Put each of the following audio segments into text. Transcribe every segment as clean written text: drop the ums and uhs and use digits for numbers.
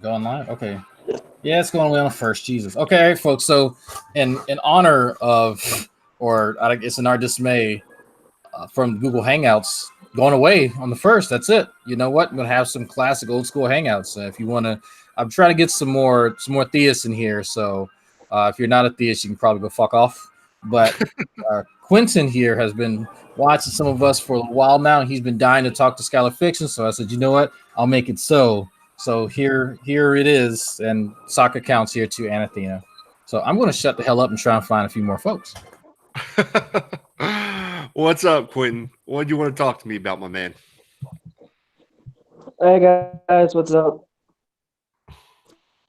Going live? Okay. Yeah, it's going away on the first. Jesus. Okay, all right, folks. So, in honor of, or I guess in our dismay, from Google Hangouts going away on the first. That's it. You know what? I'm gonna have some classic old school Hangouts. If you want to, I'm trying to get some more theists in here. So, if you're not a theist, you can probably go fuck off. But Quentin here has been watching some of us for a while now. He's been dying to talk to Skylar Fiction. So I said, you know what? I'll make it so. So here it is, and soccer counts here too, Anathena. So I'm going to shut the hell up and try and find a few more folks. What's up, Quentin? What do you want to talk to me about, my man? Hey guys, what's up?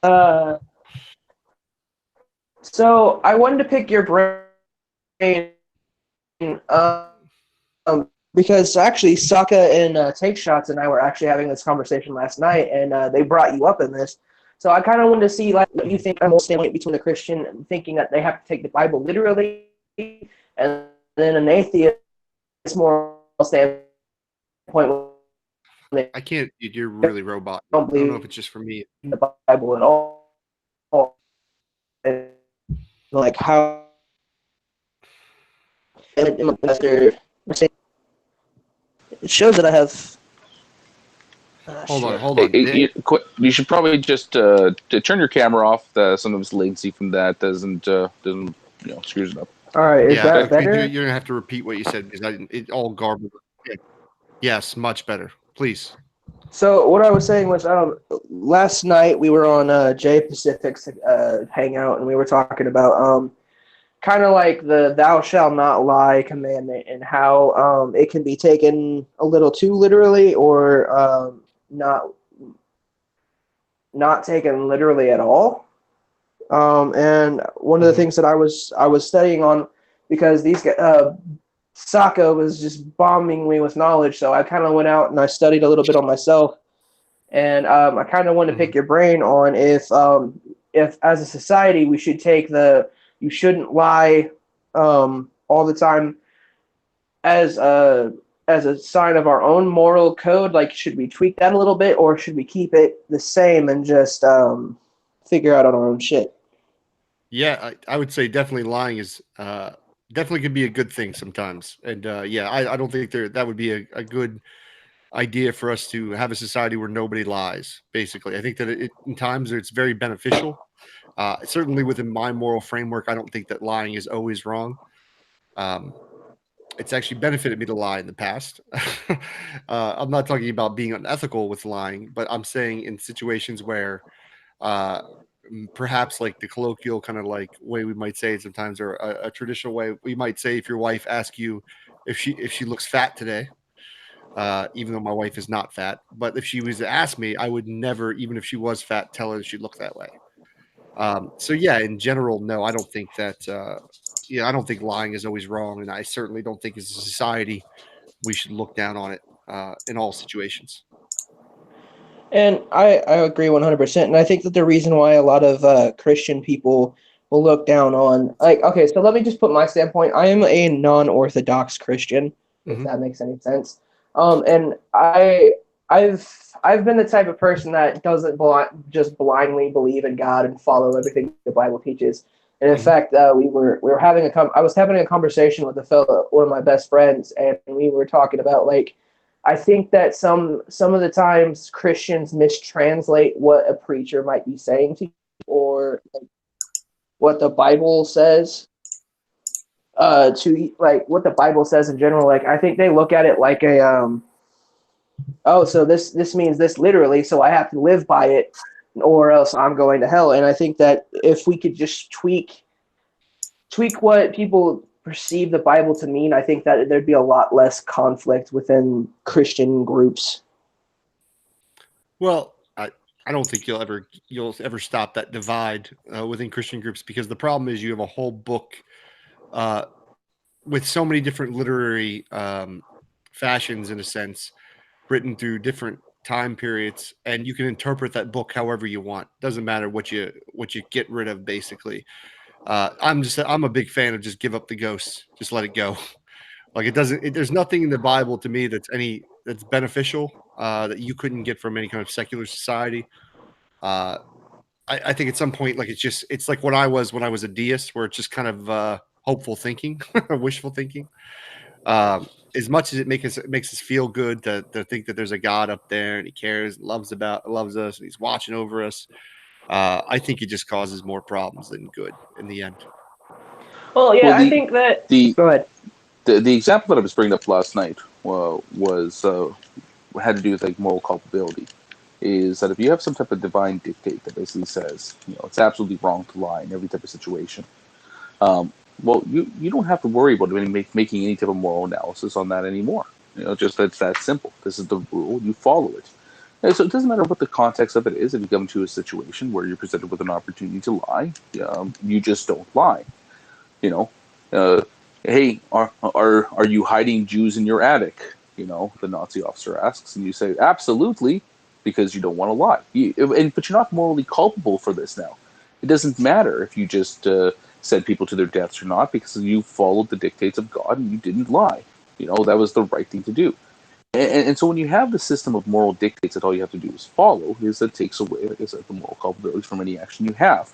Uh, so I wanted to pick your brain, because actually Saka and Take Shots and I were actually having this conversation last night, and they brought you up in this. So I kind of wanted to see like what you think. I'm a standpoint between a Christian and thinking that they have to take the Bible literally, and then an atheist moral standpoint. I can't. You're really robot. I Don't don't know believe if it's just for me. in the Bible at all. And, like how it shows that I have. Hold on. You should probably just to turn your camera off. Sometimes latency from that doesn't screws it up. All right, is that better? You're gonna have to repeat what you said because it all garbled. Yeah. Yes, much better. Please. So what I was saying was, last night we were on Jay Pacific's Hangout, and we were talking about kind of like the "Thou shalt not lie" commandment, and how it can be taken a little too literally, or not taken literally at all. And one of the things that I was studying on, because these Saka was just bombing me with knowledge, so I kind of went out and I studied a little bit on myself, and I kind of wanted to pick your brain on if as a society we should take you shouldn't lie all the time as a sign of our own moral code. Like, should we tweak that a little bit, or should we keep it the same and just figure out on our own shit? Yeah, I would say definitely lying is definitely can be a good thing sometimes. And I don't think that would be a good idea for us to have a society where nobody lies. Basically, I think that in times it's very beneficial. Certainly within my moral framework, I don't think that lying is always wrong. It's actually benefited me to lie in the past. I'm not talking about being unethical with lying, but I'm saying in situations where perhaps like the colloquial kind of like way we might say it sometimes, or a traditional way we might say, if your wife asks you if she looks fat today, even though my wife is not fat, but if she was to ask me, I would never, even if she was fat, tell her she looked that way. So yeah, in general, no, I don't think that. I don't think lying is always wrong, and I certainly don't think as a society we should look down on it in all situations. And I agree 100%. And I think that the reason why a lot of Christian people will look down on, like, okay, so let me just put my standpoint. I am a non-Orthodox Christian, if that makes any sense. And I've been the type of person that doesn't just blindly believe in God and follow everything the Bible teaches. And in fact, we were having I was having a conversation with one of my best friends, and we were talking about, like, I think that some of the times Christians mistranslate what a preacher might be saying to you, or like, what the Bible says to, like, what the Bible says in general. Like, I think they look at it like a so this means this literally, so I have to live by it, or else I'm going to hell. And I think that if we could just tweak what people perceive the Bible to mean, I think that there'd be a lot less conflict within Christian groups. Well, I don't think you'll ever stop that divide within Christian groups, because the problem is you have a whole book with so many different literary fashions, in a sense, written through different time periods, and you can interpret that book however you want. Doesn't matter what you get rid of, basically. I'm a big fan of just give up the ghosts, just let it go. Like, there's nothing in the Bible to me that's beneficial that you couldn't get from any kind of secular society. I think at some point, like it's like when I was a deist, where it's just kind of hopeful thinking, wishful thinking. As much as it makes us feel good to think that there's a God up there and He cares, loves us, and He's watching over us. I think it just causes more problems than good in the end. Well, yeah, Well, I think that. the Go ahead. the example that I was bringing up last night was had to do with like moral culpability. Is that if you have some type of divine dictate that basically says, it's absolutely wrong to lie in every type of situation, um, well, you don't have to worry about making any type of moral analysis on that anymore. Just that's that simple. This is the rule. You follow it. And so it doesn't matter what the context of it is. If you come to a situation where you're presented with an opportunity to lie, you just don't lie. You know, uh, hey, are you hiding Jews in your attic? The Nazi officer asks, and you say absolutely, because you don't want to lie. But you're not morally culpable for this now. It doesn't matter if you just sent people to their deaths or not, because you followed the dictates of God and you didn't lie. That was the right thing to do. And so when you have the system of moral dictates that all you have to do is follow, that takes away, like I said, the moral culpability from any action you have.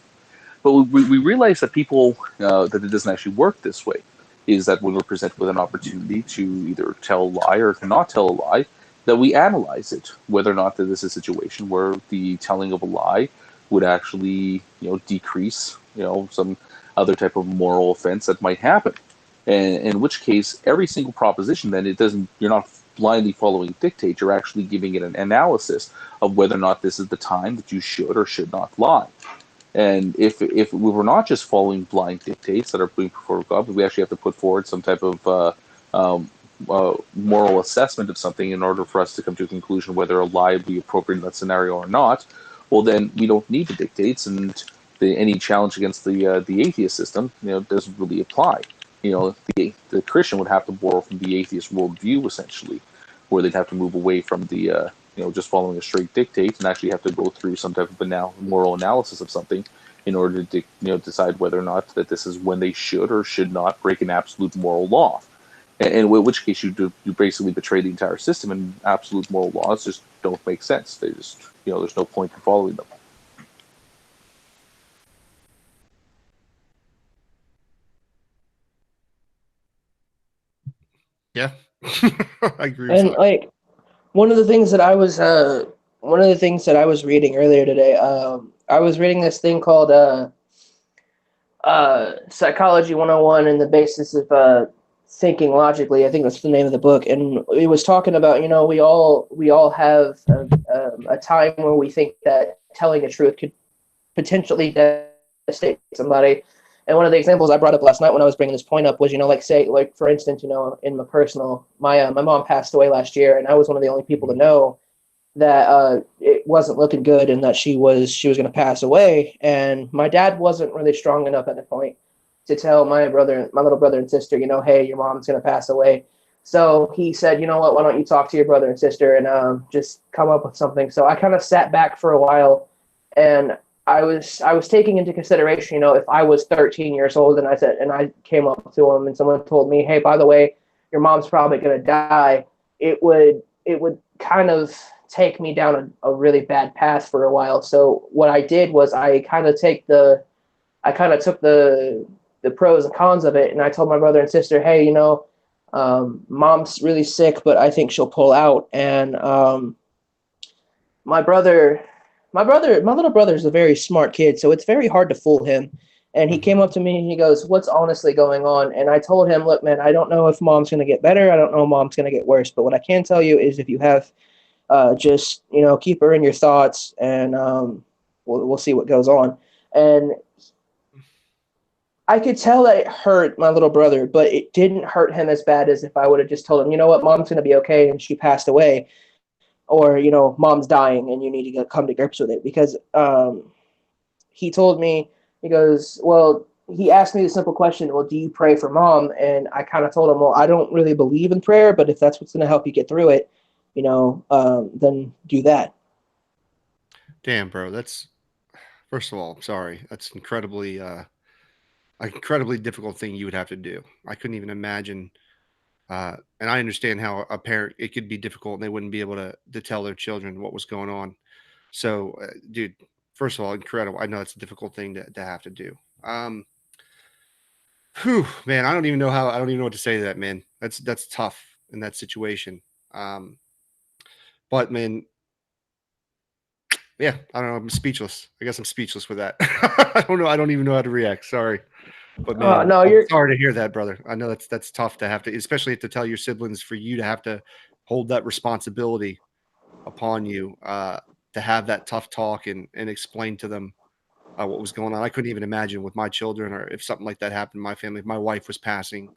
But we realize that people, that it doesn't actually work this way, is that when we're presented with an opportunity to either tell a lie or to not tell a lie, that we analyze it, whether or not that this is a situation where the telling of a lie would actually, decrease, some other type of moral offense that might happen. And in which case, every single proposition, then you're not blindly following dictate, you're actually giving it an analysis of whether or not this is the time that you should or should not lie. And if we were not just following blind dictates that are being before God, but we actually have to put forward some type of moral assessment of something in order for us to come to a conclusion whether a lie would be appropriate in that scenario or not, well, then we don't need the dictates, and any challenge against the atheist system, doesn't really apply. The Christian would have to borrow from the atheist worldview, essentially, where they'd have to move away from the just following a straight dictate and actually have to go through some type of moral analysis of something in order to decide whether or not that this is when they should or should not break an absolute moral law. And in which case you basically betray the entire system, and absolute moral laws just don't make sense. They just, there's no point in following them. Yeah, I agree with And that. like one of the things that I was reading earlier today, I was reading this thing called Psychology 101 and the basis of thinking logically. I think that's the name of the book, and it was talking about we all have a time where we think that telling the truth could potentially devastate somebody. And one of the examples I brought up last night when I was bringing this point up was, like, say, like, for instance, in my personal, my mom passed away last year, and I was one of the only people to know that it wasn't looking good and that she was going to pass away. And my dad wasn't really strong enough at the point to tell my little brother and sister, hey, your mom's going to pass away. So he said, you know what, why don't you talk to your brother and sister and just come up with something. So I kind of sat back for a while, and I was taking into consideration, if I was 13 years old and I came up to him and someone told me, hey, by the way, your mom's probably going to die, it would kind of take me down a really bad path for a while. So what I did was I kind of took the pros and cons of it, and I told my brother and sister, hey, mom's really sick, but I think she'll pull out. And my little brother is a very smart kid, so it's very hard to fool him. And he came up to me and he goes, what's honestly going on? And I told him, look, man, I don't know if mom's going to get better. I don't know if mom's going to get worse. But what I can tell you is if you have just, keep her in your thoughts, and we'll see what goes on. And I could tell that it hurt my little brother, but it didn't hurt him as bad as if I would have just told him, you know what, mom's going to be okay and she passed away. Or, mom's dying and you need to come to grips with it. Because he told me, he goes, well, he asked me the simple question, well, do you pray for mom? And I kind of told him, well, I don't really believe in prayer, but if that's what's going to help you get through it, then do that. Damn, bro. That's, first of all, I'm sorry. That's incredibly difficult thing you would have to do. I couldn't even imagine. And I understand how a parent, it could be difficult and they wouldn't be able to tell their children what was going on. So, dude, first of all, incredible. I know it's a difficult thing to have to do. Man, I don't even know what to say to that, man. That's tough in that situation. But man, yeah, I don't know. I'm speechless. I guess I'm speechless with that. I don't know. I don't even know how to react. Sorry. But man, No, I'm you're sorry to hear that, brother. I know that's tough to have to, especially to tell your siblings, for you to have to hold that responsibility upon you, to have that tough talk and explain to them what was going on. I couldn't even imagine with my children, or if something like that happened in my family. If my wife was passing,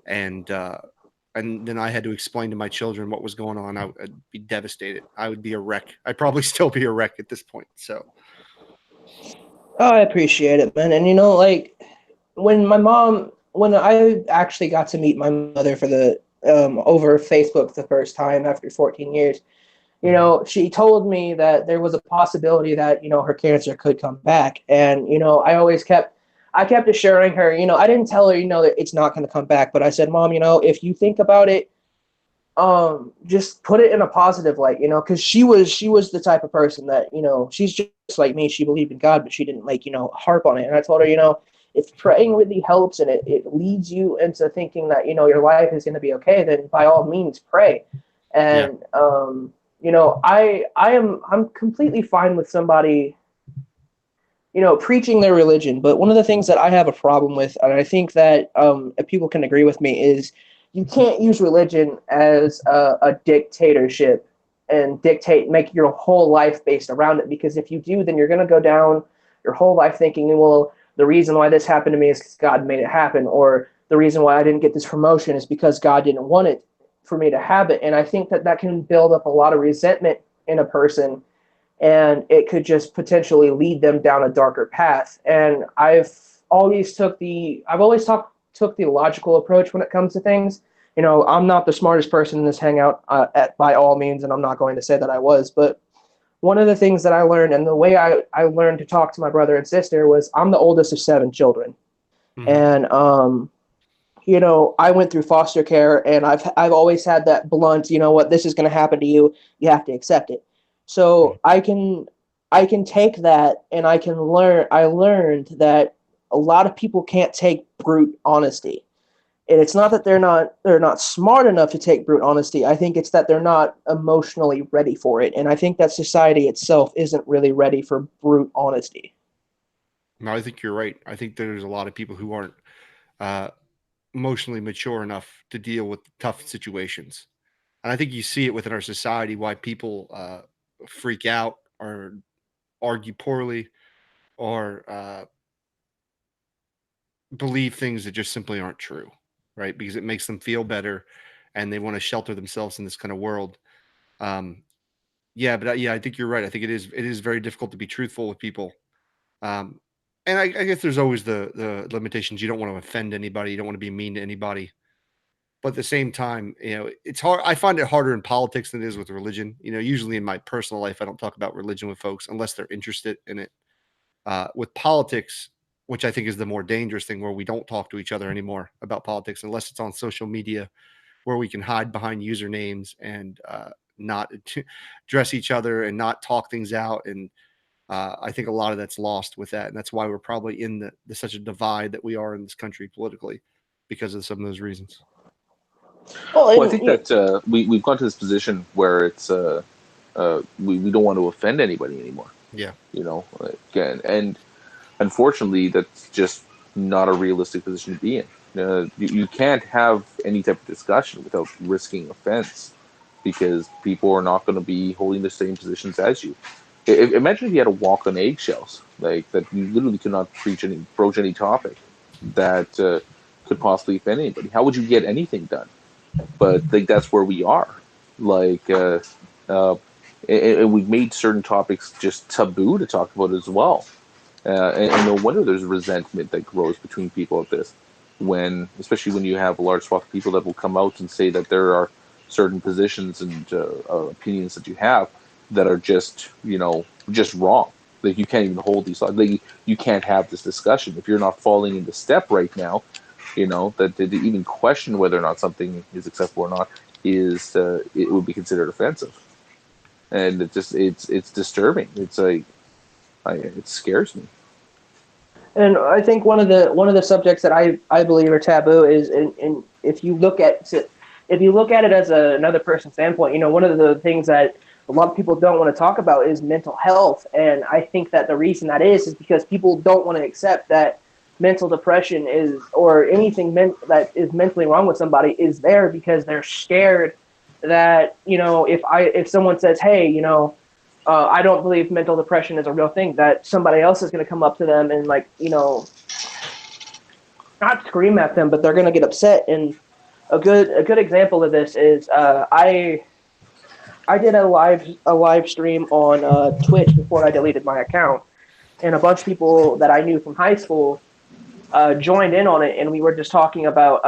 and then I had to explain to my children what was going on, I'd be devastated. I would be a wreck. I'd probably still be a wreck at this point. So Oh, I appreciate it, man. And like when I actually got to meet my mother for the over Facebook the first time after 14 years, she told me that there was a possibility that her cancer could come back, and I kept assuring her, I didn't tell her, that it's not going to come back, but I said, Mom, if you think about it, just put it in a positive light, because she was the type of person that she's just like me. She believed in God, but she didn't harp on it. And I told her, if praying really helps and it leads you into thinking that your life is going to be okay, then by all means pray. yeah, And I'm completely fine with somebody preaching their religion. But one of the things that I have a problem with, and I think that if people can agree with me, is you can't use religion as a dictatorship and make your whole life based around it. Because if you do, then you're going to go down your whole life thinking, well, the reason why this happened to me is because God made it happen, or the reason why I didn't get this promotion is because God didn't want it for me to have it. And I think that can build up a lot of resentment in a person, and it could just potentially lead them down a darker path. And I've always took the logical approach when it comes to things. I'm not the smartest person in this hangout, by all means, and I'm not going to say that I was, but one of the things that I learned, and the way I learned to talk to my brother and sister, was I'm the oldest of 7 children. mhm. And I went through foster care, and I've always had that blunt, what, this is going to happen to you, you have to accept it. So I can take that, and I learned that a lot of people can't take brute honesty. And it's not that they're not smart enough to take brute honesty. I think it's that they're not emotionally ready for it. And I think that society itself isn't really ready for brute honesty. No, I think you're right. I think there's a lot of people who aren't uh, emotionally mature enough to deal with tough situations. And I think you see it within our society why people freak out or argue poorly, or believe things that just simply aren't true, right? Because it makes them feel better, and they want to shelter themselves in this kind of world. Um, yeah, but yeah, I think you're right. I think it is very difficult to be truthful with people. Um, and I guess there's always the limitations. You don't want to offend anybody. You don't want to be mean to anybody. But at the same time, it's hard. I find it harder in politics than it is with religion. Usually in my personal life, I don't talk about religion with folks unless they're interested in it. With politics, which I think is the more dangerous thing, where we don't talk to each other anymore about politics unless it's on social media, where we can hide behind usernames and not dress each other and not talk things out. And I think a lot of that's lost with that, and that's why we're probably in the such a divide that we are in this country politically, because of some of those reasons. Well, Well, I and think that we've gone to this position where it's we don't want to offend anybody anymore. Yeah. Again, and unfortunately, that's just not a realistic position to be in. You can't have any type of discussion without risking offense, because people are not going to be holding the same positions as you. Imagine if you had to walk on eggshells, like that. You literally could not broach any topic that could possibly offend anybody. How would you get anything done? But like that's where we are. Like, uh, and we've made certain topics just taboo to talk about as well. And no wonder there's resentment that grows between people at this, especially when you have a large swath of people that will come out and say that there are certain positions and opinions that you have that are just wrong. Like you can't even hold these. Like you can't have this discussion if you're not falling into step right now. That to even question whether or not something is acceptable or not it would be considered offensive, and it's disturbing. It's like It scares me. And I think one of the subjects that I believe are taboo is, and if you look at it as another person's standpoint, one of the things that a lot of people don't want to talk about is mental health. And I think that the reason that is because people don't want to accept that mental depression is, or anything that is mentally wrong with somebody is there, because they're scared that, if someone says, hey, I don't believe mental depression is a real thing, that somebody else is going to come up to them and not scream at them, but they're going to get upset. And a good example of this is I did a live stream on Twitch before I deleted my account, and a bunch of people that I knew from high school joined in on it, and we were just talking about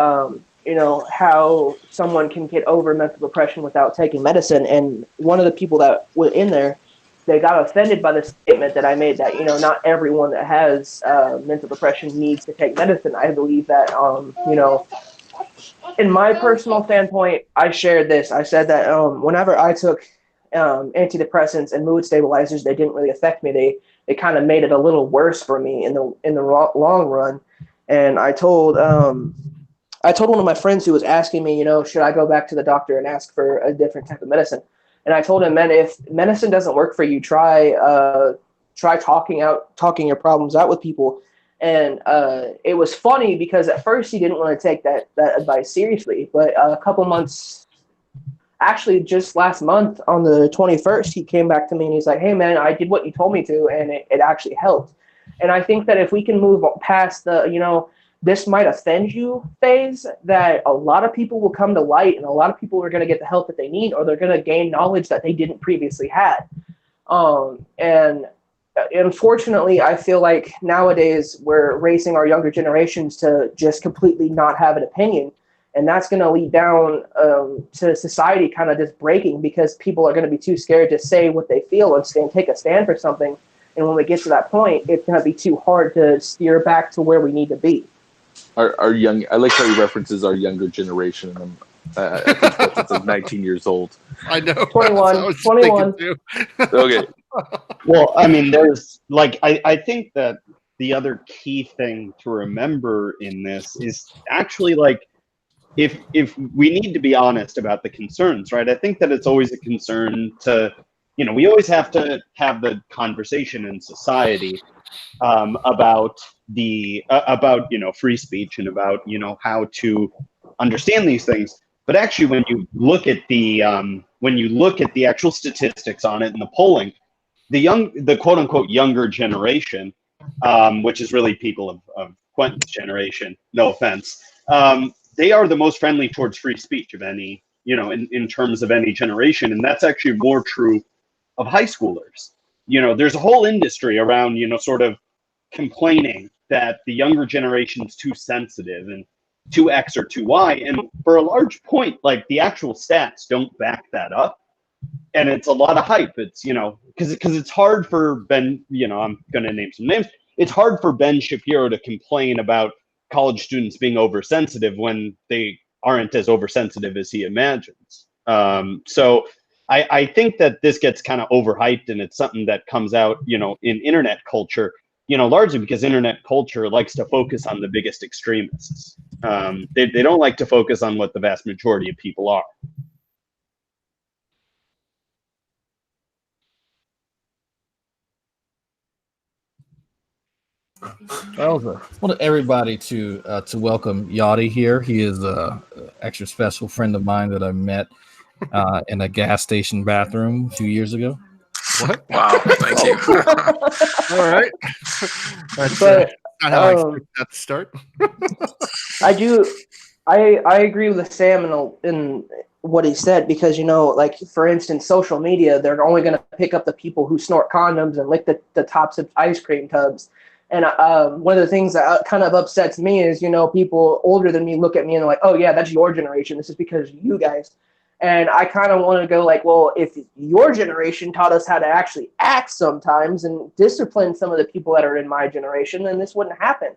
how someone can get over mental depression without taking medicine. And one of the people that were in there, they got offended by the statement that I made that not everyone that has mental depression needs to take medicine. I believe that in my personal standpoint, I shared this. I said that whenever I took antidepressants and mood stabilizers, they didn't really affect me. They kind of made it a little worse for me in the long run. And I told one of my friends who was asking me, should I go back to the doctor and ask for a different type of medicine? And I told him, man, if medicine doesn't work for you, try talking your problems out with people. And it was funny because at first he didn't want to take that advice seriously. But a couple months, actually just last month on the 21st, he came back to me and he's like, hey, man, I did what you told me to, and it actually helped. And I think that if we can move past the, this might offend you phase, that a lot of people will come to light, and a lot of people are going to get the help that they need, or they're going to gain knowledge that they didn't previously had. And unfortunately, I feel like nowadays we're raising our younger generations to just completely not have an opinion. And that's going to lead down to society kind of just breaking, because people are going to be too scared to say what they feel and take a stand for something. And when we get to that point, it's going to be too hard to steer back to where we need to be. Our young, I like how he references our younger generation. And I think that's like 19 years old. I know. 21. Okay. Well, I mean, there's I think that the other key thing to remember in this is actually if we need to be honest about the concerns, right? I think that it's always a concern to, we always have to have the conversation in society about free speech and about how to understand these things. But actually, when you look at the actual statistics on it and the polling, the quote unquote younger generation, which is really people of Quentin's generation, no offense, they are the most friendly towards free speech of any, in terms of any generation. And that's actually more true of high schoolers. There's a whole industry around, sort of complaining that the younger generation is too sensitive and too X or too Y. And for a large point, the actual stats don't back that up. And it's a lot of hype. It's, because it's hard for Ben, I'm going to name some names. It's hard for Ben Shapiro to complain about college students being oversensitive when they aren't as oversensitive as he imagines. So I think that this gets kind of overhyped, and it's something that comes out, in internet culture, largely because internet culture likes to focus on the biggest extremists. They don't like to focus on what the vast majority of people are. I want everybody to welcome Yachty here. He is a extra special friend of mine that I met in a gas station bathroom 2 years ago. What? Wow, thank you. All right. That's But not how I expected that to start. I agree with Sam in what he said, because for instance, social media, they're only going to pick up the people who snort condoms and lick the tops of ice cream tubs. And one of the things that kind of upsets me is, people older than me look at me and they're like, oh yeah, that's your generation, this is because of you guys. And I kind of want to go well, if your generation taught us how to actually act sometimes and discipline some of the people that are in my generation, then this wouldn't happen.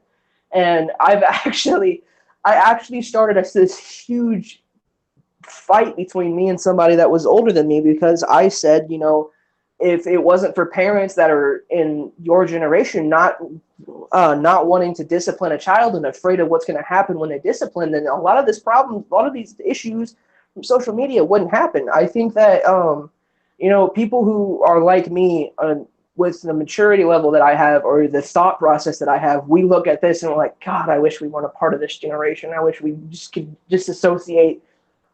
And I actually started this huge fight between me and somebody that was older than me, because I said, if it wasn't for parents that are in your generation not wanting to discipline a child and afraid of what's going to happen when they discipline, then a lot of this problem, a lot of these issues from social media wouldn't happen. I think that people who are like me, with the maturity level that I have or the thought process that I have, we look at this and we're like, God, I wish we weren't a part of this generation. I wish we just could disassociate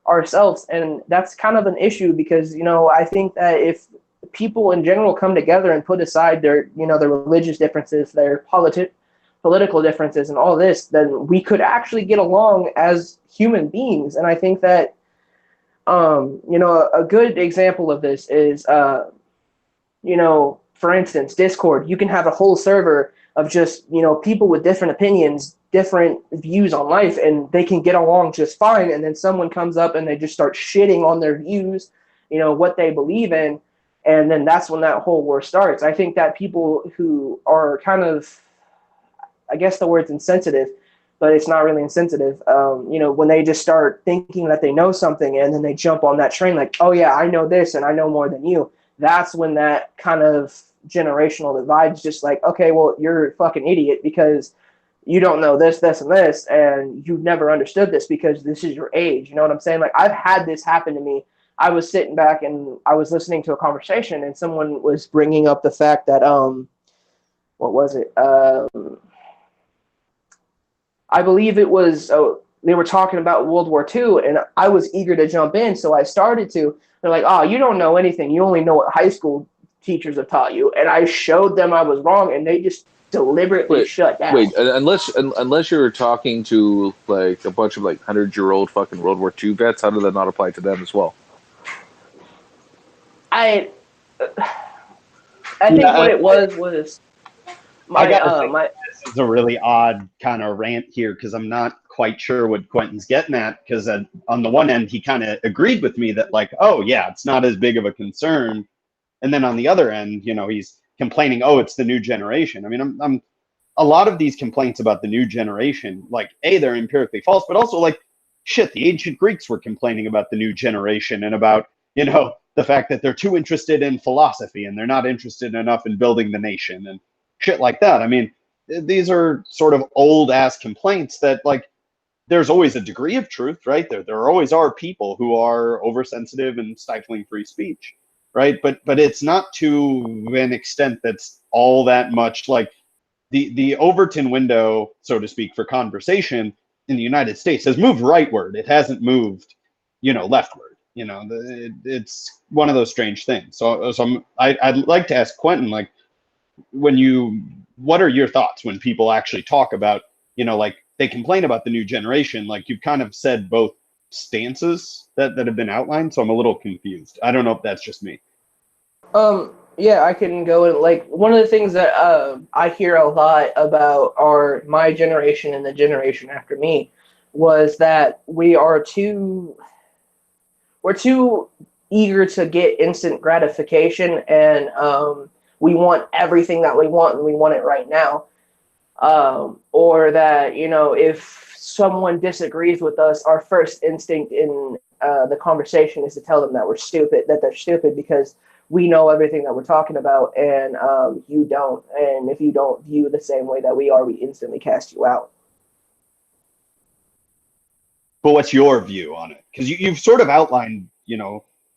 ourselves. And that's kind of an issue because, I think that if people in general come together and put aside their religious differences, their political differences and all this, then we could actually get along as human beings. And I think that, a good example of this is, for instance, Discord. You can have a whole server of just, people with different opinions, different views on life, and they can get along just fine. And then someone comes up and they just start shitting on their views, what they believe in. And then that's when that whole war starts. I think that people who are kind of, I guess the word's insensitive, but it's not really insensitive. When they just start thinking that they know something and then they jump on that train like, oh yeah, I know this and I know more than you. That's when that kind of generational divide's just like, okay, well, you're a fucking idiot because you don't know this, this, and this, and you've never understood this because this is your age. You know what I'm saying? Like, I've had this happen to me. I was sitting back and I was listening to a conversation and someone was bringing up the fact that, what was it? I believe it was, they were talking about World War II, and I was eager to jump in, so I started to. They're like, oh, you don't know anything. You only know what high school teachers have taught you. And I showed them I was wrong, and they just deliberately shut down. Wait, unless you're talking to, like, a bunch of, like, 100-year-old fucking World War II vets, how did that not apply to them as well? I think what it was my this is a really odd kind of rant here because I'm not quite sure what Quentin's getting at, because on the one end he kind of agreed with me that, like, oh yeah, it's not as big of a concern, and then on the other end, he's complaining, oh, it's the new generation. I mean, I'm a lot of these complaints about the new generation, like, they're empirically false, but also, like, shit, the ancient Greeks were complaining about the new generation and about, the fact that they're too interested in philosophy and they're not interested enough in building the nation and shit like that. I mean, these are sort of old ass complaints that, like, there's always a degree of truth, right? There always are people who are oversensitive and stifling free speech, right? But it's not to an extent that's all that much. Like, the Overton window, so to speak, for conversation in the United States has moved rightward. It hasn't moved, leftward. It's one of those strange things. So I'd like to ask Quentin, like, what are your thoughts when people actually talk about, like, they complain about the new generation? Like, you've kind of said both stances that have been outlined, so I'm a little confused. I don't know if that's just me. Yeah, I can go in. Like, one of the things that I hear a lot about my generation and the generation after me was that we're too eager to get instant gratification, and we want everything that we want and we want it right now. Or that, if someone disagrees with us, our first instinct in the conversation is to tell them that they're stupid because we know everything that we're talking about, and you don't. And if you don't view the same way that we are, we instantly cast you out. But what's your view on it? Because you've sort of outlined,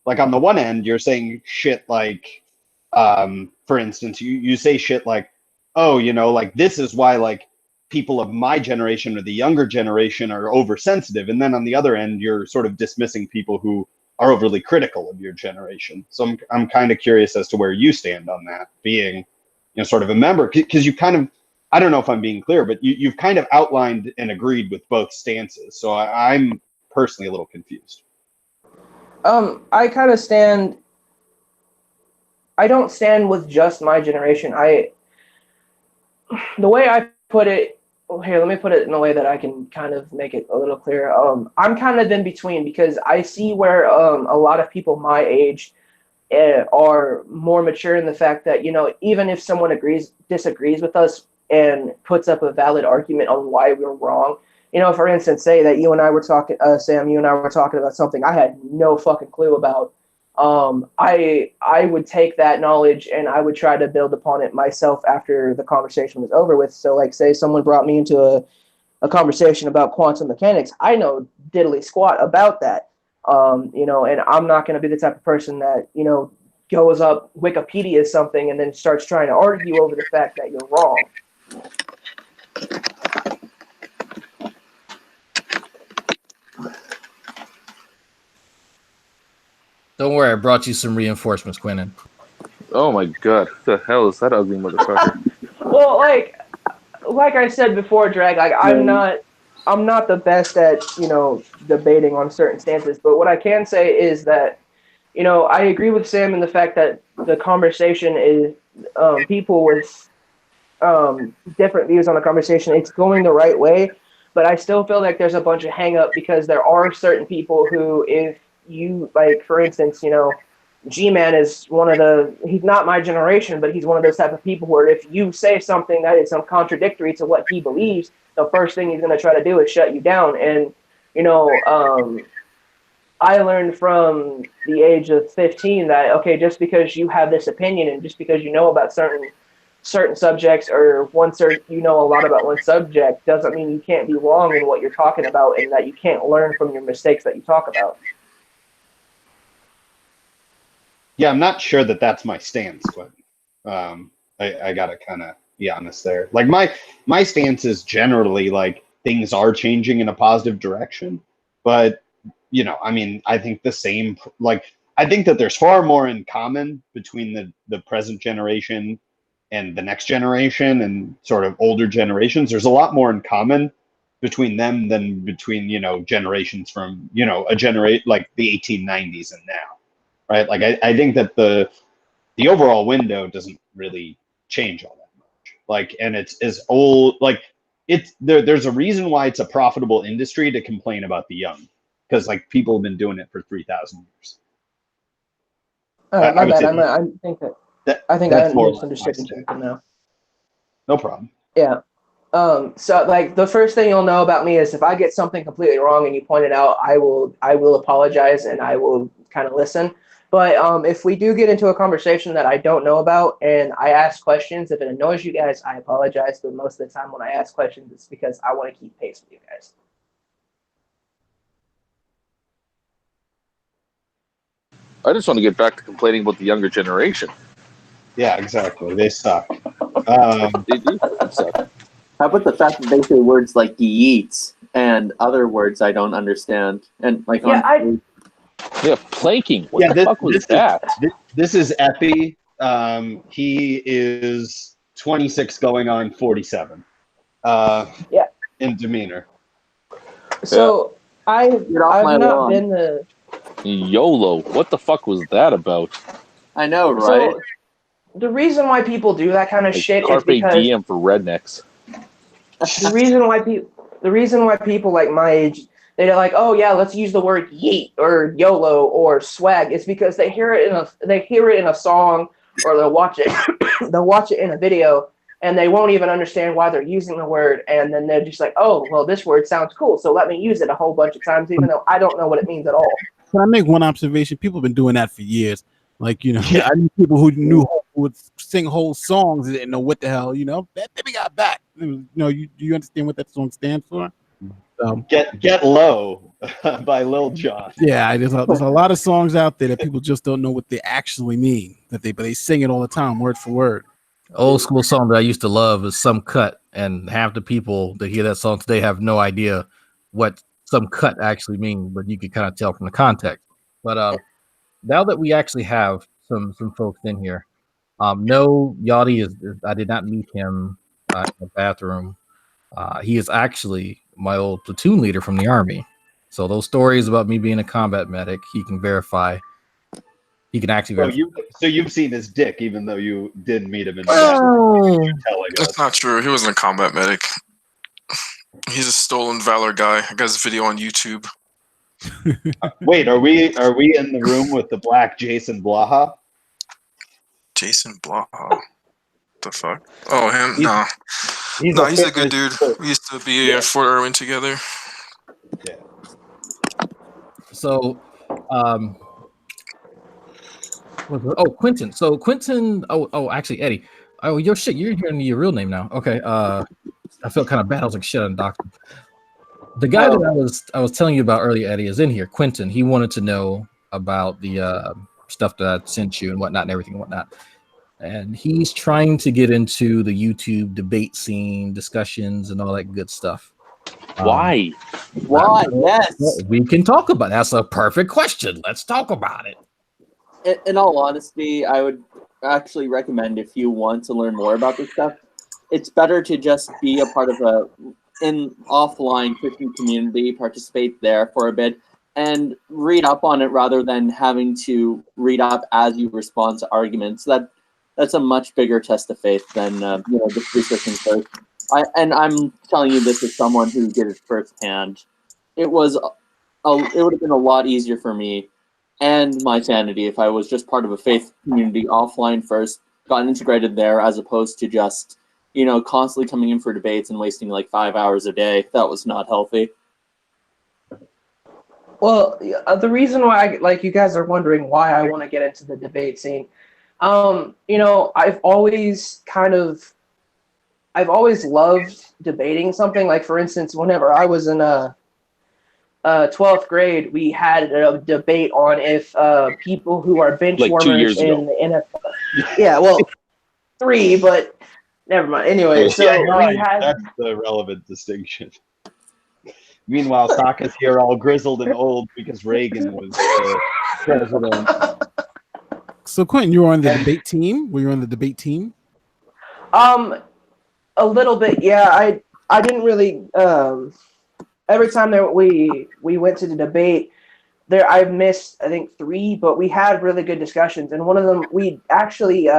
like, on the one end, you're saying shit like, for instance, you say shit like, oh, like, this is why, like, people of my generation or the younger generation are oversensitive. And then on the other end, you're sort of dismissing people who are overly critical of your generation. So I'm kind of curious as to where you stand on that, being, sort of a member, because you kind of, I don't know if I'm being clear, but you've kind of outlined and agreed with both stances. So I'm personally a little confused. I kind of I don't stand with just my generation. The way I put it, here, let me put it in a way that I can kind of make it a little clearer. I'm kind of in between because I see where a lot of people my age are more mature in the fact that, even if someone disagrees with us and puts up a valid argument on why we're wrong, for instance, say that you and I were talking, Sam, you and I were talking about something I had no fucking clue about, I would take that knowledge and I would try to build upon it myself after the conversation was over with. So, like, say someone brought me into a conversation about quantum mechanics, I know diddly squat about that. And I'm not going to be the type of person that, goes up Wikipedia something and then starts trying to argue over the fact that you're wrong. Don't worry, I brought you some reinforcements, Quentin. Oh my god, what the hell is that ugly motherfucker? Well, like I said before, Drag, I'm not the best at, debating on certain stances, but what I can say is that, I agree with Sam in the fact that the conversation is people with different views on the conversation. It's going the right way, but I still feel like there's a bunch of hang up because there are certain people who, if you, like, for instance, G-Man is he's not my generation, but he's one of those type of people where if you say something that is contradictory to what he believes, the first thing he's going to try to do is shut you down. And, I learned from the age of 15 that, okay, just because you have this opinion and just because you know about certain subjects or a lot about one subject doesn't mean you can't be wrong in what you're talking about and that you can't learn from your mistakes that you talk about. Yeah, I'm not sure that that's my stance, but I gotta kind of be honest there. Like my stance is generally like things are changing in a positive direction, but I think the same. Like I think that there's far more in common between the present generation and the next generation and sort of older generations. There's a lot more in common between them than between generations from like the 1890s and now. Right, like I think that the overall window doesn't really change all that much. Like, and it's as old. Like, there's a reason why it's a profitable industry to complain about the young, because like people have been doing it for 3,000 years. My bad. I think I misunderstood you now. No problem. Yeah. So like the first thing you'll know about me is if I get something completely wrong and you point it out, I will apologize and I will kind of listen. But if we do get into a conversation that I don't know about and I ask questions, if it annoys you guys, I apologize. But most of the time when I ask questions, it's because I want to keep pace with you guys. I just want to get back to complaining about the younger generation. Yeah, exactly. They suck. They do suck. How about the fact that they say words like yeets and other words I don't understand? And like Planking. What the fuck was that? This is Epi. He is 26 going on 47. In demeanor. So I've not been the YOLO. What the fuck was that about? I know, right? So, the reason why people do that kind of shit is because Carpe diem for rednecks. the reason why people like my age, they're like, oh yeah, let's use the word yeet or YOLO or swag. It's because they hear it in a song or they'll watch it in a video and they won't even understand why they're using the word, and then they're just like, oh well, this word sounds cool, so let me use it a whole bunch of times even though I don't know what it means at all. Can I make one observation? People have been doing that for years. Like, I knew people who would sing whole songs and didn't know what the hell, Baby Got Back. Do you understand what that song stands for? Get Low by Lil Jon. Yeah, there's a lot of songs out there that people just don't know what they actually mean. But they sing it all the time, word for word. Old school song that I used to love is Some Cut, and half the people that hear that song today have no idea what some cut actually means, but you can kind of tell from the context. But now that we actually have some folks in here, no, Yachty is I did not meet him in the bathroom. He is actually my old platoon leader from the Army. So those stories about me being a combat medic, he can verify. He can actually verify. So you've seen his dick, even though you didn't meet him in the bathroom. That's not true. He wasn't a combat medic. He's a stolen valor guy. I got his video on YouTube. Wait, are we in the room with the black Jason Blaha? Jason Blaha? The fuck? Oh, him? No. He's a good dude. We used to be at Fort Irwin together. Yeah. So, Oh, Quentin. So Quentin. Oh, actually, Eddie. Oh, your shit. You're hearing your real name now. Okay. I felt kind of bad. I was like, shit, I'm doctor. The guy that I was telling you about earlier, Eddie, is in here. Quentin. He wanted to know about the stuff that I sent you and whatnot and everything and whatnot. And he's trying to get into the YouTube debate scene, discussions, and all that good stuff. Why? Yes. We can talk about it. That's a perfect question. Let's talk about it. In all honesty, I would actually recommend, if you want to learn more about this stuff, it's better to just be a part of an offline Christian community, participate there for a bit, and read up on it rather than having to read up as you respond to arguments. That's a much bigger test of faith than just researching first. I'm telling you this as someone who did it firsthand. It would have been a lot easier for me and my sanity if I was just part of a faith community offline first, got integrated there, as opposed to just constantly coming in for debates and wasting like 5 hours a day. That was not healthy. Well, the reason why, you guys are wondering why I want to get into the debate scene. I've always loved debating something. Like, for instance, whenever I was in 12th grade, we had a debate on if people who are bench warmers in the NFL. Yeah, well, 3, but never mind. Anyway, so that's the relevant distinction. Meanwhile, Sokka's here all grizzled and old because Reagan was president. So, Quentin, you were on the debate team? Were you on the debate team? A little bit, yeah. I didn't really. Every time that we went to the debate, I've missed, I think, 3, but we had really good discussions. And one of them, we actually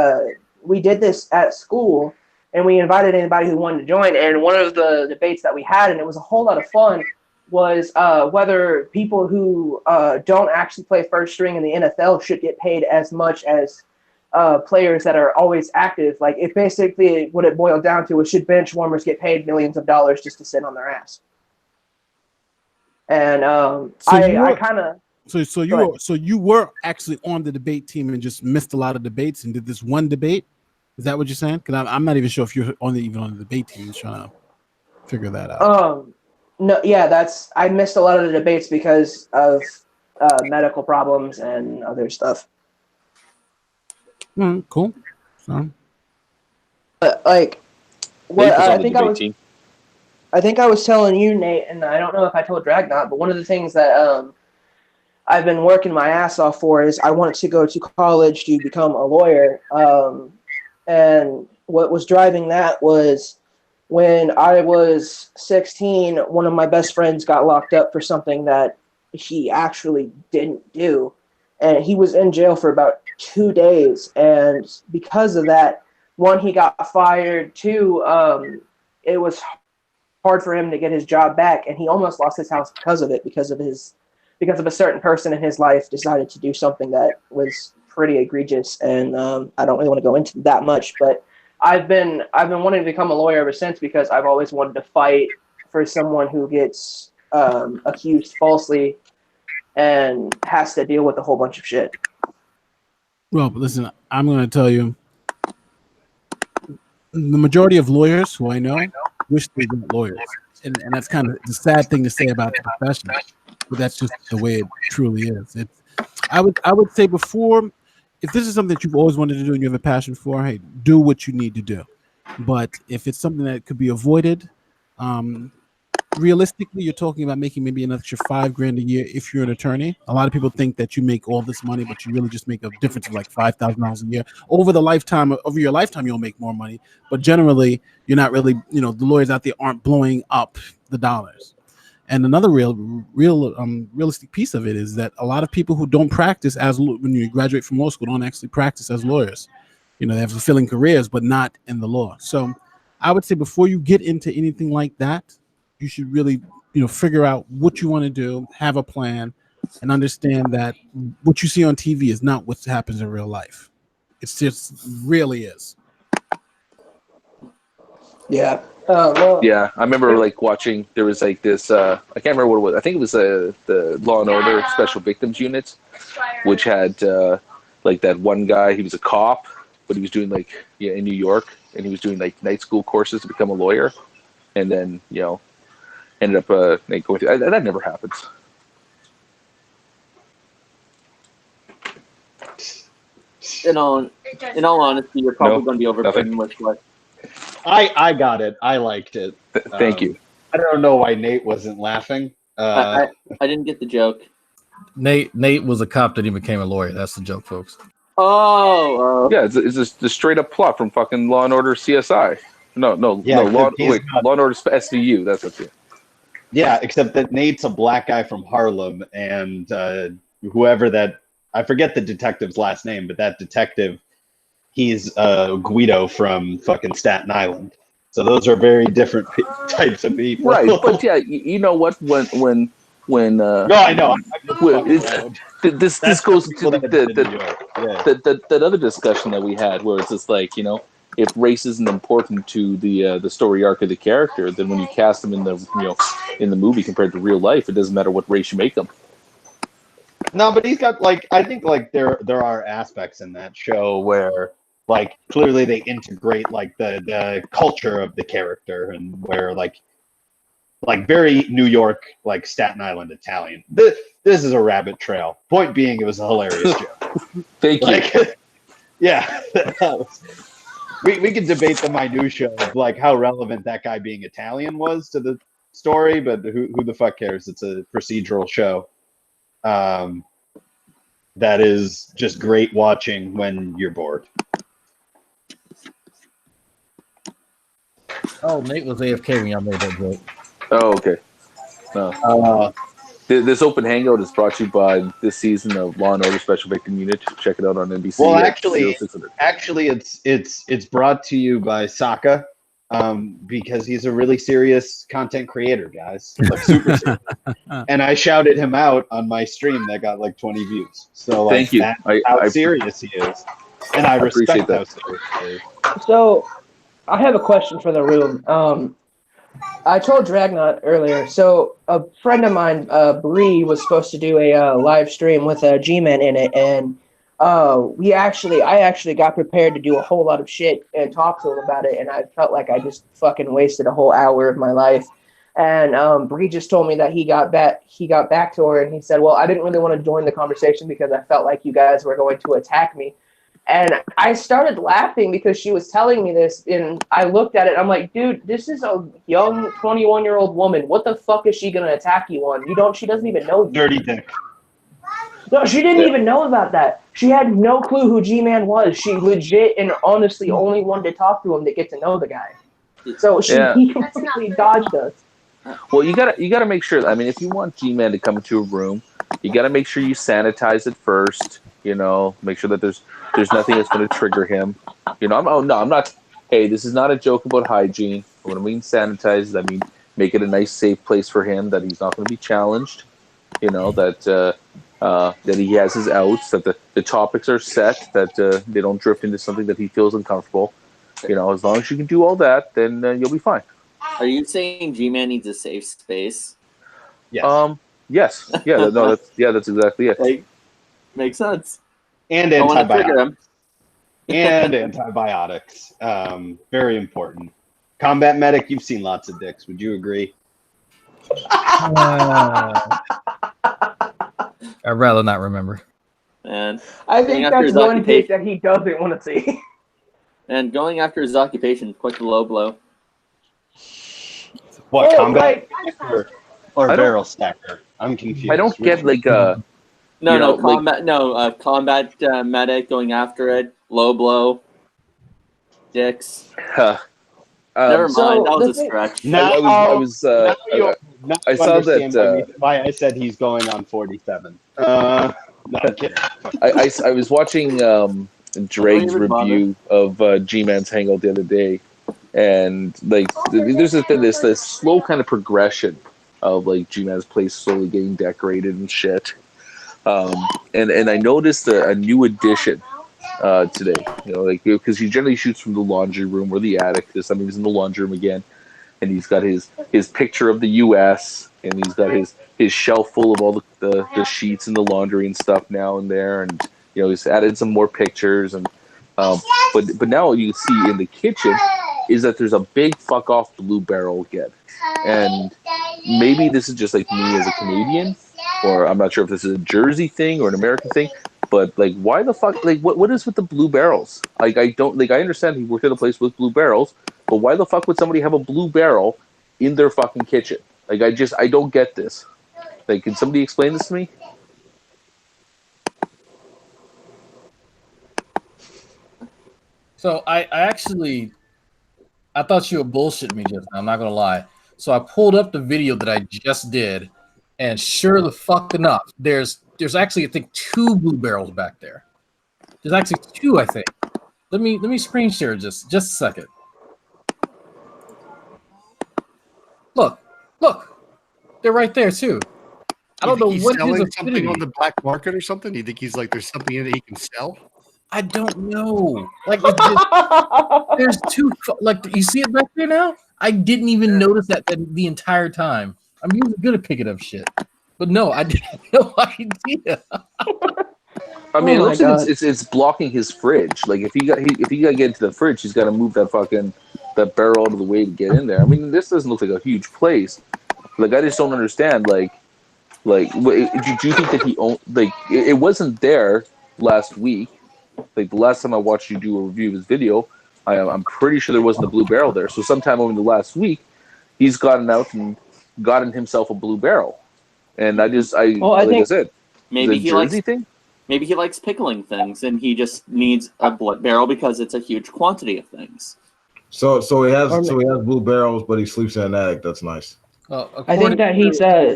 we did this at school, and we invited anybody who wanted to join. And one of the debates that we had, and it was a whole lot of fun, was whether people who don't actually play first string in the NFL should get paid as much as players that are always active. Like, it basically, what it boiled down to was, should bench warmers get paid millions of dollars just to sit on their ass? And So you were actually on the debate team and just missed a lot of debates and did this one debate. Is that what you're saying? Because I'm not even sure if you're even on the debate team. Just trying to figure that out. No, yeah, I missed a lot of the debates because of medical problems and other stuff. Cool. So. I think I was telling you, Nate, and I don't know if I told Dragnot, but one of the things that I've been working my ass off for is I wanted to go to college to become a lawyer. And what was driving that was when I was 16, one of my best friends got locked up for something that he actually didn't do. And he was in jail for about 2 days. And because of that, 1, he got fired. 2, it was hard for him to get his job back, and he almost lost his house because of it, because of a certain person in his life decided to do something that was pretty egregious. And I don't really want to go into that much, but I've been wanting to become a lawyer ever since, because I've always wanted to fight for someone who gets accused falsely and has to deal with a whole bunch of shit. Well, listen, I'm going to tell you, the majority of lawyers who I know wish they weren't lawyers, and that's kind of the sad thing to say about the profession, but that's just the way it truly is. I would say, before, if this is something that you've always wanted to do and you have a passion for, hey, do what you need to do. But if it's something that could be avoided, realistically, you're talking about making maybe an extra $5,000 a year if you're an attorney. A lot of people think that you make all this money, but you really just make a difference of like $5,000 a year. Over your lifetime, you'll make more money. But generally, you're not really, the lawyers out there aren't blowing up the dollars. And another realistic piece of it is that a lot of people who don't practice when you graduate from law school don't actually practice as lawyers. They have fulfilling careers, but not in the law. So I would say, before you get into anything like that, you should really, figure out what you want to do, have a plan, and understand that what you see on TV is not what happens in real life. It's just really is. Yeah. Yeah, I remember watching. There was this. I can't remember what it was. I think it was the Law and Order Special Victims Unit, which had like that one guy. He was a cop, but he was doing in New York, and he was doing like night school courses to become a lawyer, and then ended up going through. That never happens. In all honesty, you're probably going to be overburdened with what. I got it. I liked it. Thank you. I don't know why Nate wasn't laughing. I didn't get the joke. Nate was a cop that he became a lawyer. That's the joke, folks. Oh. Yeah, it's the straight up plot from fucking Law and Order CSI. No, Law and Order SVU. That's what. Yeah, except that Nate's a black guy from Harlem, and whoever that, I forget the detective's last name, but that detective, he's Guido from fucking Staten Island. So those are very different types of people. Right, but yeah, you know what? When no, I know. This goes to that other discussion that we had, where it's just like, if race isn't important to the story arc of the character, then when you cast them in the movie compared to real life, it doesn't matter what race you make them. No, but he's got I think there are aspects in that show where clearly they integrate the culture of the character, and where very New York, Staten Island Italian. This is a rabbit trail. Point being, it was a hilarious joke. Thank you. Yeah. We could debate the minutia of how relevant that guy being Italian was to the story, but who the fuck cares? It's a procedural show. That is just great watching when you're bored. Oh, Nate was AFK when y'all made that joke. Oh, okay. No. This open hangout is brought to you by this season of Law and Order Special Victim Unit. Check it out on NBC. Well, actually, it's brought to you by Sokka, because he's a really serious content creator, guys. Super serious. And I shouted him out on my stream that got 20 views. So thank you. That's how serious he is, and I respect how serious he is. So, I have a question for the room. I told Dragnot earlier. So a friend of mine, Bree, was supposed to do a live stream with a G-Man in it, and I actually got prepared to do a whole lot of shit and talk to him about it, and I felt like I just fucking wasted a whole hour of my life. And Bree just told me that he got back to her, and he said, "Well, I didn't really want to join the conversation because I felt like you guys were going to attack me." And I started laughing because she was telling me this, and I looked at it, and I'm like, dude, this is a young 21-year-old woman. What the fuck is she going to attack you on? She doesn't even know you. Dirty dick. No, she didn't even know about that. She had no clue who G-Man was. She legit and honestly only wanted to talk to him to get to know the guy. So he completely dodged us. Well, you gotta make sure. I mean, if you want G-Man to come into a room, you gotta make sure you sanitize it first. Make sure that there's nothing that's going to trigger him. I'm not. Hey, this is not a joke about hygiene. When I mean sanitize, I mean make it a nice, safe place for him that he's not going to be challenged. That he has his outs, that the topics are set, that they don't drift into something that he feels uncomfortable. As long as you can do all that, then you'll be fine. Are you saying G-Man needs a safe space? Yes. Yes. Yeah. No. That's exactly it. Makes sense. And antibiotics. Very important. Combat medic, you've seen lots of dicks. Would you agree? I'd rather not remember. And I think that's one pick that he doesn't want to see. And going after his occupation, quite the low blow. What, combat or barrel stacker? I'm confused. I don't get combat medic going after it, low blow, dicks. Never mind, that was a stretch. I saw that. Why I said he's going on 47. No, I'm kidding. I was watching Drake's review of G-Man's Hangout the other day, and there's this slow kind of progression of G-Man's place slowly getting decorated and shit. And I noticed a new addition today. Because he generally shoots from the laundry room or the attic. This time he was in the laundry room again, and he's got his picture of the U.S. and he's got his shelf full of all the sheets and the laundry and stuff now and there, and He's added some more pictures, and but now you see in the kitchen is that there's a big fuck off blue barrel again, and maybe this is just like me as a Canadian, or I'm not sure if this is a Jersey thing or an American thing. But like, why the fuck? Like, what is with the blue barrels? Like, I don't like. I understand he worked at a place with blue barrels, but why the fuck would somebody have a blue barrel in their fucking kitchen? Like, I don't get this. Like, can somebody explain this to me? So I thought you were bullshitting me just now. I'm not gonna lie. So I pulled up the video that I just did, and sure the fuck enough, there's actually I think 2 blue barrels back there. There's actually 2, I think. Let me screen share just a second. Look, they're right there too. I don't know he's what selling his something on the black market or something. Do you think he's like there's something in it he can sell? I don't know. Like there's 2. Like you see it back there now. I didn't even notice that the entire time. I'm usually good at picking up shit, but no, I had no idea. I mean, it looks like it's blocking his fridge. Like if he got to get into the fridge, he's got to move that barrel out of the way to get in there. I mean, this doesn't look like a huge place. Like I just don't understand. Like, do you think that he owned? Like, it wasn't there last week. Like the last time I watched you do a review of his video, I'm pretty sure there wasn't a blue barrel there. So sometime over the last week, he's gotten out and gotten himself a blue barrel. And I said, maybe he Jersey thing. Maybe he likes pickling things, and he just needs a blood barrel because it's a huge quantity of things. So he has blue barrels, but he sleeps in an attic. That's nice. I think that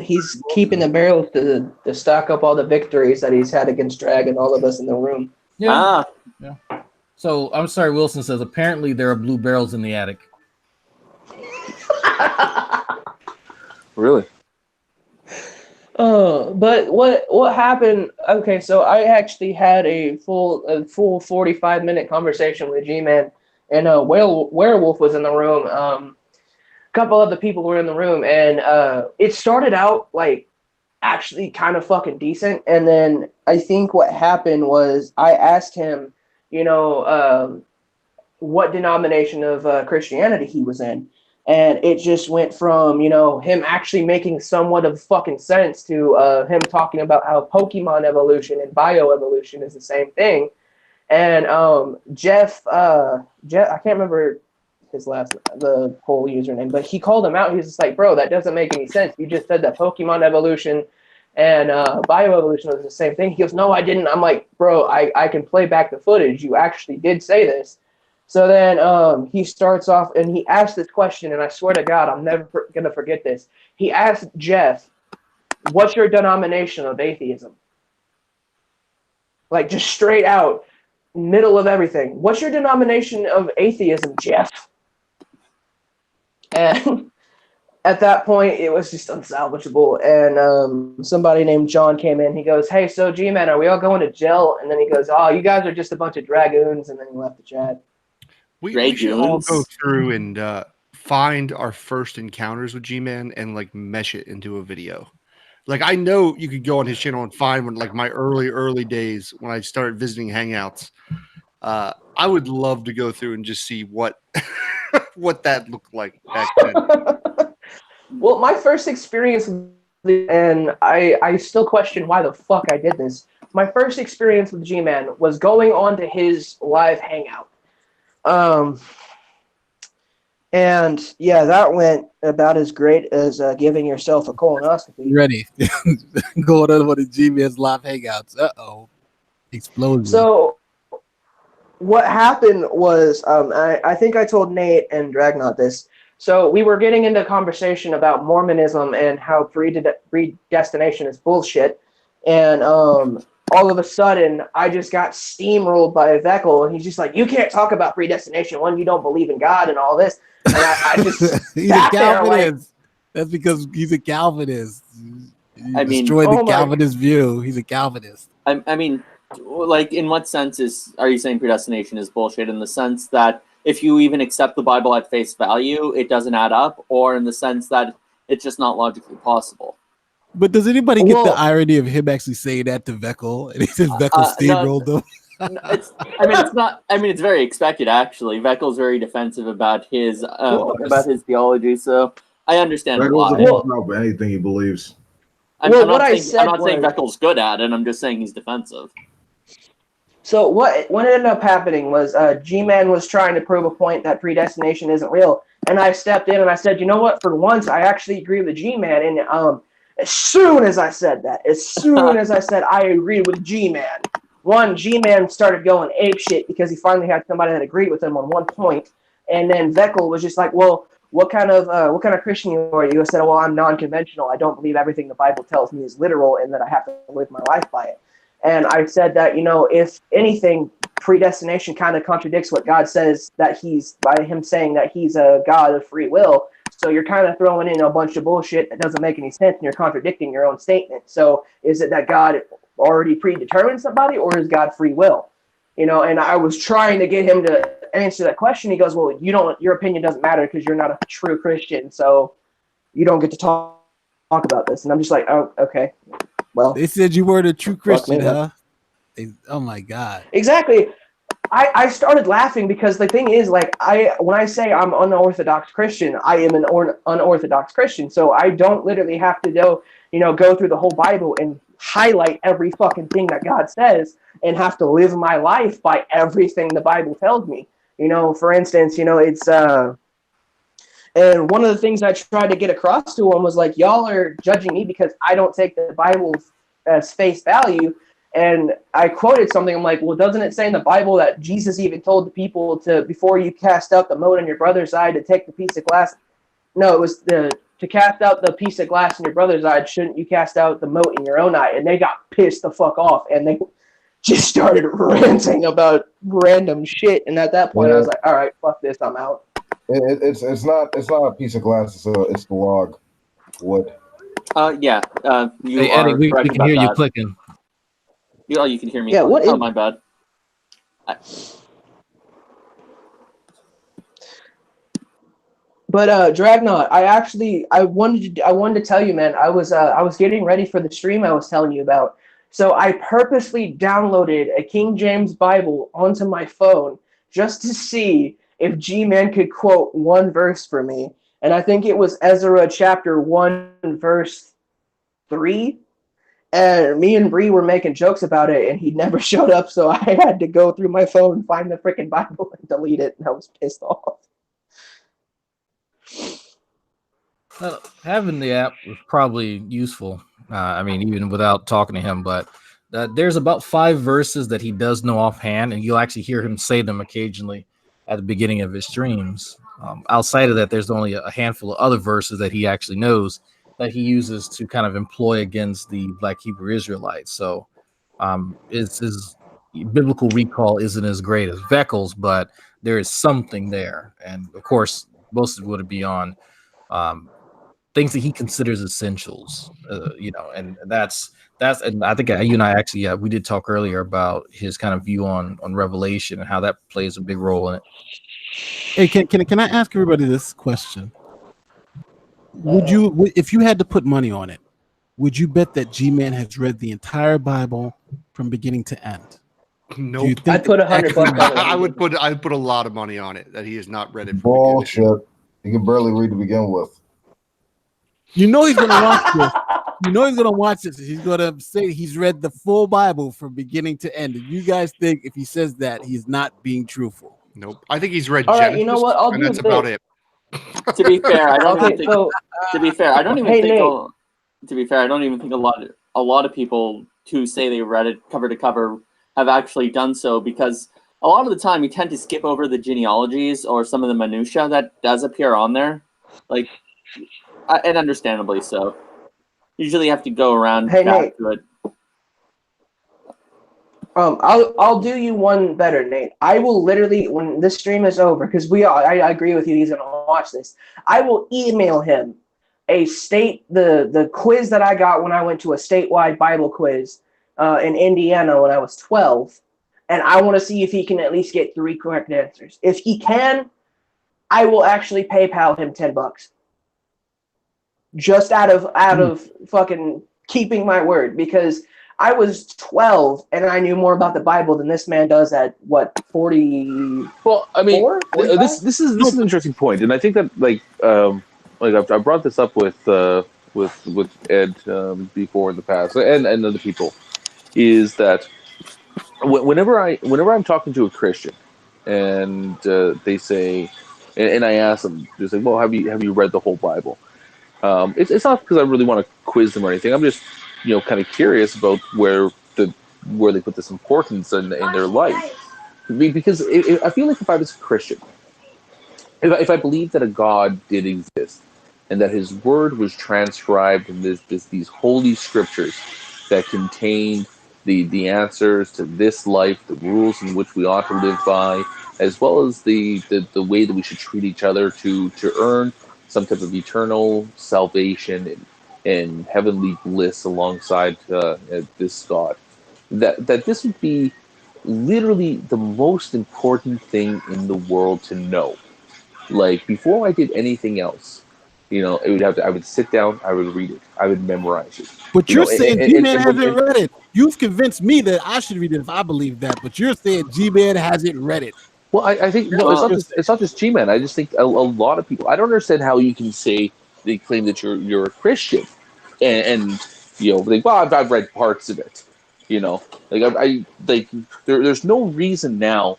he's keeping the barrels to stock up all the victories that he's had against Drag and all of us in the room. Yeah. Yeah. So I'm sorry, Wilson says apparently there are blue barrels in the attic. Really? But what happened? Okay, so I actually had a full 45-minute conversation with G-Man, and Werewolf was in the room. A couple of the people were in the room, and it started out like actually kind of fucking decent, and then I think what happened was I asked him, what denomination of Christianity he was in. And it just went from, him actually making somewhat of fucking sense to him talking about how Pokemon evolution and bioevolution is the same thing. And Jeff, I can't remember the whole username, but he called him out. He was just like, bro, that doesn't make any sense. You just said that Pokemon evolution and bioevolution was the same thing. He goes, no, I didn't. I'm like, bro, I can play back the footage. You actually did say this. So then he starts off and he asks this question, and I swear to God, I'm never going to forget this. He asked Jeff, what's your denomination of atheism? Like just straight out, middle of everything. What's your denomination of atheism, Jeff? And at that point, it was just unsalvageable. And somebody named John came in. He goes, hey, so G-Man, are we all going to jail? And then he goes, oh, you guys are just a bunch of dragoons. And then he left the chat. We should all go through and find our first encounters with G-Man and like mesh it into a video. Like I know you could go on his channel and find when like my early days when I started visiting Hangouts. I would love to go through and just see what what that looked like back then. Well, my first experience, and I still question why the fuck I did this. My first experience with G-Man was going on to his live Hangout. And yeah, that went about as great as giving yourself a colonoscopy. Ready. Going on with the G-Man's live Hangouts. Explosion. So what happened was, I think I told Nate and Dragnot this. So we were getting into a conversation about Mormonism and how predestination is bullshit. And all of a sudden, I just got steamrolled by Veckel, and he's just like, you can't talk about predestination when you don't believe in God and all this. And I just he's a Calvinist. That's because he's a Calvinist. He destroyed the Calvinist view. He's a Calvinist. I mean, like, in what sense are you saying predestination is bullshit? In the sense that if you even accept the Bible at face value, it doesn't add up, or in the sense that it's just not logically possible? But does anybody get the Well- irony of him actually saying that to Veckel? And he says Veckel steamrolled them. It's not. I mean, it's very expected. Actually, Veckel's very defensive about his theology, so I understand Beckles why. will talk about anything he believes. I'm not saying Veckel's good at it. I'm just saying he's defensive. So what ended up happening was G-Man was trying to prove a point that predestination isn't real, and I stepped in and I said, you know what? For once, I actually agree with G-Man. And as soon as I said I agreed with G-Man, G-Man started going apeshit because he finally had somebody that agreed with him on one point, and then Veckel was just like, well, what kind of Christian are you? I said, well, I'm non-conventional. I don't believe everything the Bible tells me is literal, and that I have to live my life by it. And I said that, if anything, predestination kind of contradicts what God says, that by him saying that he's a God of free will. So you're kind of throwing in a bunch of bullshit that doesn't make any sense, and you're contradicting your own statement. So is it that God already predetermined somebody, or is God free will? And I was trying to get him to answer that question. He goes, well, your opinion doesn't matter because you're not a true Christian, so you don't get to talk about this. And I'm just like, oh, okay. Well, they said you weren't a true Christian, huh? Oh my God! Exactly. I started laughing because the thing is, when I say I'm unorthodox Christian, I am an unorthodox Christian. So I don't literally have to go through the whole Bible and highlight every fucking thing that God says and have to live my life by everything the Bible tells me. For instance, it's and one of the things I tried to get across to him was like, y'all are judging me because I don't take the Bible as face value. And I quoted something. I'm like, well, doesn't it say in the Bible that Jesus even told the people to, before you cast out the mote on your brother's eye, to take the piece of glass? No, it was to cast out the piece of glass in your brother's eye. Shouldn't you cast out the mote in your own eye? And they got pissed the fuck off. And they just started ranting about random shit. And at that point, I was like, all right, fuck this. I'm out. It's not a piece of glass. It's the log wood. Yeah. You Hey, Eddie, we can hear you clicking. You can hear me. Yeah. My bad. But Dragnot, I wanted to tell you, man. I was getting ready for the stream I was telling you about. So I purposely downloaded a King James Bible onto my phone just to see if G-Man could quote one verse for me. And I think it was Ezra chapter 1, verse 3. And me and Bree were making jokes about it, and he never showed up, so I had to go through my phone and find the freaking Bible and delete it, and I was pissed off. Having the app was probably useful. Even without talking to him, but there's about 5 verses that he does know offhand, and you'll actually hear him say them occasionally at the beginning of his streams. Outside of that, there's only a handful of other verses that he actually knows that he uses to kind of employ against the Black Hebrew Israelites. So his biblical recall isn't as great as Veckel's, but there is something there. And of course, most of it would be on things that he considers essentials, and that's and I think you and I actually we did talk earlier about his kind of view on Revelation and how that plays a big role in it. Hey, can I ask everybody this question? Would you, if you had to put money on it, would you bet that G-Man has read the entire Bible from beginning to end? Nope. I'd put $100 on it. I'd put a lot of money on it that he has not read it. Bullshit. He can barely read to begin with. You know he's gonna watch this. You know he's gonna watch this. He's gonna say he's read the full Bible from beginning to end. And you guys think if he says that he's not being truthful? Nope. I think he's read All Genesis, right, you know what? I'll and do that's this. about it. To be fair, I don't think. To be fair, I don't even Hey, think. Nate. To be fair, I don't even think a lot of people who say they read it cover to cover have actually done so, because a lot of the time you tend to skip over the genealogies or some of the minutia that does appear on there, and understandably so. Usually, you have to go around Hey, back Nate. to it. I'll do you one better, Nate. I will literally, when this stream is over, because I agree with you, he's gonna watch this. I will email him the quiz that I got when I went to a statewide Bible quiz in Indiana when I was 12, and I want to see if he can at least get 3 correct answers. If he can, I will actually PayPal him $10. just out of fucking keeping my word, because I was 12 and I knew more about the Bible than this man does at what, 40? Well, I mean, 45? this is an interesting point, and I think that like I brought this up with Ed before in the past, and other people, is that whenever I'm talking to a Christian, and they say, and I ask them, they say, well, have you read the whole Bible? It's not because I really want to quiz them or anything. I'm just kind of curious about where they put this importance in their life, because I feel like if I was a Christian, if I believed that a God did exist and that His Word was transcribed in these holy scriptures that contained the answers to this life, the rules in which we ought to live by, as well as the way that we should treat each other to earn some type of eternal salvation and heavenly bliss alongside this God, that this would be literally the most important thing in the world to know. Like, before I did anything else, I would sit down, I would read it, I would memorize it. But you're saying G-Man hasn't and read it. You've convinced me that I should read it if I believe that. But you're saying G-Man hasn't read it. Well, I think no, it's not just G-Man. I just think a lot of people. I don't understand how you can say they claim that you're a Christian, and like, well, I've read parts of it. There's no reason now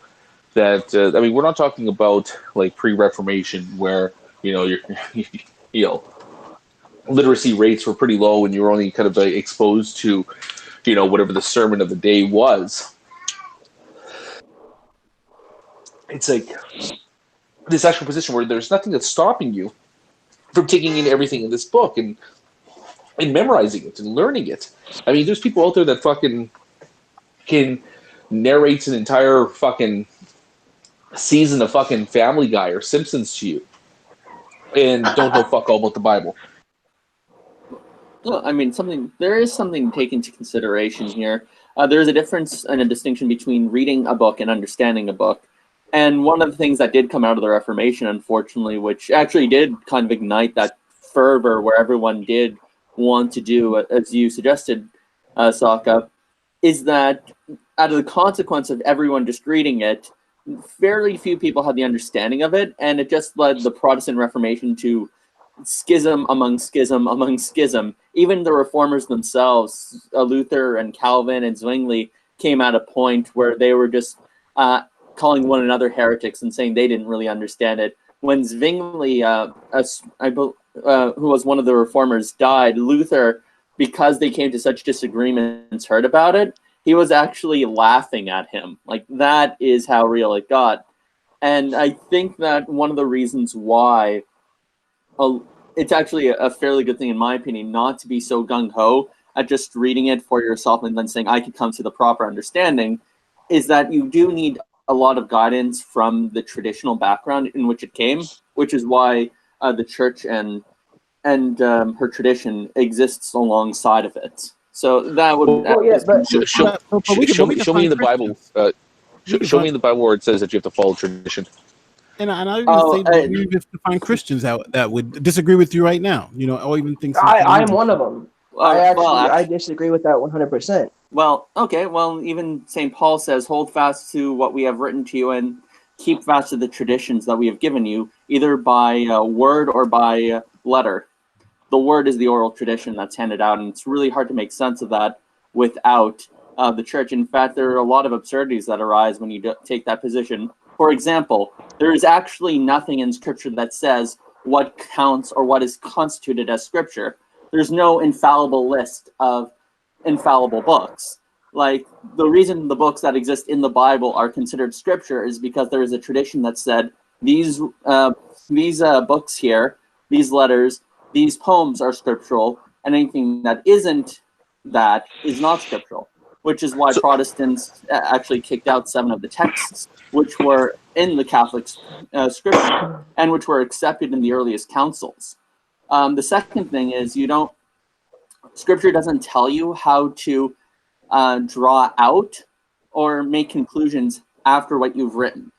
that I mean, we're not talking about like pre-Reformation where you're literacy rates were pretty low and you were only kind of exposed to whatever the sermon of the day was. It's like this actual position where there's nothing that's stopping you from taking in everything in this book and memorizing it and learning it. I mean, there's people out there that fucking can narrate an entire fucking season of fucking Family Guy or Simpsons to you and don't know fuck all about the Bible. Well, I mean, there is something to take into consideration here. There's a difference and a distinction between reading a book and understanding a book. And one of the things that did come out of the Reformation, unfortunately, which actually did kind of ignite that fervor where everyone did want to do, as you suggested, Sokka, is that out of the consequence of everyone just reading it, fairly few people had the understanding of it, and it just led the Protestant Reformation to schism among schism among schism. Even the reformers themselves, Luther and Calvin and Zwingli, came at a point where they were just calling one another heretics and saying they didn't really understand it. When Zwingli, who was one of the reformers, died, Luther, because they came to such disagreements, heard about it. He was actually laughing at him. Like, that is how real it got. And I think that one of the reasons why it's actually a fairly good thing, in my opinion, not to be so gung-ho at just reading it for yourself and then saying, I could come to the proper understanding, is that you do need a lot of guidance from the traditional background in which it came, which is why the church and her tradition exists alongside of it. So that would show me in the Bible. Show me in the Bible where it says that you have to follow tradition. And I even say that you have to find Christians that would disagree with you right now. Or even think I'm one of them. I disagree with that 100%. Well, okay. Well, even St. Paul says, hold fast to what we have written to you and keep fast to the traditions that we have given you, either by word or by letter. The word is the oral tradition that's handed out, and it's really hard to make sense of that without the church. In fact, there are a lot of absurdities that arise when you take that position. For example, there is actually nothing in Scripture that says what counts or what is constituted as Scripture. There's no infallible list of infallible books. Like, the reason the books that exist in the Bible are considered Scripture is because there is a tradition that said these books here, these letters, these poems are scriptural, and anything that isn't that is not scriptural, which is why Protestants actually kicked out 7 of the texts which were in the Catholic scripture and which were accepted in the earliest councils. The second thing is Scripture doesn't tell you how to draw out or make conclusions after what you've written.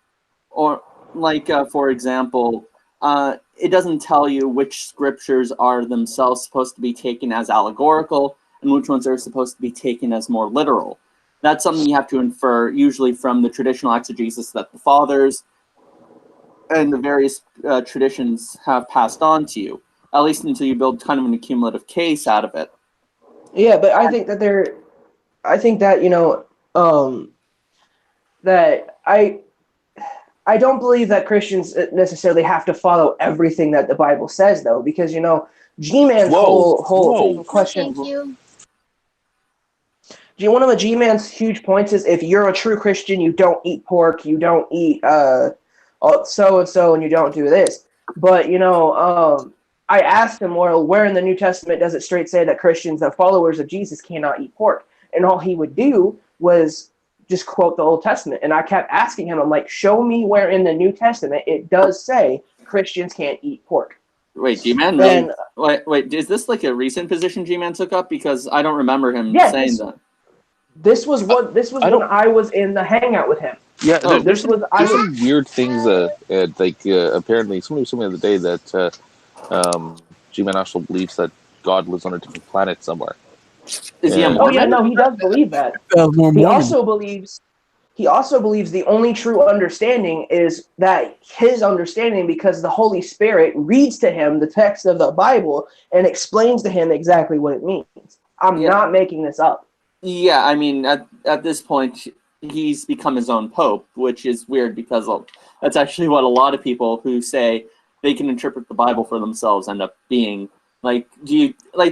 Or, like, for example, it doesn't tell you which scriptures are themselves supposed to be taken as allegorical and which ones are supposed to be taken as more literal. That's something you have to infer usually from the traditional exegesis that the fathers and the various traditions have passed on to you, at least until you build kind of an accumulative case out of it. Yeah, but I think that that I don't believe that Christians necessarily have to follow everything that the Bible says, though, because G-Man's whole question. Thank you. One of the G-Man's huge points is if you're a true Christian, you don't eat pork, you don't eat so and so, and you don't do this. But I asked him, well, where in the New Testament does it straight say that Christians, that followers of Jesus, cannot eat pork? And all he would do was just quote the Old Testament. And I kept asking him, I'm like, show me where in the New Testament it does say Christians can't eat pork. Wait, G-Man? Really? Wait, is this like a recent position G-Man took up? Because I don't remember him saying that. This was when I was in the Hangout with him. Yeah, there's some weird things. Apparently, somebody was telling me the other day that G-Man also believes that God lives on a different planet somewhere. Is he a Mormon? Oh yeah, no, he does believe that. He also believes the only true understanding is that his understanding, because the Holy Spirit reads to him the text of the Bible and explains to him exactly what it means. I'm not making this up. Yeah, I mean, at this point, he's become his own pope, which is weird because that's actually what a lot of people who say they can interpret the Bible for themselves end up being. Like,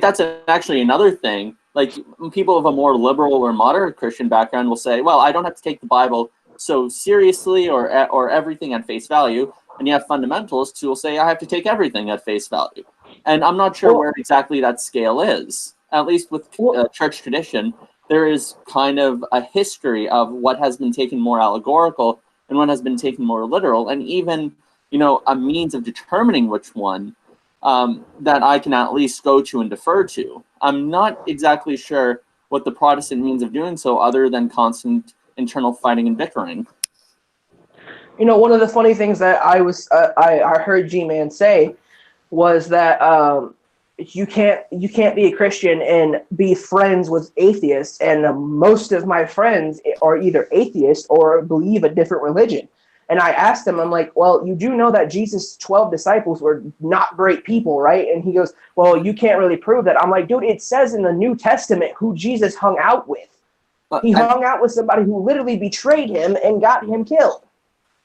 that's actually another thing. Like, people of a more liberal or moderate Christian background will say, well, I don't have to take the Bible so seriously or everything at face value. And you have fundamentalists who will say, I have to take everything at face value. And I'm not sure where exactly that scale is. At least with church tradition, there is kind of a history of what has been taken more allegorical and what has been taken more literal, and even, a means of determining which one that I can at least go to and defer to. I'm not exactly sure what the Protestant means of doing so other than constant internal fighting and bickering. One of the funny things that I heard G-Man say was that you can't be a Christian and be friends with atheists, and most of my friends are either atheists or believe a different religion. And I asked him, I'm like, well, you do know that Jesus' 12 disciples were not great people, right? And he goes, well, you can't really prove that. I'm like, dude, it says in the New Testament who Jesus hung out with. He hung out with somebody who literally betrayed him and got him killed.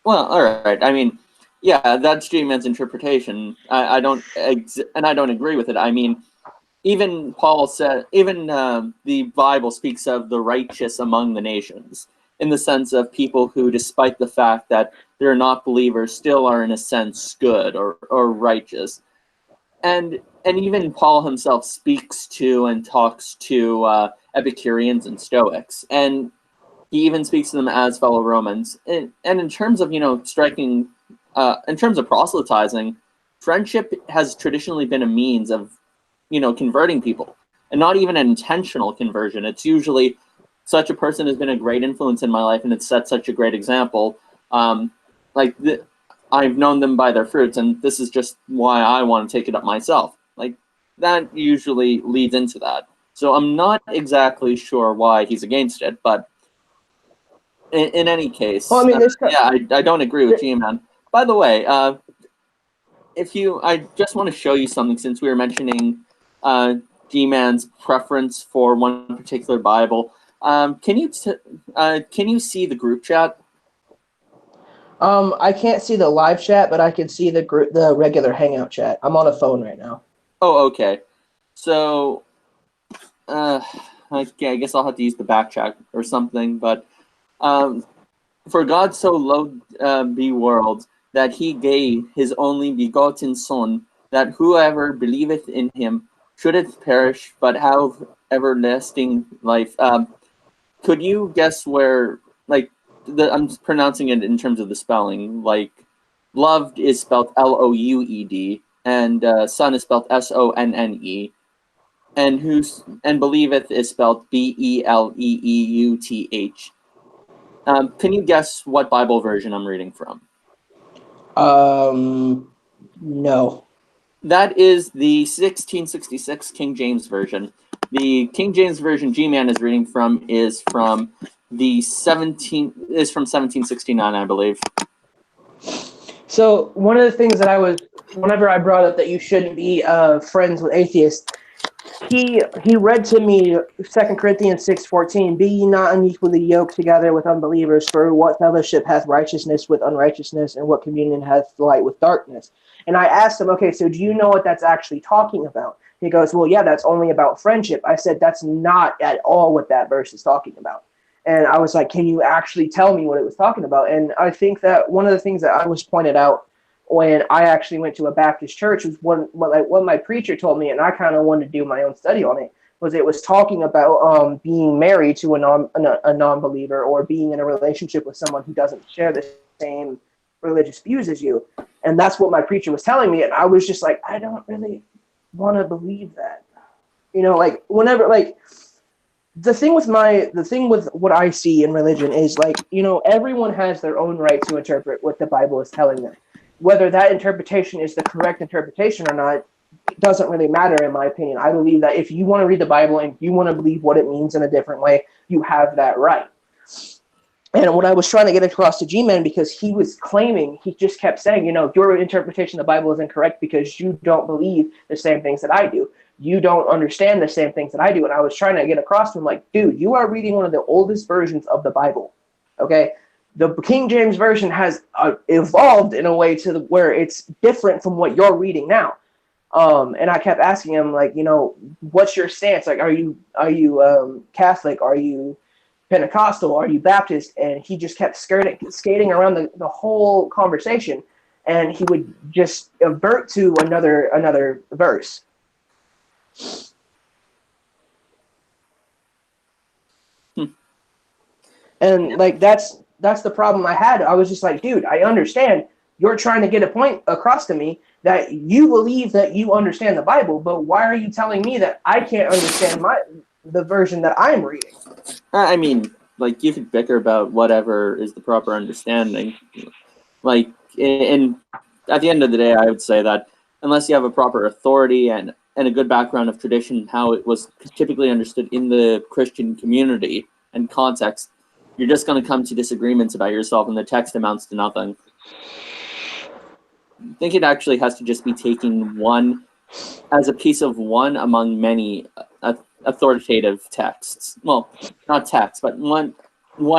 Well, all right. I mean, yeah, that's G-Man's interpretation. I don't agree with it. I mean, even Paul said, the Bible speaks of the righteous among the nations, in the sense of people who, despite the fact that they're not believers, still are in a sense good or righteous. And even Paul himself speaks to and talks to Epicureans and Stoics, and he even speaks to them as fellow Romans. And in terms of, striking, in terms of proselytizing, friendship has traditionally been a means of, converting people, and not even an intentional conversion. It's usually such a person has been a great influence in my life, and it's set such a great example. I've known them by their fruits, and this is just why I want to take it up myself. Like, that usually leads into that. So I'm not exactly sure why he's against it, but in any case, I don't agree with G-Man. By the way, I just want to show you something, since we were mentioning G-Man's preference for one particular Bible. Can you see the group chat? I can't see the live chat, but I can see the regular Hangout chat. I'm on a phone right now. Oh, okay. So, I guess I'll have to use the back chat or something. But for God so loved the world that he gave his only begotten Son, that whoever believeth in him shouldn't perish, but have everlasting life. Could you guess where, I'm pronouncing it in terms of the spelling, like, loved is spelled Loued, and son is spelled Sonne, and believeth is spelled Beleuth. Can you guess what Bible version I'm reading from? No. That is the 1666 King James Version. The King James Version G-Man is reading from is from 1769, I believe. So one of the things that whenever I brought up that you shouldn't be friends with atheists, he read to me 2 Corinthians 6:14, "Be ye not unequally yoked together with unbelievers, for what fellowship hath righteousness with unrighteousness, and what communion hath light with darkness?" And I asked him, okay, so do you know what that's actually talking about? He goes, well, yeah, that's only about friendship. I said, that's not at all what that verse is talking about. And I was like, can you actually tell me what it was talking about? And I think that one of the things that I was pointed out when I actually went to a Baptist church was what my preacher told me, and I kind of wanted to do my own study on it, was it was talking about being married to a non-believer, or being in a relationship with someone who doesn't share the same religious views as you. And that's what my preacher was telling me. And I was just like, I don't really want to believe that. Like whenever, like, the thing with what I see in religion is, like, everyone has their own right to interpret what the Bible is telling them. Whether that interpretation is the correct interpretation or not, it doesn't really matter, in my opinion. I believe that if you want to read the Bible and you want to believe what it means in a different way, you have that right. And what I was trying to get across to G-Man, because he just kept saying, your interpretation of the Bible is incorrect because you don't believe the same things that I do. You don't understand the same things that I do. And I was trying to get across to him, like, dude, you are reading one of the oldest versions of the Bible. Okay? The King James Version has evolved in a way to where it's different from what you're reading now. And I kept asking him, like, what's your stance? Like, are you Catholic? Are you Pentecostal? Are you Baptist? And he just kept skating around the whole conversation, and he would just avert to another verse. And like that's the problem I had. I was just like, dude, I understand you're trying to get a point across to me that you believe that you understand the Bible, but why are you telling me that I can't understand the version that I'm reading? I mean, like, you could bicker about whatever is the proper understanding. Like, and at the end of the day, I would say that unless you have a proper authority and a good background of tradition, how it was typically understood in the Christian community and context, you're just going to come to disagreements about yourself, and the text amounts to nothing. I think it actually has to just be taking one as a piece of one among many authoritative texts. Well, not texts, but one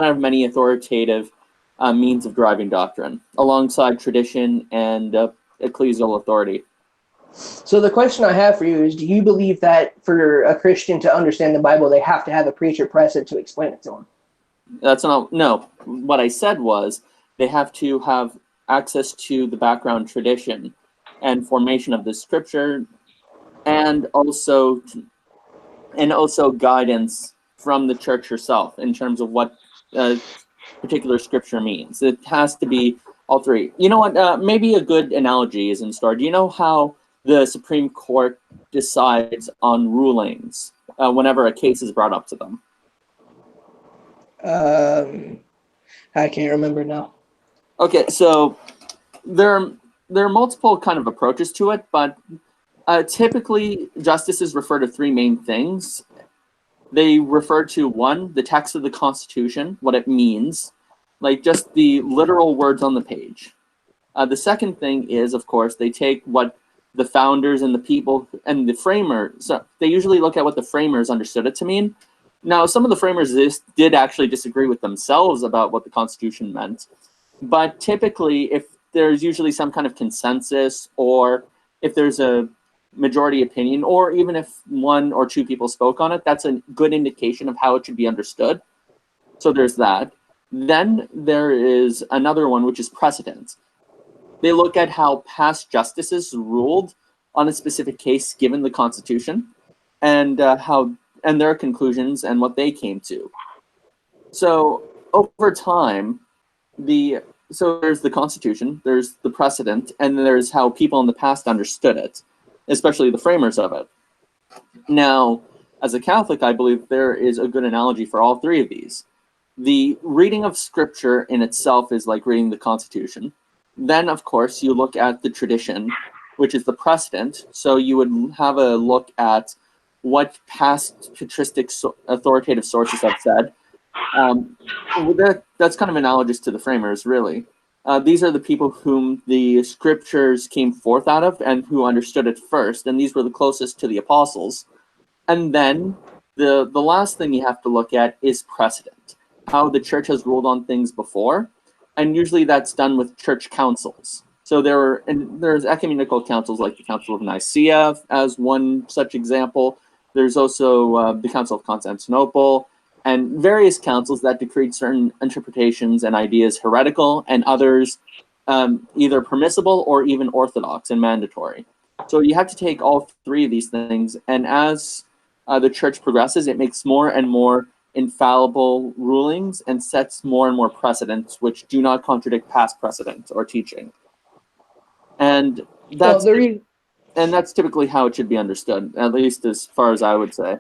of many authoritative means of driving doctrine, alongside tradition and ecclesial authority. So the question I have for you is, do you believe that for a Christian to understand the Bible, they have to have a preacher present to explain it to them? No. What I said was they have to have access to the background tradition and formation of the scripture, and also guidance from the church herself in terms of what particular scripture means. It has to be all three. You know what? Maybe a good analogy is in store. Do you know how the Supreme Court decides on rulings whenever a case is brought up to them? I can't remember now. Okay, so there are multiple kind of approaches to it, but typically justices refer to three main things. They refer to, one, the text of the Constitution, what it means, like just the literal words on the page. The second thing is, of course, they take what the founders and the people and the framers, so they usually look at what the framers understood it to mean. Now, some of the framers did actually disagree with themselves about what the Constitution meant, but typically, if there's usually some kind of consensus, or if there's a majority opinion, or even if one or two people spoke on it, that's a good indication of how it should be understood. So there's that. Then there is another one, which is precedent. They look at how past justices ruled on a specific case given the Constitution, and their conclusions and what they came to. So over time, so there's the Constitution, there's the precedent, and there's how people in the past understood it, especially the framers of it. Now, as a Catholic, I believe there is a good analogy for all three of these. The reading of scripture in itself is like reading the Constitution. Then, of course, you look at the tradition, which is the precedent. So you would have a look at what past patristic authoritative sources have said. That's kind of analogous to the framers, really. These are the people whom the scriptures came forth out of and who understood it first, and these were the closest to the apostles. And then the last thing you have to look at is precedent, how the church has ruled on things before, and usually that's done with church councils. So there's ecumenical councils like the Council of Nicaea as one such example. There's also the Council of Constantinople, and various councils that decreed certain interpretations and ideas heretical, and others either permissible or even orthodox and mandatory. So you have to take all three of these things, and as the church progresses, it makes more and more infallible rulings and sets more and more precedents which do not contradict past precedent or teaching. And that's that's typically how it should be understood, at least as far as I would say.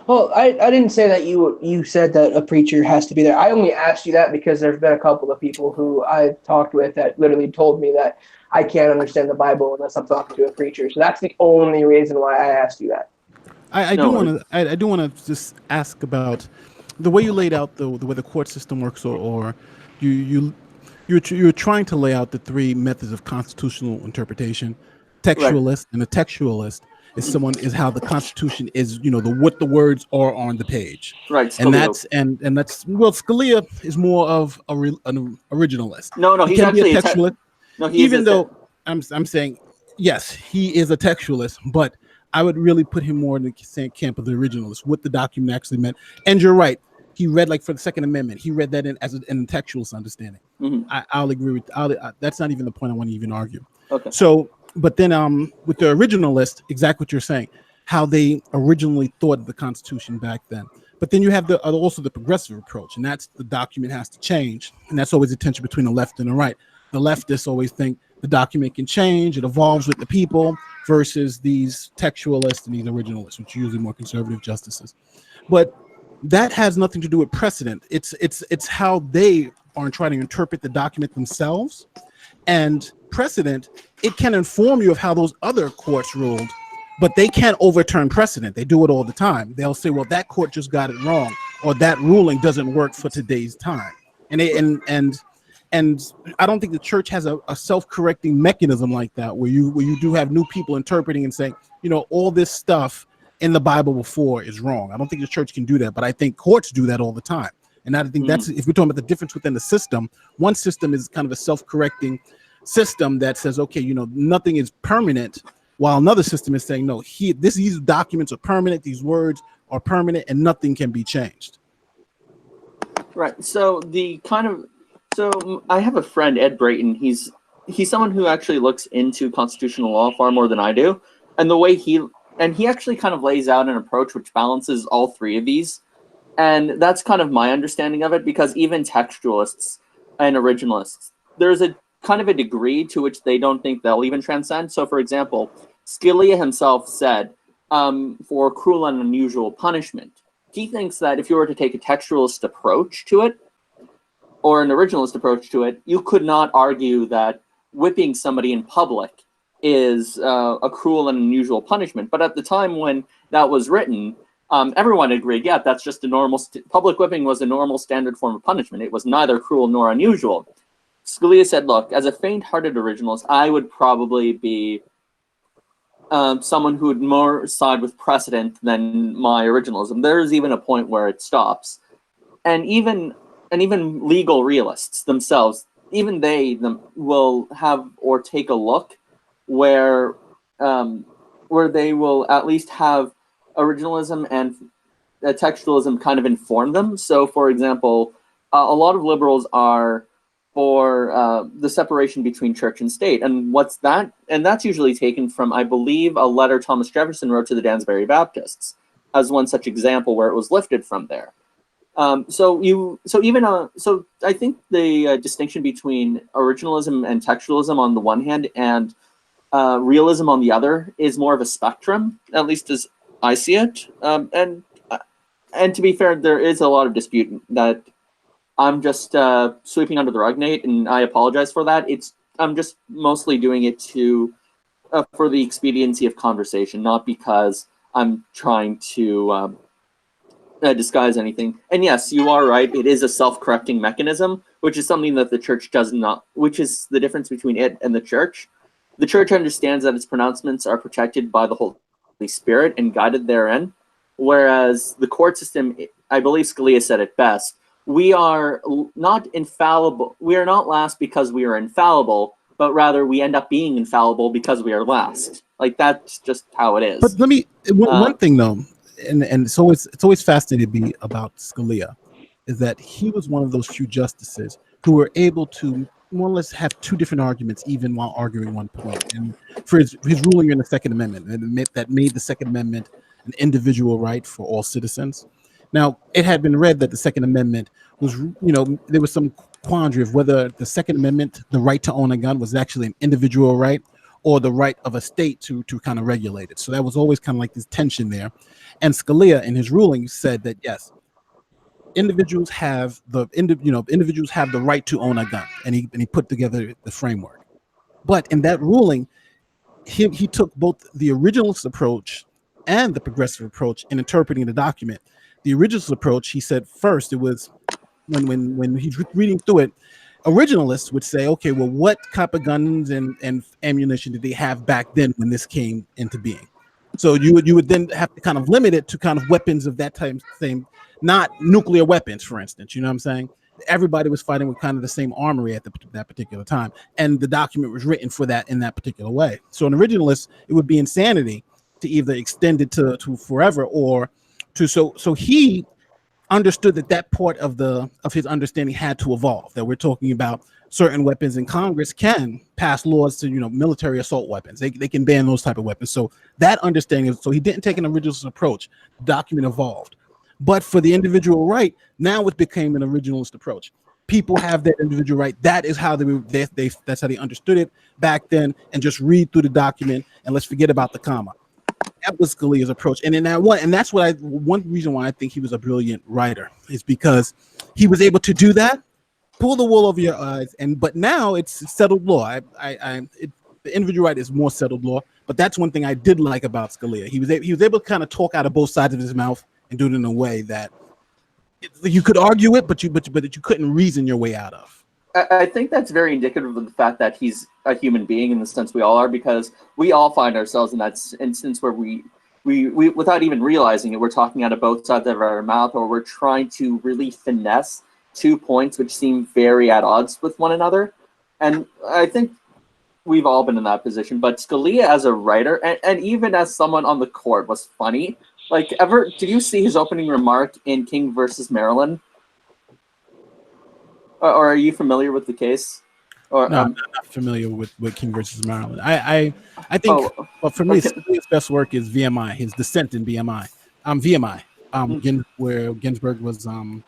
Well, I didn't say that you said that a preacher has to be there. I only asked you that because there's been a couple of people who I've talked with that literally told me that I can't understand the Bible unless I'm talking to a preacher. So that's the only reason why I asked you that. I do want to just ask about the way you laid out the way the court system works, or you're trying to lay out the three methods of constitutional interpretation. Textualist and a textualist is how the Constitution is, what the words are on the page. Right. Scalia. And that's Scalia is more of an originalist. No, he's actually a textualist. Even though I'm saying yes, he is a textualist, but I would really put him more in the same camp of the originalist, what the document actually meant. And you're right. He read, like for the Second Amendment, he read that as an textualist understanding. Mm-hmm. I'll agree with. That's not even the point I want to even argue. Okay. So, but then with the originalist, exactly what you're saying, how they originally thought of the Constitution back then. But then you have also the progressive approach, and that's the document has to change, and that's always the tension between the left and the right. The leftists always think the document can change, it evolves with the people, versus these textualists and these originalists, which are usually more conservative justices. But that has nothing to do with precedent. It's how they are trying to interpret the document themselves. And precedent, it can inform you of how those other courts ruled, but they can't overturn precedent. They do it all the time. They'll say, well, that court just got it wrong, or that ruling doesn't work for today's time. And I don't think the church has a self-correcting mechanism like that, where you do have new people interpreting and saying, all this stuff in the Bible before is wrong. I don't think the church can do that, but I think courts do that all the time. And I think that's, if we're talking about the difference within the system, one system is kind of a self-correcting system that says, okay, nothing is permanent, while another system is saying, no, these documents are permanent, these words are permanent, and nothing can be changed. Right. So I have a friend, Ed Brayton. He's someone who actually looks into constitutional law far more than I do, and the way he actually kind of lays out an approach which balances all three of these. And that's kind of my understanding of it, because even textualists and originalists, there's a kind of a degree to which they don't think they'll even transcend. So, for example, Scalia himself said, for cruel and unusual punishment, he thinks that if you were to take a textualist approach to it, or an originalist approach to it, you could not argue that whipping somebody in public is a cruel and unusual punishment. But at the time when that was written, everyone agreed, yeah, that's just a normal, public whipping was a normal standard form of punishment. It was neither cruel nor unusual. Scalia said, look, as a faint-hearted originalist, I would probably be someone who would more side with precedent than my originalism. There's even a point where it stops. And even legal realists themselves, even they will have or take a look where they will at least have originalism and textualism kind of inform them. So, for example, a lot of liberals are for the separation between church and state. And what's that? And that's usually taken from, I believe, a letter Thomas Jefferson wrote to the Dansbury Baptists as one such example where it was lifted from there. So I think the distinction between originalism and textualism on the one hand and realism on the other is more of a spectrum, at least as I see it. And to be fair, there is a lot of dispute that I'm just sweeping under the rug, Nate, and I apologize for that. I'm just mostly doing it for the expediency of conversation, not because I'm trying to disguise anything. And yes, you are right. It is a self-correcting mechanism, which is something that the church does not, which is the difference between it and the church. The church understands that its pronouncements are protected by the Holy Spirit and guided therein, whereas the court system, I believe Scalia said it best, we are not infallible. We are not last because we are infallible, but rather we end up being infallible because we are last. Like, that's just how it is. But let me one thing though, and it's always fascinating to me about Scalia, is that he was one of those few justices who were able to more or less have two different arguments even while arguing one point. And for his ruling in the Second Amendment, that made the Second Amendment an individual right for all citizens. Now, it had been read that the Second Amendment was, there was some quandary of whether the Second Amendment, the right to own a gun, was actually an individual right or the right of a state to kind of regulate it. So that was always kind of like this tension there. And Scalia, in his ruling, said that yes, individuals have the right to own a gun, and he put together the framework. But in that ruling, he took both the originalist approach and the progressive approach in interpreting the document. The originalist approach, he said first, it was when he's reading through it, originalists would say, okay, well, what type of guns and ammunition did they have back then when this came into being? So you would then have to kind of limit it to kind of weapons of that type thing, not nuclear weapons, for instance. You know what I'm saying? Everybody was fighting with kind of the same armory at that particular time, and the document was written for that in that particular way. So an originalist, it would be insanity to either extend it to forever or to so he understood that part of his understanding had to evolve, that we're talking about certain weapons, and Congress can pass laws to military assault weapons. They can ban those type of weapons. So that understanding, so he didn't take an originalist approach. The document evolved. But for the individual right, now it became an originalist approach. People have that individual right. That is how that's how they understood it back then, and just read through the document and let's forget about the comma. That was Scalia's approach. And in that one, and that's one reason why I think he was a brilliant writer, is because he was able to do that, pull the wool over your eyes, but now it's settled law. The individual right is more settled law, but that's one thing I did like about Scalia. He was able to kind of talk out of both sides of his mouth and do it in a way that you could argue it, but you couldn't reason your way out of. I think that's very indicative of the fact that he's a human being in the sense we all are, because we all find ourselves in that instance where we without even realizing it, we're talking out of both sides of our mouth, or we're trying to really finesse 2 points which seem very at odds with one another. And I think we've all been in that position. But Scalia as a writer, and even as someone on the court, was funny. Like, did you see his opening remark in King versus Maryland? Or are you familiar with the case? Or, no, I'm not familiar with King versus Maryland. I think, well, for me, his best work is VMI, his dissent in VMI. Where Ginsburg was the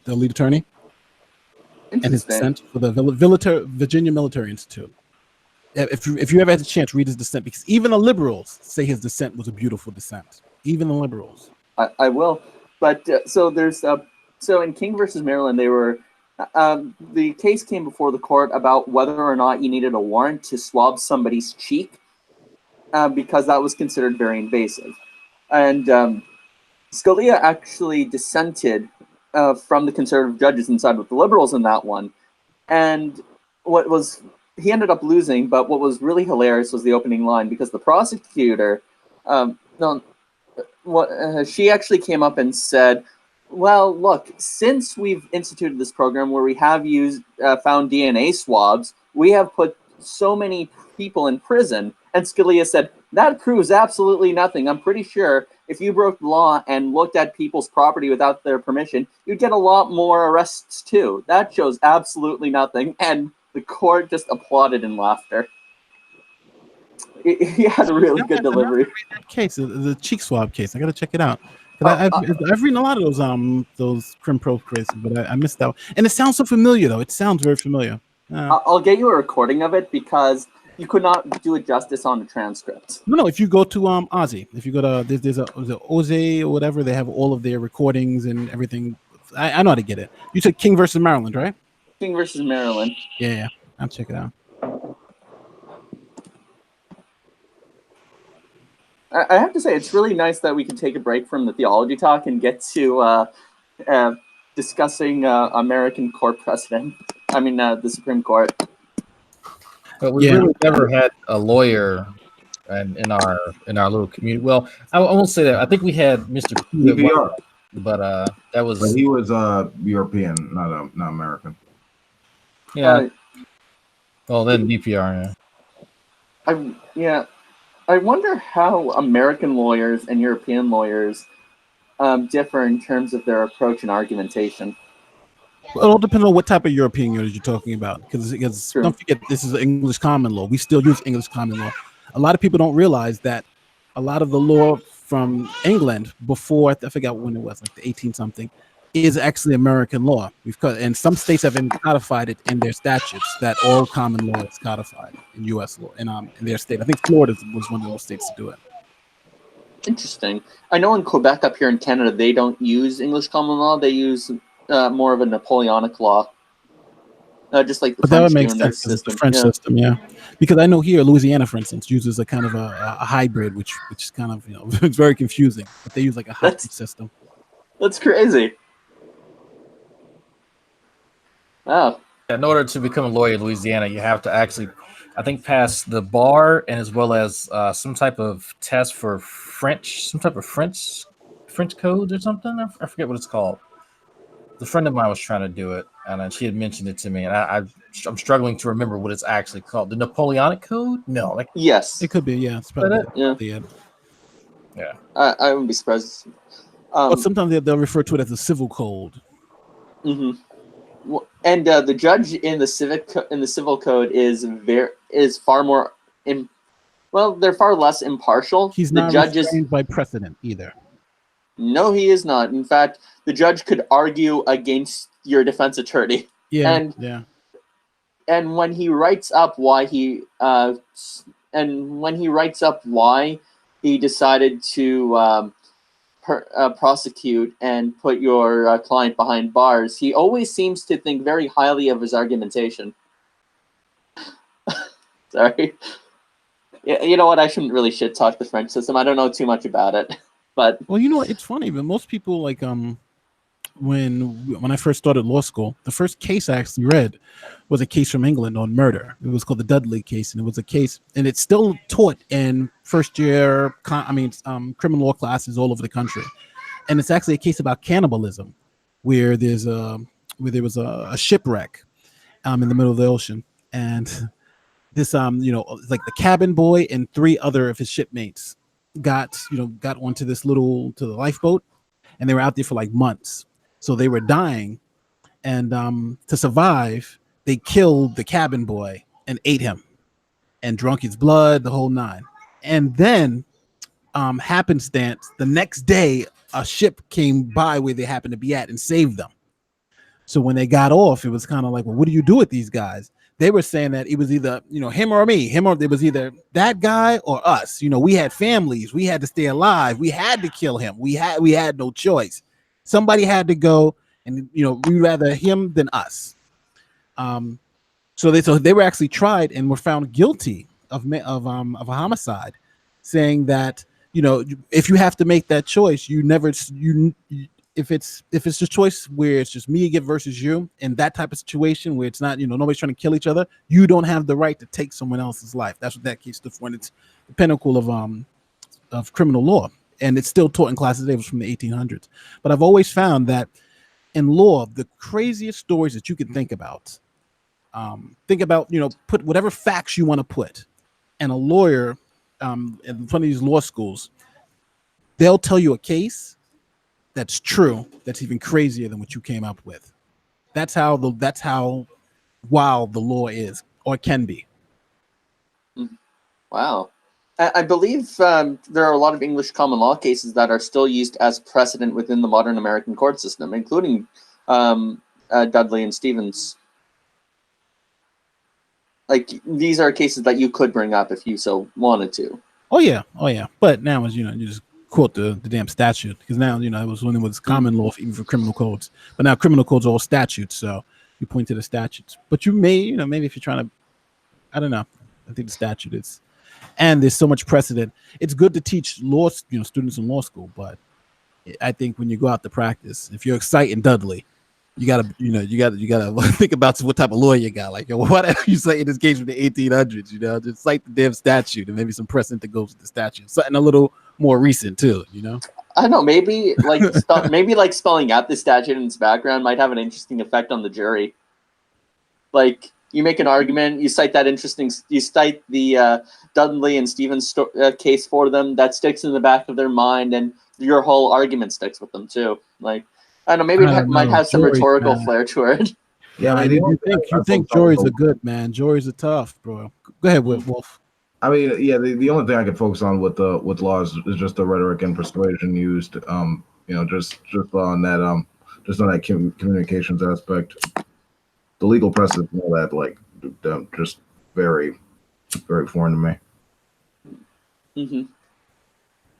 lead attorney, and his dissent for the Virginia Military Institute. If you ever had a chance, read his dissent, because even the liberals say his dissent was a beautiful dissent. Even the liberals. I will, but so in King versus Maryland, they were. The case came before the court about whether or not you needed a warrant to swab somebody's cheek, because that was considered very invasive. And Scalia actually dissented from the conservative judges and sided with the liberals in that one. And he ended up losing, but what was really hilarious was the opening line, because the prosecutor, she actually came up and said, well, look, since we've instituted this program where we have found DNA swabs, we have put so many people in prison. And Scalia said, that proves absolutely nothing. I'm pretty sure if you broke the law and looked at people's property without their permission, you'd get a lot more arrests too. That shows absolutely nothing. And the court just applauded in laughter. He had a really good delivery. That case, the cheek swab case, I got to check it out. I've read a lot of those crim pro cases, but I missed that one. And it sounds so familiar, though. It sounds very familiar. I'll get you a recording of it, because you could not do it justice on the transcript. No. If you go to Ozzy, if you go to there's a Oze or whatever, they have all of their recordings and everything I know how to get it. You said King versus Maryland, right? King versus Maryland. Yeah. I'll check it out. I have to say, it's really nice that we can take a break from the theology talk and get to discussing American court precedent. I mean, the Supreme Court. But we really never had a lawyer in our little community. Well, I won't say that. I think we had Mr. P at one, but that was. But he was European, not American. Yeah. Well, then DPR. I wonder how American lawyers and European lawyers differ in terms of their approach and argumentation. Well, it all depends on what type of European lawyers you're talking about. Because don't forget, this is English common law. We still use English common law. A lot of people don't realize that a lot of the law from England before, I forgot when it was, like the 18-something, is actually American law. And some states have codified it in their statutes that all common law is codified in U.S. law in their state. I think Florida was one of those states to do it. Interesting. I know in Quebec up here in Canada, they don't use English common law. They use more of a Napoleonic law. Just like the French that would make sense. It's the French system, yeah. Because I know here, Louisiana, for instance, uses a kind of a hybrid, which is kind of, it's very confusing. But they use like a hybrid system. That's crazy. Wow. In order to become a lawyer in Louisiana, you have to actually, I think, pass the bar and as well as some type of test for French, some type of French codes or something. I forget what it's called. The friend of mine was trying to do it, and she had mentioned it to me, and I'm struggling to remember what it's actually called. The Napoleonic Code? No. Yes. It could be, yeah. It's probably yeah. I wouldn't be surprised. But sometimes they'll refer to it as the civil code. Mm-hmm. And the judge in the civil code is far more they're far less impartial. He's not restrained by precedent either. No, he is not. In fact, the judge could argue against your defense attorney. Yeah. And when he writes up why he decided to prosecute and put your client behind bars, he always seems to think very highly of his argumentation. Sorry. You know what? I shouldn't really shit talk the French system. I don't know too much about it, but well, you know what? It's funny, but most people when I first started law school, the first case I actually read was a case from England on murder. It was called the Dudley case, and it was a case, and it's still taught in first year, criminal law classes all over the country. And it's actually a case about cannibalism, where there was a shipwreck in the middle of the ocean, and this like the cabin boy and 3 other of his shipmates got onto the lifeboat, and they were out there for like months. So they were dying, and to survive, they killed the cabin boy and ate him and drunk his blood, the whole 9. And then happenstance, the next day, a ship came by where they happened to be at and saved them. So when they got off, it was kind of like, well, what do you do with these guys? They were saying that it was either, him or me, it was either that guy or us. We had families. We had to stay alive. We had to kill him. We had no choice. Somebody had to go, and we rather him than us. So they were actually tried and were found guilty of a homicide, saying that if you have to make that choice, if it's a choice where it's just me versus you, in that type of situation where it's not nobody's trying to kill each other, you don't have the right to take someone else's life. That's what that case stood for. And it's the pinnacle of criminal law. And it's still taught in classes today. It was from the 1800s. But I've always found that in law, the craziest stories that you can think about, put whatever facts you want to put. And a lawyer in front of these law schools, they'll tell you a case that's true, that's even crazier than what you came up with. That's how wild the law is, or can be. Wow. I believe there are a lot of English common law cases that are still used as precedent within the modern American court system, including Dudley and Stevens. Like, these are cases that you could bring up if you so wanted to. Oh yeah. But now, as you just quote the damn statute, because now it was when it was common law even for criminal codes, but now criminal codes are all statutes, so you point to the statutes. But you may maybe if you're trying to, I don't know, I think the statute is, and there's so much precedent. It's good to teach law students in law school, but I think when you go out to practice, if you're citing Dudley, you gotta think about what type of lawyer you got. Like, whatever you say in this case from the 1800s, just cite the damn statute and maybe some precedent that goes with the statute. Something a little more recent too, I don't know. Maybe like spelling out the statute in its background might have an interesting effect on the jury. Like, you make an argument, you cite the Dudley and Stevens case for them. That sticks in the back of their mind, and your whole argument sticks with them too. Like, I don't know, maybe it might have some rhetorical flair to it. Yeah, I mean, you think juries are good, man. Juries are tough, bro. Go ahead, Wolf. I mean, yeah, the only thing I can focus on with laws is just the rhetoric and persuasion used. Just on that communications aspect. The legal precedent and all that, like, just very, very foreign to me. Mm-hmm.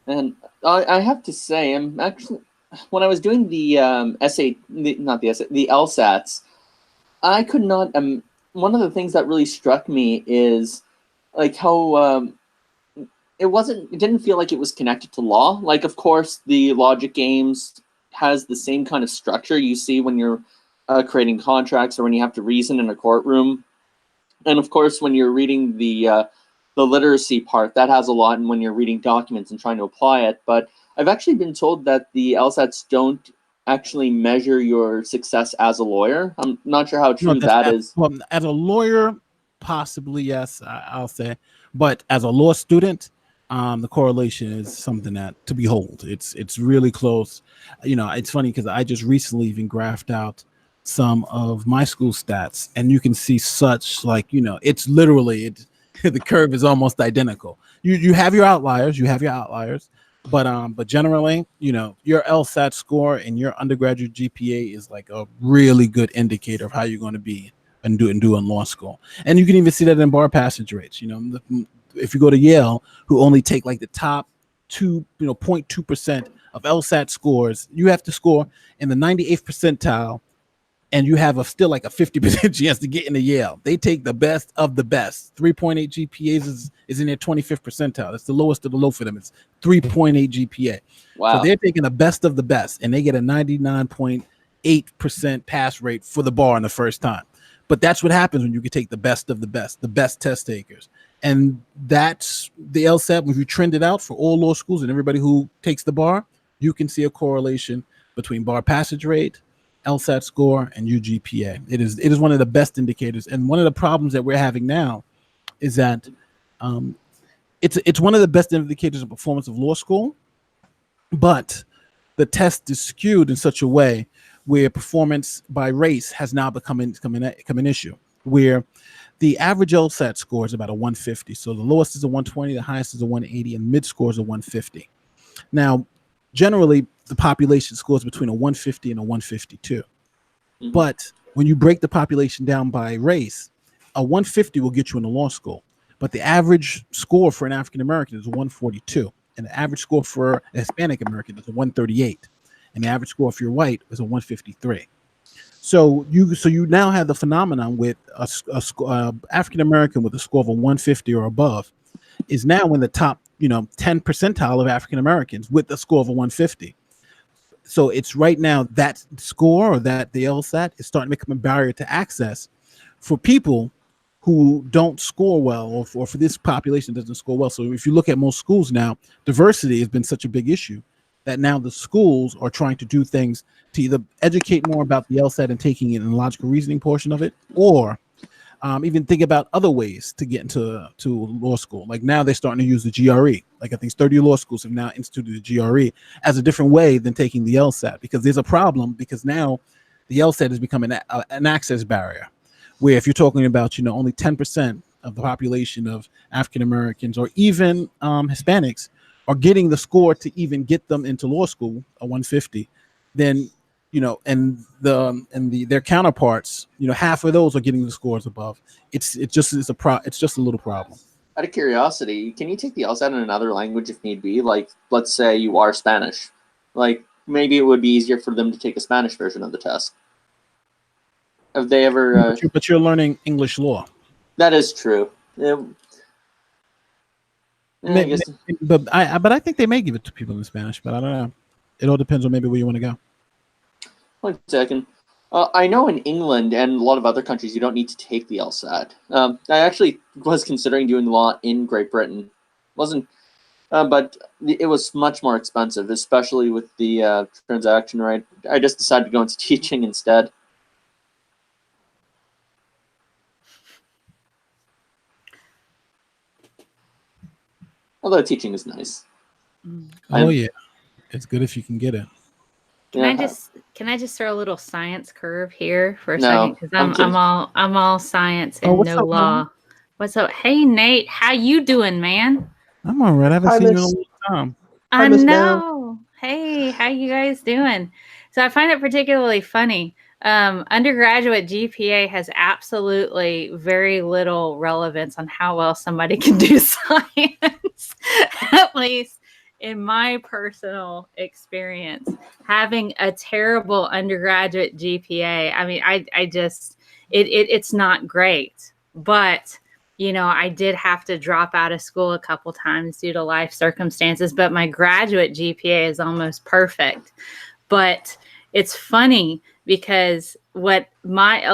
And I have to say, I'm actually, when I was doing the the LSATs, I could not. One of the things that really struck me is like how it didn't feel like it was connected to law. Like, of course, the logic games has the same kind of structure you see when you're creating contracts or when you have to reason in a courtroom, and of course when you're reading the literacy part, that has a lot, and when you're reading documents and trying to apply it. But I've actually been told that the LSATs don't actually measure your success as a lawyer. I'm not sure how true that is. Well, as a lawyer, possibly yes, I'll say, but as a law student, the correlation is something that to behold. It's really close. It's funny because I just recently even graphed out some of my school stats, and you can see such it's literally the curve is almost identical. You have your outliers, but generally, your LSAT score and your undergraduate GPA is like a really good indicator of how you're going to be and do in law school. And you can even see that in bar passage rates. If you go to Yale, who only take like the top 0.2% of LSAT scores, you have to score in the 98th percentile, and you have still like a 50% chance to get into Yale. They take the best of the best. 3.8 GPAs is in their 25th percentile. That's the lowest of the low for them. It's 3.8 GPA. Wow. So they're taking the best of the best, and they get a 99.8% pass rate for the bar in the first time. But that's what happens when you can take the best of the best test takers. And that's the LSAT. When you trend it out for all law schools and everybody who takes the bar, you can see a correlation between bar passage rate, LSAT score, and UGPA. It is one of the best indicators. And one of the problems that we're having now is that it's one of the best indicators of performance of law school, but the test is skewed in such a way where performance by race has now become an issue, where the average LSAT score is about a 150. So the lowest is a 120, the highest is a 180, and mid score is a 150. Now, generally, the population scores between a 150 and a 152. Mm-hmm. But when you break the population down by race, a 150 will get you into law school. But the average score for an African American is a 142. And the average score for a Hispanic American is a 138. And the average score if you're white is a 153. So you now have the phenomenon with a African American with a score of a 150 or above is now in the top 10 percentile of African Americans with a score of a 150. So it's right now that score or that the LSAT is starting to become a barrier to access for people who don't score well, or for this population that doesn't score well. So if you look at most schools now, diversity has been such a big issue that now the schools are trying to do things to either educate more about the LSAT and taking it in the logical reasoning portion of it, or even think about other ways to get into law school. Like now they're starting to use the GRE. Like I think 30 law schools have now instituted the GRE as a different way than taking the LSAT, because there's a problem, because now the LSAT is becoming an access barrier, where if you're talking about only 10% of the population of African Americans or even Hispanics are getting the score to even get them into law school, a 150, then their counterparts, half of those are getting the scores above. It's just a little problem. Out of curiosity, can you take the LSAT in another language if need be? Like, let's say you are Spanish. Like, maybe it would be easier for them to take a Spanish version of the test. Have they ever... But you're learning English law. That is true. Yeah, I guess. But I think they may give it to people in Spanish, but I don't know. It all depends on maybe where you want to go. 1 second. I know in England and a lot of other countries you don't need to take the LSAT. I actually was considering doing law in Great Britain. Wasn't, but it was much more expensive, especially with the transaction right. I just decided to go into teaching instead. Although teaching is nice. Oh yeah, it's good if you can get it. Can I just throw a little science curve here for a No, second? Because I'm all science and what's no up, law. man? What's up? Hey Nate, how you doing, man? I'm all right. I haven't Hi, seen you in a Miss- long time. I Miss know. Hey, how you guys doing? So I find it particularly funny. Undergraduate GPA has absolutely very little relevance on how well somebody can do science, at least in my personal experience. Having a terrible undergraduate GPA, I mean, I just, it's not great. But, you know, I did have to drop out of school a couple times due to life circumstances, but my graduate GPA is almost perfect. But it's funny because a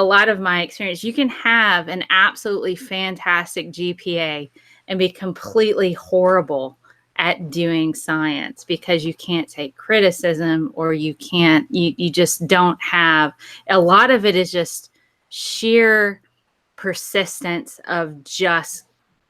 lot of my experience, you can have an absolutely fantastic GPA and be completely horrible at doing science because you can't take criticism or you just don't have, a lot of it is just sheer persistence of just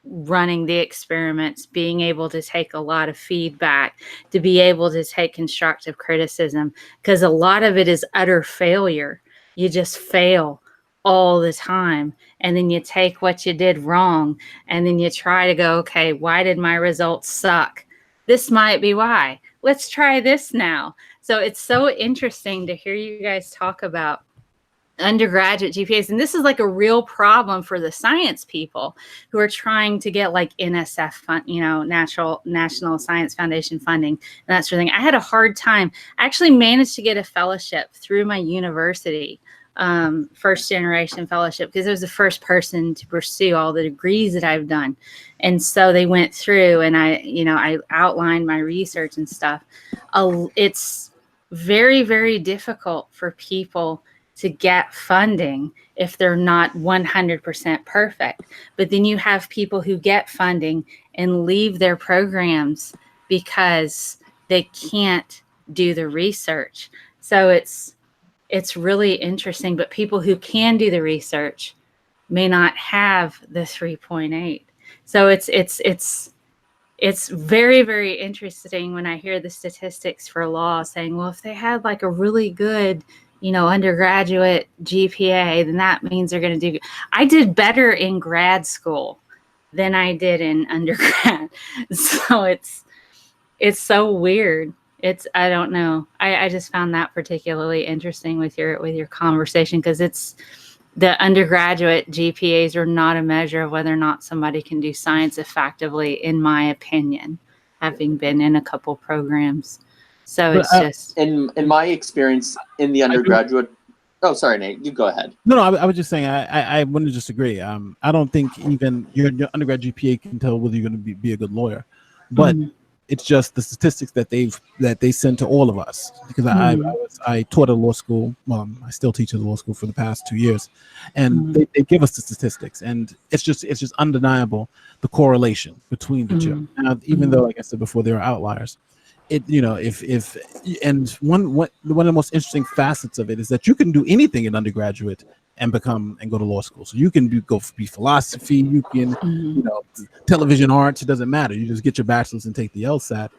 running the experiments, being able to take a lot of feedback, to be able to take constructive criticism, because a lot of it is utter failure. You just fail all the time. And then you take what you did wrong and then you try to go, okay, why did my results suck? This might be why. Let's try this now. So it's so interesting to hear you guys talk about undergraduate GPAs. And this is like a real problem for the science people who are trying to get like NSF fund, you know, National Science Foundation funding and that sort of thing. I had a hard time. I actually managed to get a fellowship through my university, first generation fellowship, because I was the first person to pursue all the degrees that I've done. And so they went through and I outlined my research and stuff. It's very, very difficult for people to get funding if they're not 100% perfect. But then you have people who get funding and leave their programs because they can't do the research. So it's really interesting, but people who can do the research may not have the 3.8. So it's very, very interesting when I hear the statistics for law saying, well, if they had like a really good, you know, undergraduate GPA, then that means they're going to do. I did better in grad school than I did in undergrad. So it's so weird. I don't know. I just found that particularly interesting with your conversation, because it's the undergraduate GPAs are not a measure of whether or not somebody can do science effectively, in my opinion, having been in a couple programs. So it's just in my experience in the undergraduate. Oh, sorry, Nate. You go ahead. No, I was just saying I wouldn't disagree. I don't think even your undergrad GPA can tell whether you're going to be a good lawyer, but it's just the statistics that they send to all of us, because I taught at law school. Well, I still teach at law school for the past 2 years, and they give us the statistics, and it's just undeniable the correlation between the two. Now, even though, like I said before, there are outliers. If one of the most interesting facets of it is that you can do anything in undergraduate and go to law school. So you can go be philosophy, you can television arts. It doesn't matter. You just get your bachelor's and take the LSAT.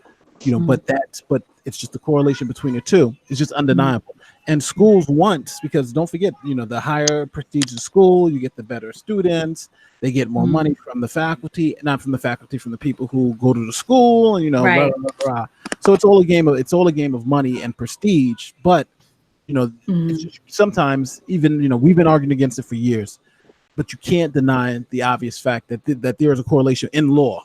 But it's just the correlation between the two. It's just undeniable. And schools want, because don't forget, the higher prestige the school, you get the better students. They get more money from the faculty, not from the faculty, from the people who go to the school, and right. blah, blah, blah. So it's all a game of money and prestige. But it's just, sometimes even we've been arguing against it for years. but you can't deny the obvious fact that that there is a correlation in law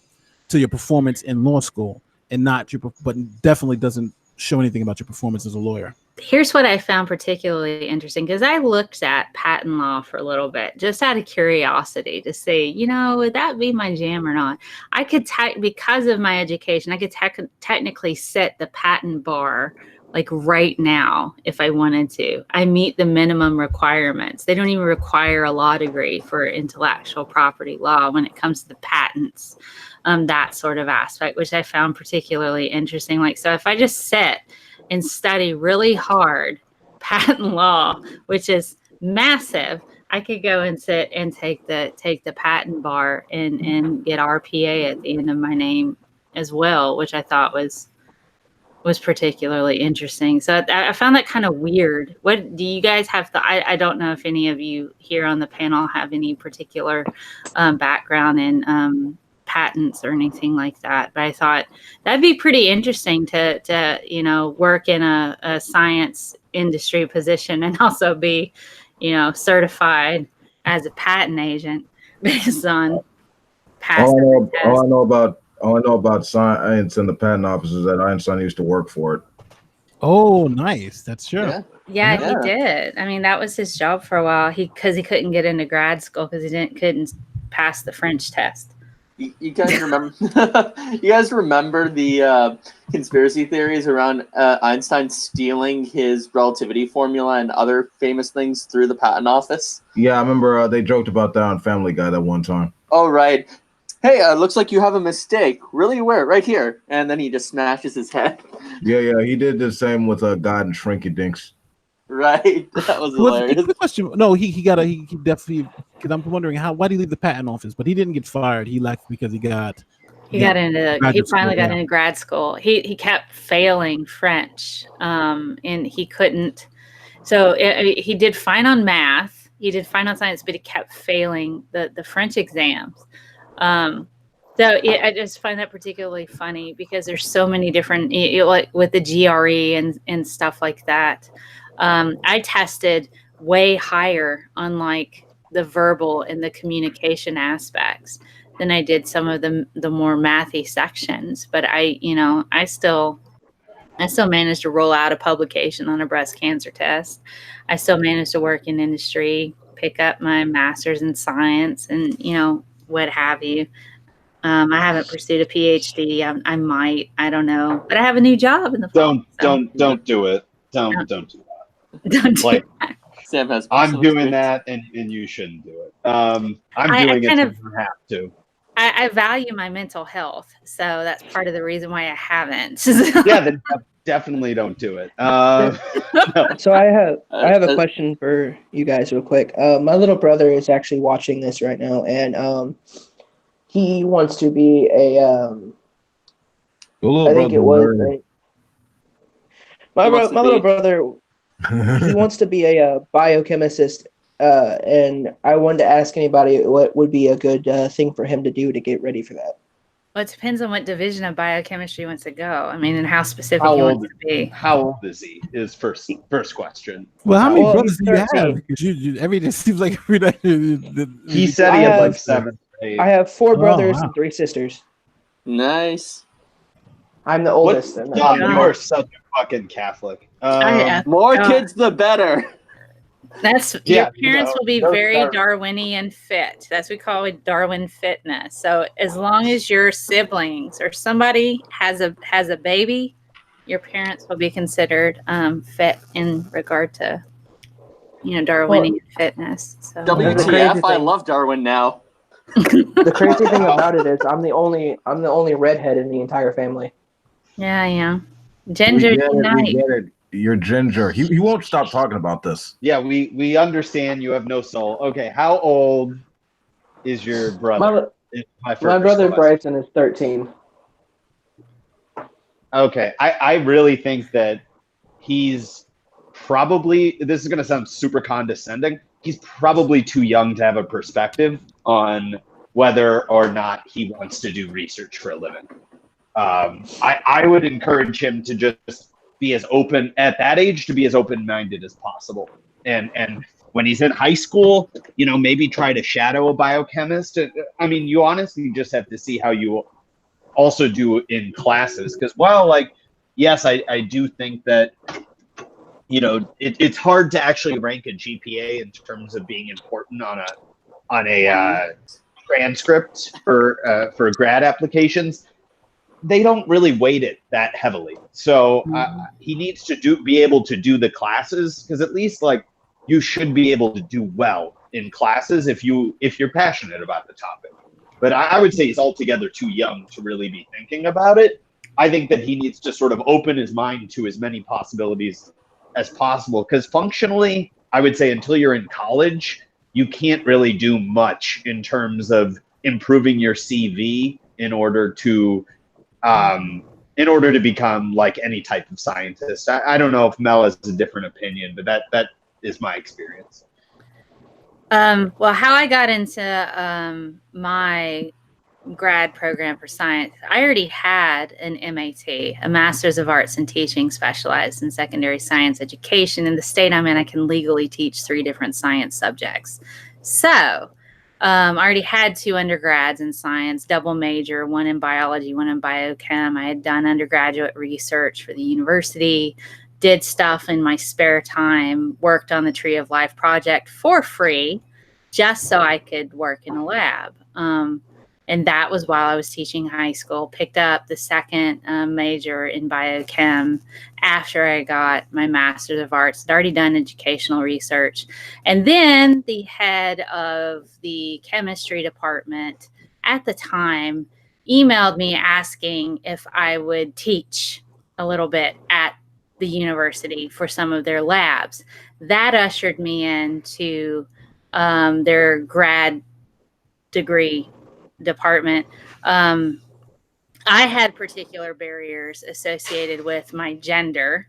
to your performance in law school, and not your, but definitely doesn't show anything about your performance as a lawyer. Here's what I found particularly interesting, because I looked at patent law for a little bit just out of curiosity to see, you know, would that be my jam or not? I could, because of my education, I could technically set the patent bar like right now if I wanted to. I meet the minimum requirements. They don't even require a law degree for intellectual property law when it comes to the patents, that sort of aspect, which I found particularly interesting. Like, so if I just sit and study really hard patent law, which is massive, I could go and sit and take the patent bar and get RPA at the end of my name as well, which I thought was particularly interesting. So I found that kind of weird. What do you guys have? I don't know if any of you here on the panel have any particular background in patents or anything like that, but I thought that'd be pretty interesting to you know, work in a science industry position and also be, you know, certified as a patent agent based on past All I know about science and the patent office is that Einstein used to work for it. Oh, nice. That's true. Yeah, he did. I mean, that was his job for a while. Because he couldn't get into grad school because he couldn't pass the French test. You guys remember? You guys remember the conspiracy theories around Einstein stealing his relativity formula and other famous things through the patent office? Yeah, I remember they joked about that on Family Guy that one time. Oh, right. Hey, looks like you have a mistake. Really? Where? Right here. And then he just smashes his head. Yeah, he did the same with God and Shrinky Dinks. Right, that was hilarious. The question, no, he definitely, because I'm wondering why did he leave the patent office? But he didn't get fired. He left because he finally got into grad school. He kept failing French, and he couldn't. So he did fine on math. He did fine on science, but he kept failing the French exams. I just find that particularly funny because there's so many different, like with the GRE and stuff like that. I tested way higher on like the verbal and the communication aspects than I did some of the more mathy sections. But I still managed to roll out a publication on a breast cancer test. I still managed to work in industry, pick up my master's in science, and what have you. I haven't pursued a PhD. I might. I don't know. But I have a new job in the fall. Don't do it. Don't do that. Don't do like that. Sam has I'm doing that, and you shouldn't do it. I'm doing it because you have to. I value my mental health, so that's part of the reason why I haven't. Yeah, then definitely don't do it. So I have a question for you guys real quick. My little brother is actually watching this right now, and he wants to be a my little brother. He wants to be a biochemist, and I wanted to ask anybody what would be a good thing for him to do to get ready for that. Well, it depends on what division of biochemistry he wants to go. I mean, and how specific he wants to be. How old is he? Is first question. Well, how many brothers do you have? Because it seems like every day. He said he had like 7 or 8. I have 4 brothers and 3 sisters. Nice. I'm the oldest. You're such a fucking Catholic. More kids, the better. Your parents will be very Darwinian fit. That's what we call it, Darwin fitness. So as long as your siblings or somebody has a baby, your parents will be considered fit in regard to Darwinian fitness. So WTF? I love Darwin now. The crazy thing about it is I'm the only redhead in the entire family. Yeah. Ginger unite. We get it. You're ginger. He won't stop talking about this. Yeah, we understand you have no soul. Okay, how old is your brother? My brother Bryson is 13. Okay, I really think that he's probably, this is going to sound super condescending, he's probably too young to have a perspective on whether or not he wants to do research for a living. I would encourage him to just be as open at that age, to be as open-minded as possible, and When he's in high school, maybe try to shadow a biochemist. I mean, you honestly just have to see how you also do in classes. Because yes, I do think that, it's hard to actually rank a GPA in terms of being important on a transcript for grad applications. They don't really weight it that heavily. So he needs to be able to do the classes, because at least you should be able to do well in classes if you're passionate about the topic. But I would say he's altogether too young to really be thinking about it. I think that he needs to sort of open his mind to as many possibilities as possible, because functionally, I would say until you're in college, you can't really do much in terms of improving your CV in order to become any type of scientist. I don't know if Mel has a different opinion, but that is my experience. Well, how I got into my grad program for science, I already had an MAT, a Master's of Arts in Teaching, specialized in secondary science education. In the state I'm in, I can legally teach 3 different science subjects. So I already had 2 undergrads in science, double major, 1 in biology, 1 in biochem. I had done undergraduate research for the university, did stuff in my spare time, worked on the Tree of Life project for free, just so I could work in a lab. And that was while I was teaching high school. Picked up the second major in biochem after I got my Master's of Arts. I'd already done educational research. And then the head of the chemistry department at the time emailed me asking if I would teach a little bit at the university for some of their labs. That ushered me into their grad degree department. I had particular barriers associated with my gender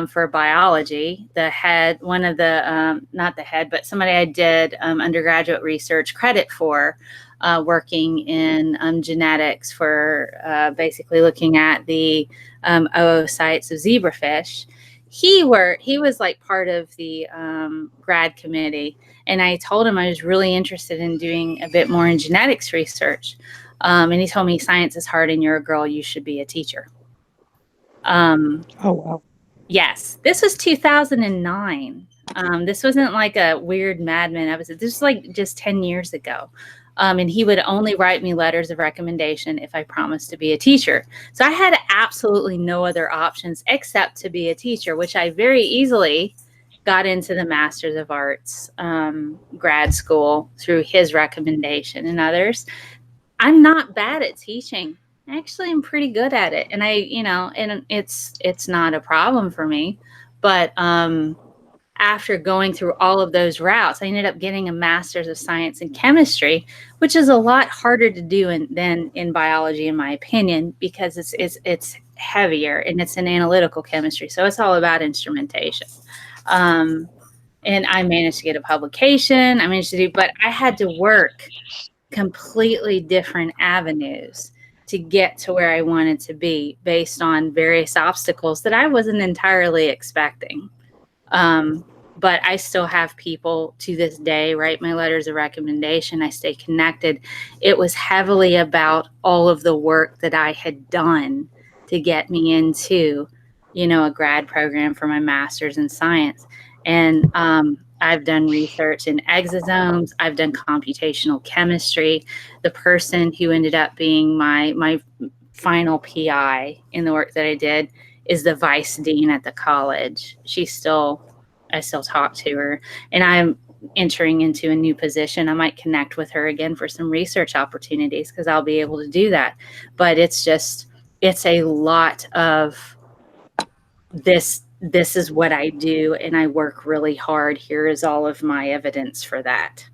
for biology. The head, one of the, not the head, but somebody I did undergraduate research credit for, working in genetics for basically looking at the oocytes of zebrafish. He was part of the grad committee, and I told him I was really interested in doing a bit more in genetics research. And he told me, science is hard and you're a girl, you should be a teacher. Oh, wow. Yes, this was 2009. This wasn't like a weird Mad Men episode. This was just 10 years ago. And he would only write me letters of recommendation if I promised to be a teacher. So I had absolutely no other options except to be a teacher, which I very easily got into the Master's of Arts grad school through his recommendation and others. I'm not bad at teaching. Actually, I'm pretty good at it. And and it's not a problem for me. But after going through all of those routes, I ended up getting a Master's of Science in Chemistry, which is a lot harder to do than in biology, in my opinion, because it's heavier and it's an analytical chemistry. So it's all about instrumentation. And I managed to get a publication. But I had to work completely different avenues to get to where I wanted to be based on various obstacles that I wasn't entirely expecting. But I still have people to this day write my letters of recommendation. I stay connected. It was heavily about all of the work that I had done to get me into, a grad program for my master's in science. And I've done research in exosomes. I've done computational chemistry. The person who ended up being my final PI in the work that I did is the vice dean at the college. I still talk to her, and I'm entering into a new position. I might connect with her again for some research opportunities because I'll be able to do that. But it's a lot of this is what I do, and I work really hard. Here is all of my evidence for that.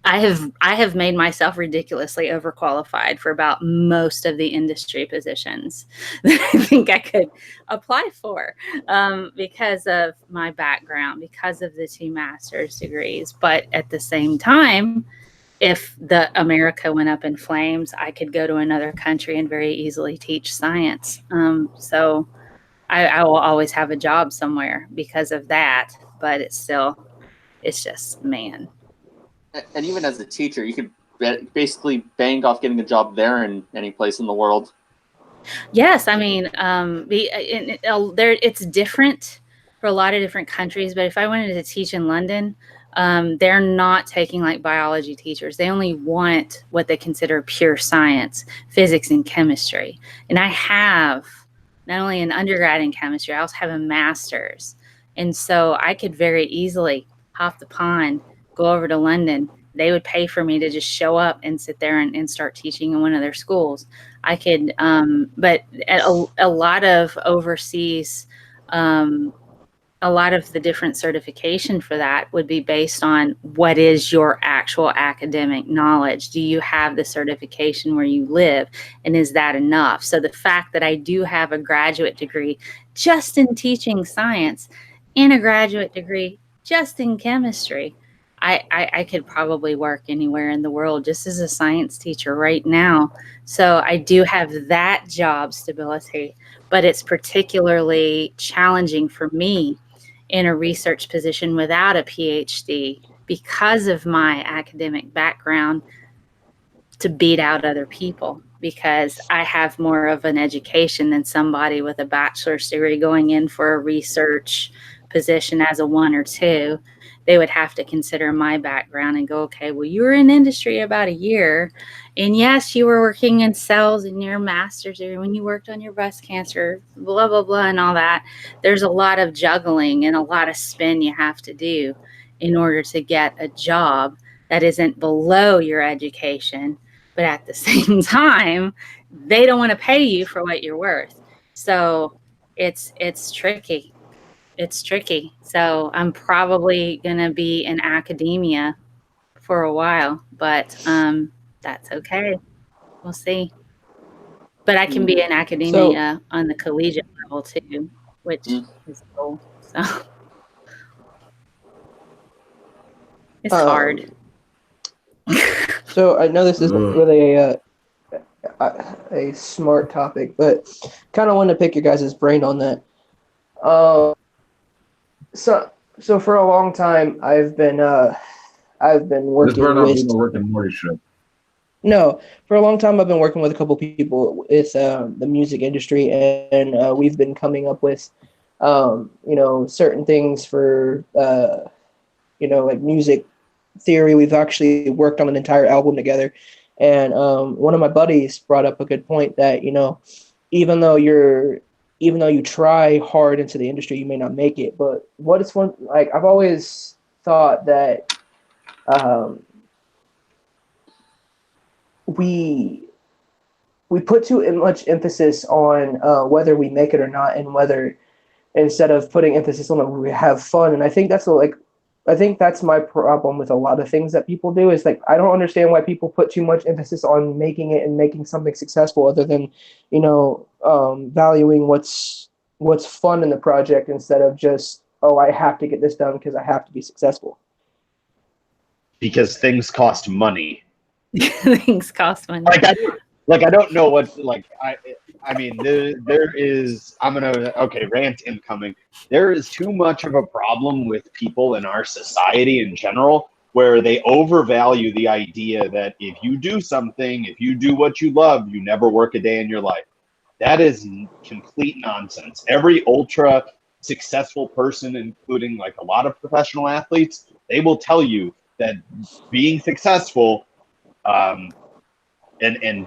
I have made myself ridiculously overqualified for about most of the industry positions that I think I could apply for because of my background, because of the 2 master's degrees. But at the same time, if the America went up in flames, I could go to another country and very easily teach science. So I will always have a job somewhere because of that, but it's still it's just, man. And even as a teacher, you could basically bank off getting a job there in any place in the world. Yes, I mean, it's different for a lot of different countries. But if I wanted to teach in London, they're not taking like biology teachers. They only want what they consider pure science, physics and chemistry. And I have not only an undergrad in chemistry, I also have a master's. And so I could very easily hop the pond, go over to London. They would pay for me to just show up and sit there and start teaching in one of their schools. I could, but a lot of overseas, a lot of the different certification for that would be based on what is your actual academic knowledge. Do you have the certification where you live? And is that enough? So the fact that I do have a graduate degree just in teaching science and a graduate degree just in chemistry, I could probably work anywhere in the world just as a science teacher right now. So I do have that job stability, but it's particularly challenging for me in a research position without a PhD because of my academic background to beat out other people, because I have more of an education than somebody with a bachelor's degree going in for a research position as a 1 or 2. They would have to consider my background and go, okay, well, you were in industry about a year. And yes, you were working in cells in your master's degree when you worked on your breast cancer, blah, blah, blah, and all that. There's a lot of juggling and a lot of spin you have to do in order to get a job that isn't below your education. But at the same time, they don't want to pay you for what you're worth. So it's tricky. It's tricky. So I'm probably going to be in academia for a while, but that's okay. We'll see. But I can be in academia on the collegiate level too, which is cool. So it's hard. So I know this isn't really a smart topic, but kind of want to pick your guys' brain on that. So for a long time, I've been working with Rick and Morty shit. No, for a long time I've been working with a couple people with the music industry, and we've been coming up with certain things for like music theory. We've actually worked on an entire album together, and one of my buddies brought up a good point that even though you try hard into the industry, you may not make it. But what is one, like, I've always thought that we put too much emphasis on whether we make it or not, and whether, instead of putting emphasis on it, we have fun. And I think that's my problem with a lot of things that people do, is like, I don't understand why people put too much emphasis on making it and making something successful, other than, valuing what's fun in the project, instead of just, oh, I have to get this done because I have to be successful. Because things cost money. Things cost money. I don't know what, I mean, there is, rant incoming. There is too much of a problem with people in our society in general, where they overvalue the idea that if you do something, if you do what you love, you never work a day in your life. That is complete nonsense. Every ultra successful person, including like a lot of professional athletes, they will tell you that being successful and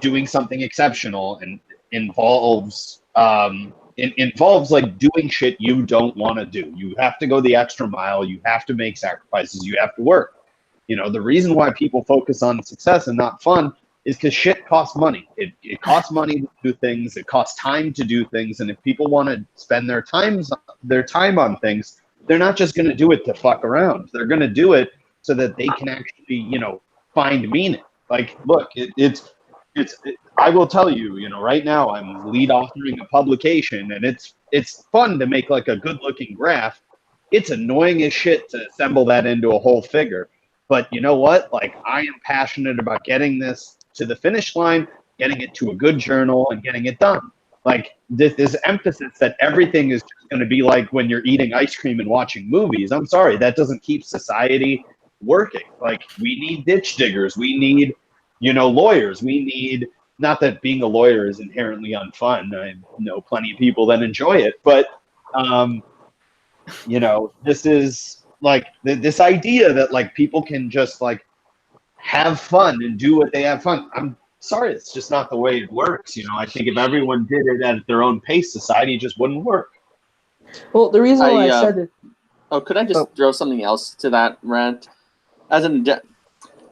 doing something exceptional and involves like doing shit you don't want to do. You have to go the extra mile. You have to make sacrifices. You have to work. The reason why people focus on success and not fun is because shit costs money. It costs money to do things. It costs time to do things. And if people want to spend their time on things, they're not just going to do it to fuck around. They're going to do it so that they can actually, find meaning. Like, look, I will tell you, right now I'm lead authoring a publication, and it's fun to make like a good looking graph. It's annoying as shit to assemble that into a whole figure. But you know what? Like, I am passionate about getting this to the finish line, getting it to a good journal, and getting it done. like this emphasis that everything is just going to be like when you're eating ice cream and watching movies. I'm sorry, that doesn't keep society working. Like, we need ditch diggers, we need, lawyers, we need, not that being a lawyer is inherently unfun. I know plenty of people that enjoy it, but this is like this idea that like people can just like have fun and do what they have fun. I'm sorry, it's just not the way it works. I think if everyone did it at their own pace, society just wouldn't work. Well, the reason why I said that. Could I just throw something else to that rant?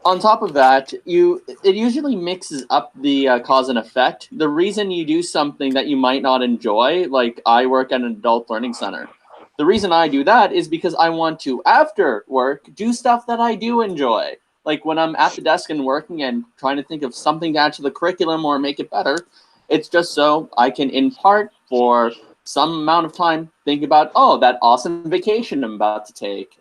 On top of that, it usually mixes up the cause and effect. The reason you do something that you might not enjoy, like I work at an adult learning center. The reason I do that is because I want to, after work, do stuff that I do enjoy. Like when I'm at the desk and working and trying to think of something to add to the curriculum or make it better, it's just so I can, in part, for some amount of time, think about, that awesome vacation I'm about to take.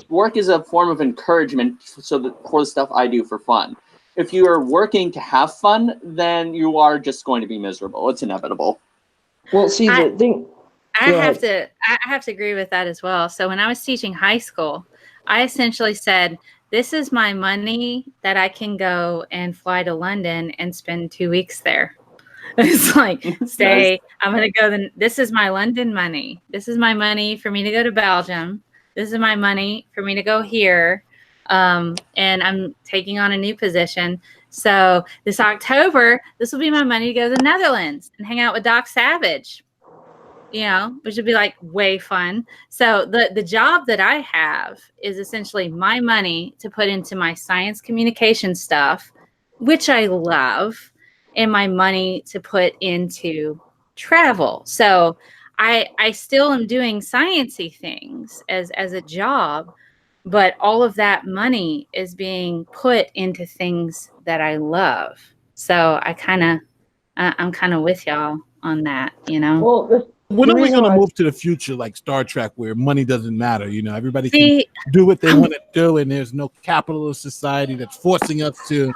Work is a form of encouragement for the stuff I do for fun. If you are working to have fun, then you are just going to be miserable. It's inevitable. Well, see, the thing. I have to agree with that as well. So when I was teaching high school, I essentially said, this is my money that I can go and fly to London and spend 2 weeks there. It's like, stay, I'm going to go. This is my London money. This is my money for me to go to Belgium. This is my money for me to go here. And I'm taking on a new position. So this October, this will be my money to go to the Netherlands and hang out with Doc Savage. Which would be like way fun. So the job that I have is essentially my money to put into my science communication stuff, which I love, and my money to put into travel. So I still am doing sciencey things as a job, but all of that money is being put into things that I love. So I'm kind of with y'all on that, Well, when are we going to move to the future like Star Trek where money doesn't matter? Everybody can do what they want to do, and there's no capitalist society that's forcing us to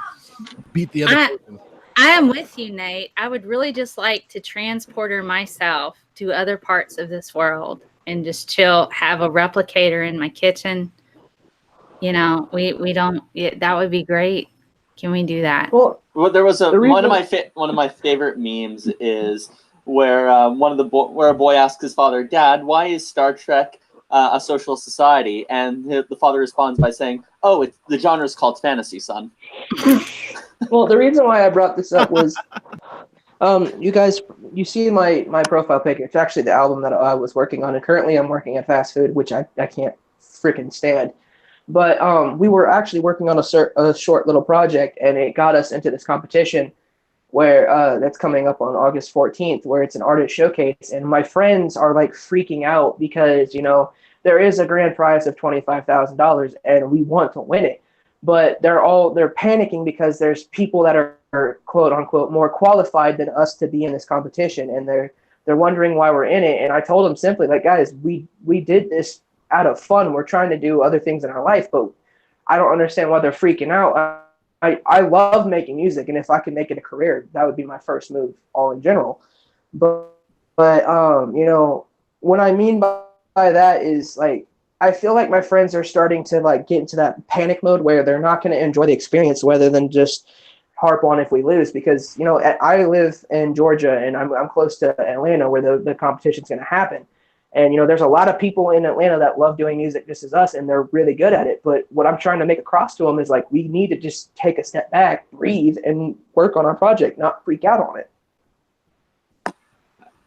beat the other person. I am with you, Nate. I would really just like to transporter myself to other parts of this world and just chill, have a replicator in my kitchen. We don't, that would be great. Can we do that? Well, there was one of my favorite memes is where where a boy asks his father, "Dad, why is Star Trek a social society?" And the father responds by saying, "Oh, the genre is called fantasy, son." Well, the reason why I brought this up was, you guys, you see my profile pic. It's actually the album that I was working on, and currently I'm working at fast food, which I can't freaking stand. But we were actually working on a short little project, and it got us into this competition where that's coming up on August 14th, where it's an artist showcase. And my friends are like freaking out because, there is a grand prize of $25,000 and we want to win it. But they're panicking because there's people that are quote unquote more qualified than us to be in this competition. And they're wondering why we're in it. And I told them simply, like, guys, we did this out of fun. We're trying to do other things in our life, but I don't understand why they're freaking out. I love making music, and if I could make it a career, that would be my first move, all in general. But what I mean by that is, like, I feel like my friends are starting to like get into that panic mode where they're not going to enjoy the experience, rather than just harp on if we lose. Because I live in Georgia, and I'm close to Atlanta, where the competition's going to happen. And, there's a lot of people in Atlanta that love doing music just as us, and they're really good at it. But what I'm trying to make across to them is, like, we need to just take a step back, breathe, and work on our project, not freak out on it.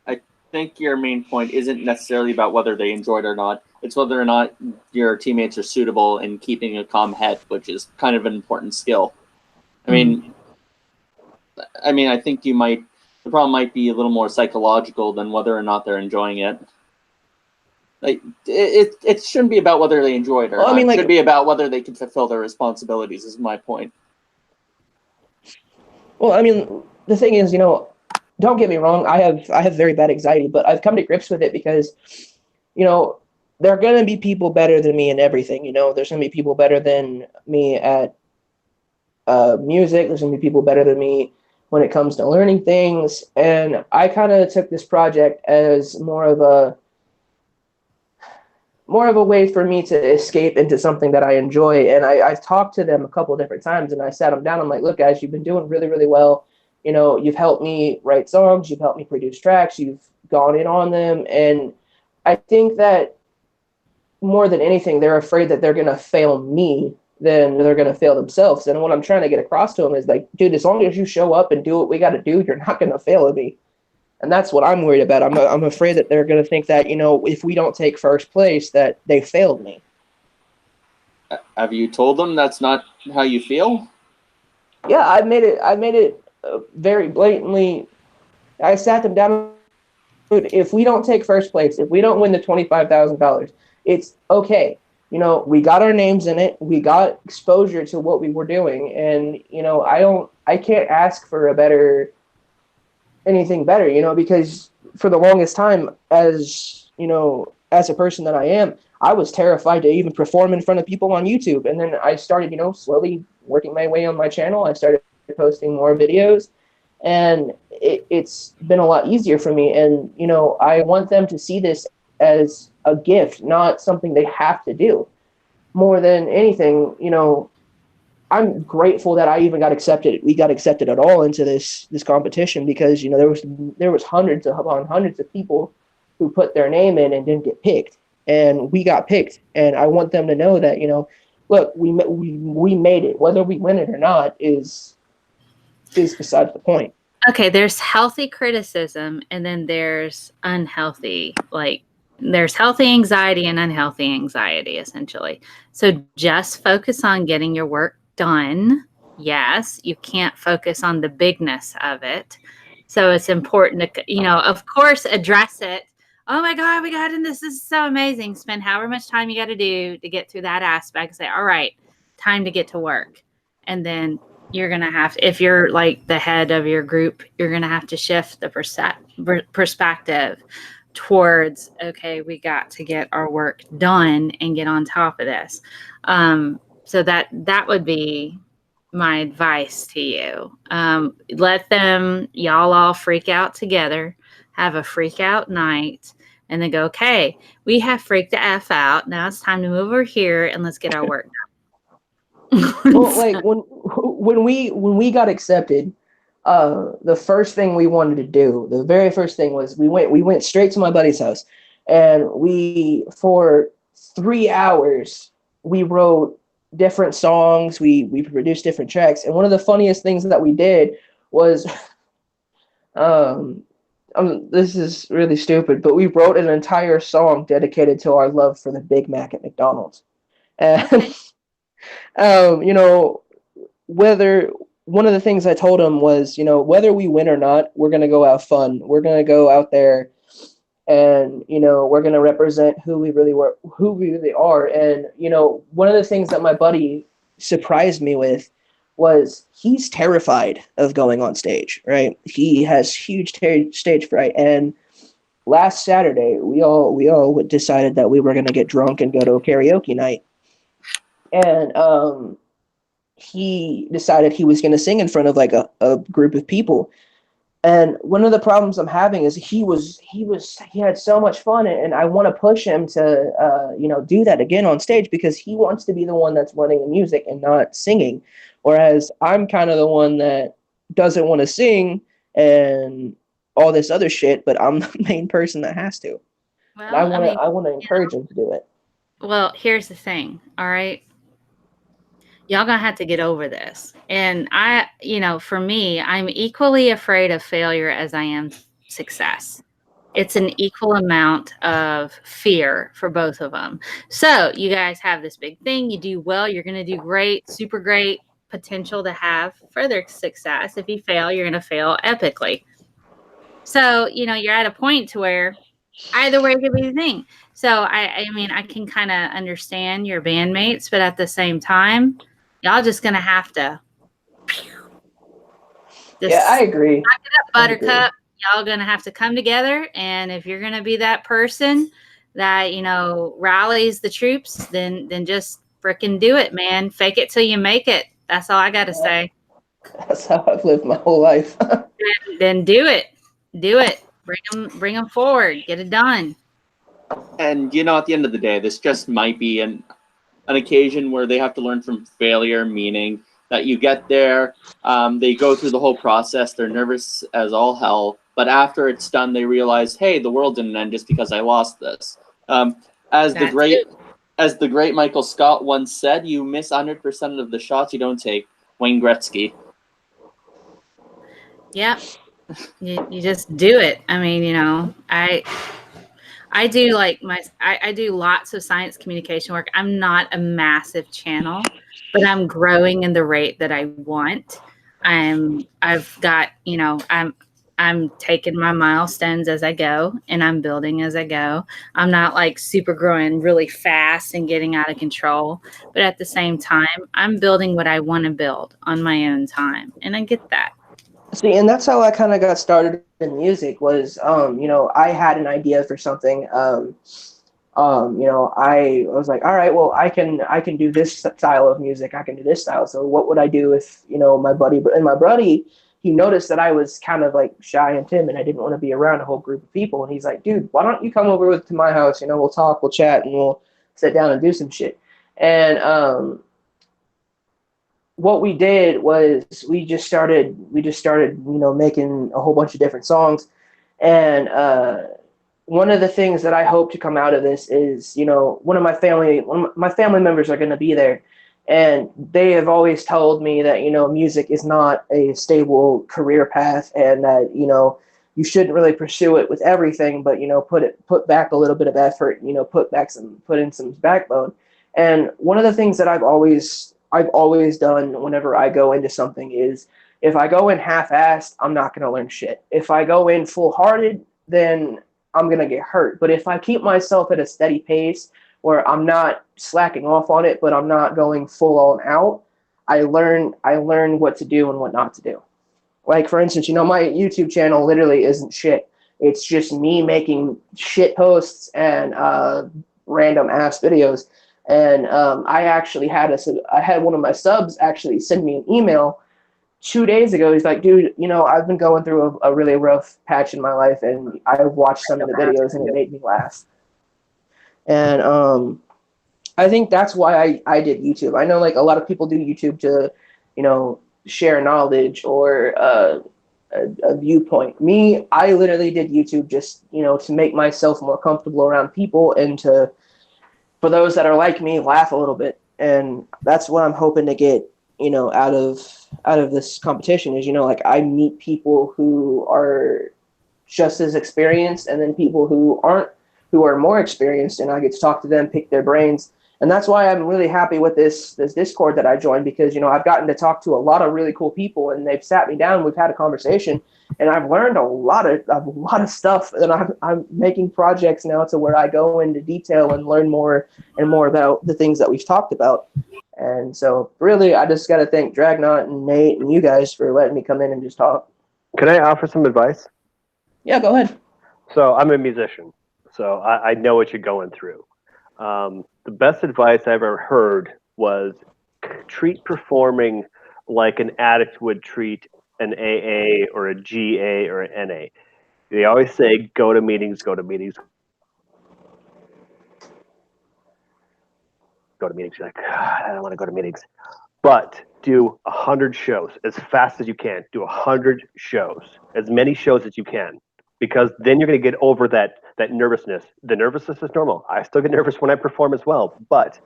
I think your main point isn't necessarily about whether they enjoy it or not. It's whether or not your teammates are suitable in keeping a calm head, which is kind of an important skill. I mean, I think the problem might be a little more psychological than whether or not they're enjoying it. Like it shouldn't be about whether they enjoy it or not. It should be about whether they can fulfill their responsibilities, is my point. Well, the thing is, don't get me wrong, I have very bad anxiety, but I've come to grips with it because, there are going to be people better than me in everything. There's going to be people better than me at music. There's going to be people better than me when it comes to learning things. And I kind of took this project as more of a way for me to escape into something that I enjoy. And I've talked to them a couple of different times, and I sat them down. I'm like, look, guys, you've been doing really, really well. You know, you've helped me write songs. You've helped me produce tracks. You've gone in on them. And I think that more than anything, they're afraid that they're going to fail me than they're going to fail themselves. And what I'm trying to get across to them is like, dude, as long as you show up and do what we got to do, you're not going to fail at me. And that's what I'm worried about. I'm afraid that they're going to think that, you know, if we don't take first place, that they failed me. Have you told them that's not how you feel? Yeah, I made it very blatantly. I sat them down. If we don't take first place, if we don't win the $25,000, it's okay. You know, we got our names in it. We got exposure to what we were doing. And, you know, I can't ask for anything better, you know, because for the longest time, as, you know, as a person that I am, I was terrified to even perform in front of people on YouTube. And then I started, you know, slowly working my way on my channel. I started posting more videos, and it's been a lot easier for me. And, you know, I want them to see this as a gift, not something they have to do. More than anything, you know, I'm grateful that I even got accepted. We got accepted at all into this competition, because, you know, there was hundreds of people who put their name in and didn't get picked, and we got picked. And I want them to know that, you know, look, we made it. Whether we win it or not is besides the point. Okay, there's healthy criticism, and then there's unhealthy, like there's healthy anxiety and unhealthy anxiety, essentially. So just focus on getting your work done. Yes, you can't focus on the bigness of it. So it's important to, you know, of course, address it. Oh my God, we got in this. This is so amazing. Spend however much time you got to do to get through that aspect. Say, all right, time to get to work. And then you're going to have, if you're like the head of your group, you're going to have to shift the perspective towards, okay, we got to get our work done and get on top of this. So that would be my advice to you. Let them, y'all all freak out together, have a freak out night, and then go, okay, we have freaked the F out. Now it's time to move over here and let's get our work done. Well, like when we got accepted, the first thing we wanted to do, the very first thing was we went straight to my buddy's house, and for 3 hours we wrote different songs, we produced different tracks. And one of the funniest things that we did was this is really stupid, but we wrote an entire song dedicated to our love for the Big Mac at McDonald's. And you know, one of the things I told him was, you know, whether we win or not, we're going to go have fun. We're going to go out there and, you know, we're going to represent who we really are. And, you know, one of the things that my buddy surprised me with was he's terrified of going on stage, right? He has huge stage fright. And last Saturday, we all decided that we were going to get drunk and go to a karaoke night. And he decided he was going to sing in front of like a group of people. And one of the problems I'm having is he had so much fun, and I want to push him to you know, do that again on stage, because he wants to be the one that's running the music and not singing, whereas I'm kind of the one that doesn't want to sing and all this other shit, but I'm the main person that has to. Well, I want to encourage him to do it. Well, here's the thing. All right. Y'all gonna have to get over this. And I, you know, for me, I'm equally afraid of failure as I am success. It's an equal amount of fear for both of them. So you guys have this big thing. You do well. You're going to do great, super great potential to have further success. If you fail, you're going to fail epically. So, you know, you're at a point to where either way could be the thing. So, I mean, I can kind of understand your bandmates, but at the same time, y'all just going to have to. Yeah, I agree. Knock it up, Buttercup. Y'all going to have to come together. And if you're going to be that person that, you know, rallies the troops, then just freaking do it, man. Fake it till you make it. That's all I got to say. That's how I've lived my whole life. Then do it. Do it. Bring them forward. Get it done. And at the end of the day, this just might be an occasion where they have to learn from failure, meaning that you get there, they go through the whole process, they're nervous as all hell, but after it's done, they realize, hey, the world didn't end just because I lost this. As the great Michael Scott once said, you miss 100% of the shots you don't take. Wayne Gretzky. Yep. You just do it. I mean, I do I do lots of science communication work. I'm not a massive channel, but I'm growing in the rate that I want. I've got, I'm taking my milestones as I go, and I'm building as I go. I'm not like super growing really fast and getting out of control, but at the same time, I'm building what I want to build on my own time, and I get that. See, and that's how I kind of got started in music was, I had an idea for something. I was like, all right, well, I can do this style of music. I can do this style. So what would I do if, my buddy, he noticed that I was kind of like shy and timid. I didn't want to be around a whole group of people. And he's like, dude, why don't you come over to my house? We'll talk, we'll chat, and we'll sit down and do some shit. And, what we did was we just started, making a whole bunch of different songs. And one of the things that I hope to come out of this is, one of my family members are going to be there. And they have always told me that, music is not a stable career path, and that, you shouldn't really pursue it with everything, but, put back a little bit of effort, put in some backbone. And one of the things that I've always done whenever I go into something is, if I go in half-assed, I'm not going to learn shit. If I go in full-hearted, then I'm going to get hurt. But if I keep myself at a steady pace where I'm not slacking off on it, but I'm not going full on out, I learn what to do and what not to do. Like, for instance, my YouTube channel literally isn't shit. It's just me making shit posts and random ass videos. And I actually had one of my subs actually send me an email 2 days ago. He's like, dude, I've been going through a really rough patch in my life, and I watched some of the videos and it made me laugh. And I think that's why I did YouTube. I know like a lot of people do YouTube to, share knowledge or a viewpoint. Me, I literally did YouTube just, to make myself more comfortable around people, and for those that are like me, laugh a little bit. And that's what I'm hoping to get, out of this competition is, like I meet people who are just as experienced, and then people who are more experienced, and I get to talk to them, pick their brains. And that's why I'm really happy with this Discord that I joined, because, I've gotten to talk to a lot of really cool people, and they've sat me down, we've had a conversation, and I've learned a lot of stuff. And I'm making projects now to where I go into detail and learn more and more about the things that we've talked about. And so really, I just got to thank Dragnot and Nate and you guys for letting me come in and just talk. Can I offer some advice? Yeah, go ahead. So I'm a musician, so I know what you're going through. The best advice I ever heard was treat performing like an addict would treat an AA or a GA or an NA. They always say, go to meetings, go to meetings. Go to meetings. You're like, I don't want to go to meetings. But do 100 shows as fast as you can. Do 100 shows, as many shows as you can, because then you're going to get over that nervousness. The nervousness is normal. I still get nervous when I perform as well. But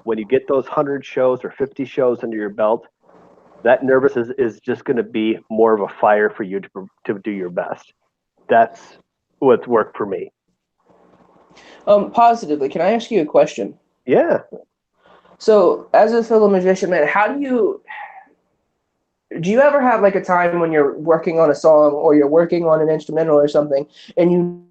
when you get those 100 shows or 50 shows under your belt, that nervousness is just going to be more of a fire for you to do your best. That's what's worked for me. Positively, can I ask you a question? Yeah. So, as a fellow musician, man, do you ever have like a time when you're working on a song or you're working on an instrumental or something, and you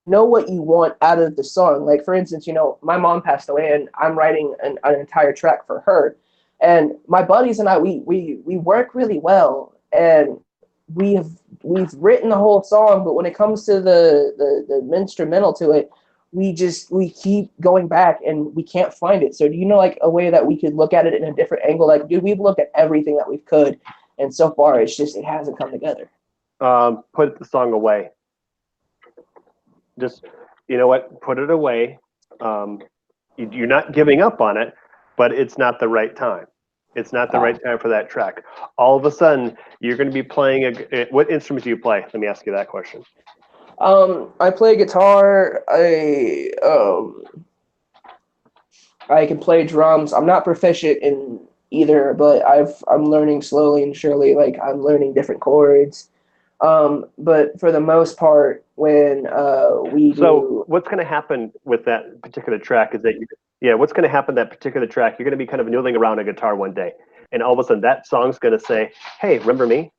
know what you want out of the song? Like, for instance, my mom passed away, and I'm writing an entire track for her. And my buddies and I, we work really well, and we've written the whole song, but when it comes to the instrumental to it, we keep going back and we can't find it. So do you know like a way that we could look at it in a different angle? Like, dude, we've looked at everything that we could, and so far it hasn't come together. Put the song away. Just, you know what? Put it away. You're not giving up on it, but it's not the right time. It's not the right time for that track. All of a sudden, you're going to be playing what instrument do you play? Let me ask you that question. I play guitar. I can play drums. I'm not proficient in either, but I'm learning slowly and surely. Like, I'm learning different chords. But for the most part, when what's going to happen with that particular track is that what's going to happen that particular track, you're going to be kind of noodling around a guitar one day, and all of a sudden that song's going to say, hey, remember me?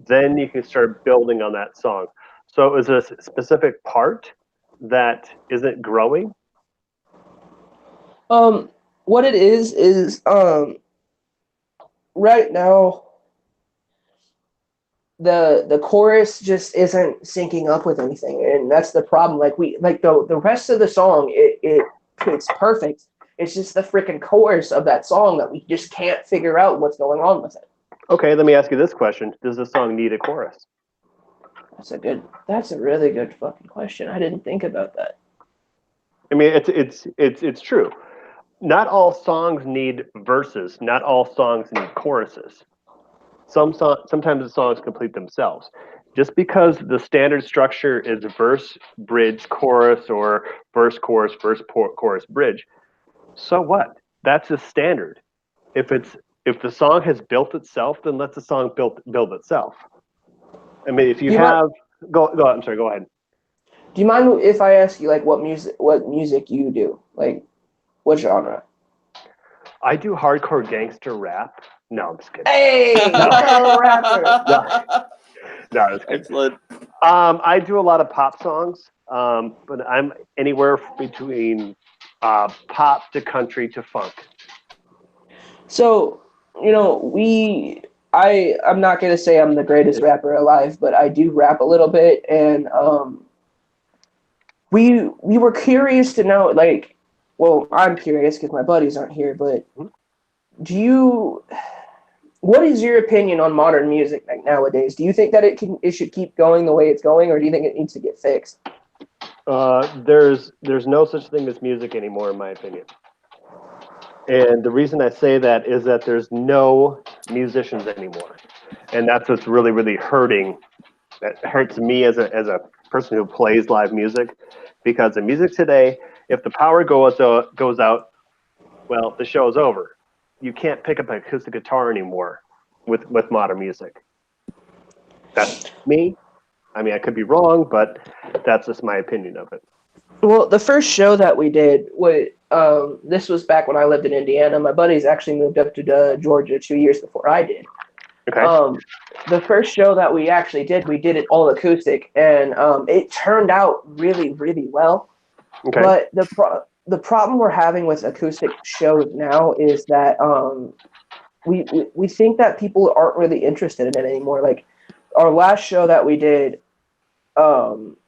Then you can start building on that song. So is there a specific part that isn't growing? What it is right now the chorus just isn't syncing up with anything, and that's the problem. Like the rest of the song, it's perfect. It's just the freaking chorus of that song that we just can't figure out what's going on with it. Okay, let me ask you this question: does the song need a chorus? That's a really good fucking question. I didn't think about that. I mean, it's true. Not all songs need verses. Not all songs need choruses. Sometimes the songs complete themselves. Just because the standard structure is verse, bridge, chorus, or verse, chorus, chorus, bridge, so what? That's a standard. If the song has built itself, then let the song build itself. I mean, if you have go. I'm sorry. Go ahead. Do you mind if I ask you, like, what music you do? Like, what genre? I do hardcore gangster rap. No, I'm just kidding. Hey, no. Rapper. No, I'm just kidding. Excellent. I do a lot of pop songs, but I'm anywhere between pop to country to funk. So, I'm not gonna say I'm the greatest rapper alive, but I do rap a little bit, and we were curious to know, like, well, I'm curious because my buddies aren't here, but what is your opinion on modern music like nowadays? Do you think that it should keep going the way it's going, or do you think it needs to get fixed? There's no such thing as music anymore, in my opinion. And the reason I say that is that there's no musicians anymore, and that's what's really, really hurting. That hurts me as a person who plays live music, because the music today, if the power goes out, well, the show's over. You can't pick up an acoustic guitar anymore with modern music. That's me. I mean, I could be wrong, but that's just my opinion of it. Well, the first show that we did, this was back when I lived in Indiana. My buddies actually moved up to Georgia 2 years before I did. Okay. The first show that we actually did, we did it all acoustic, and it turned out really, really well. Okay. But the problem we're having with acoustic shows now is that we think that people aren't really interested in it anymore. Like, our last show that we did,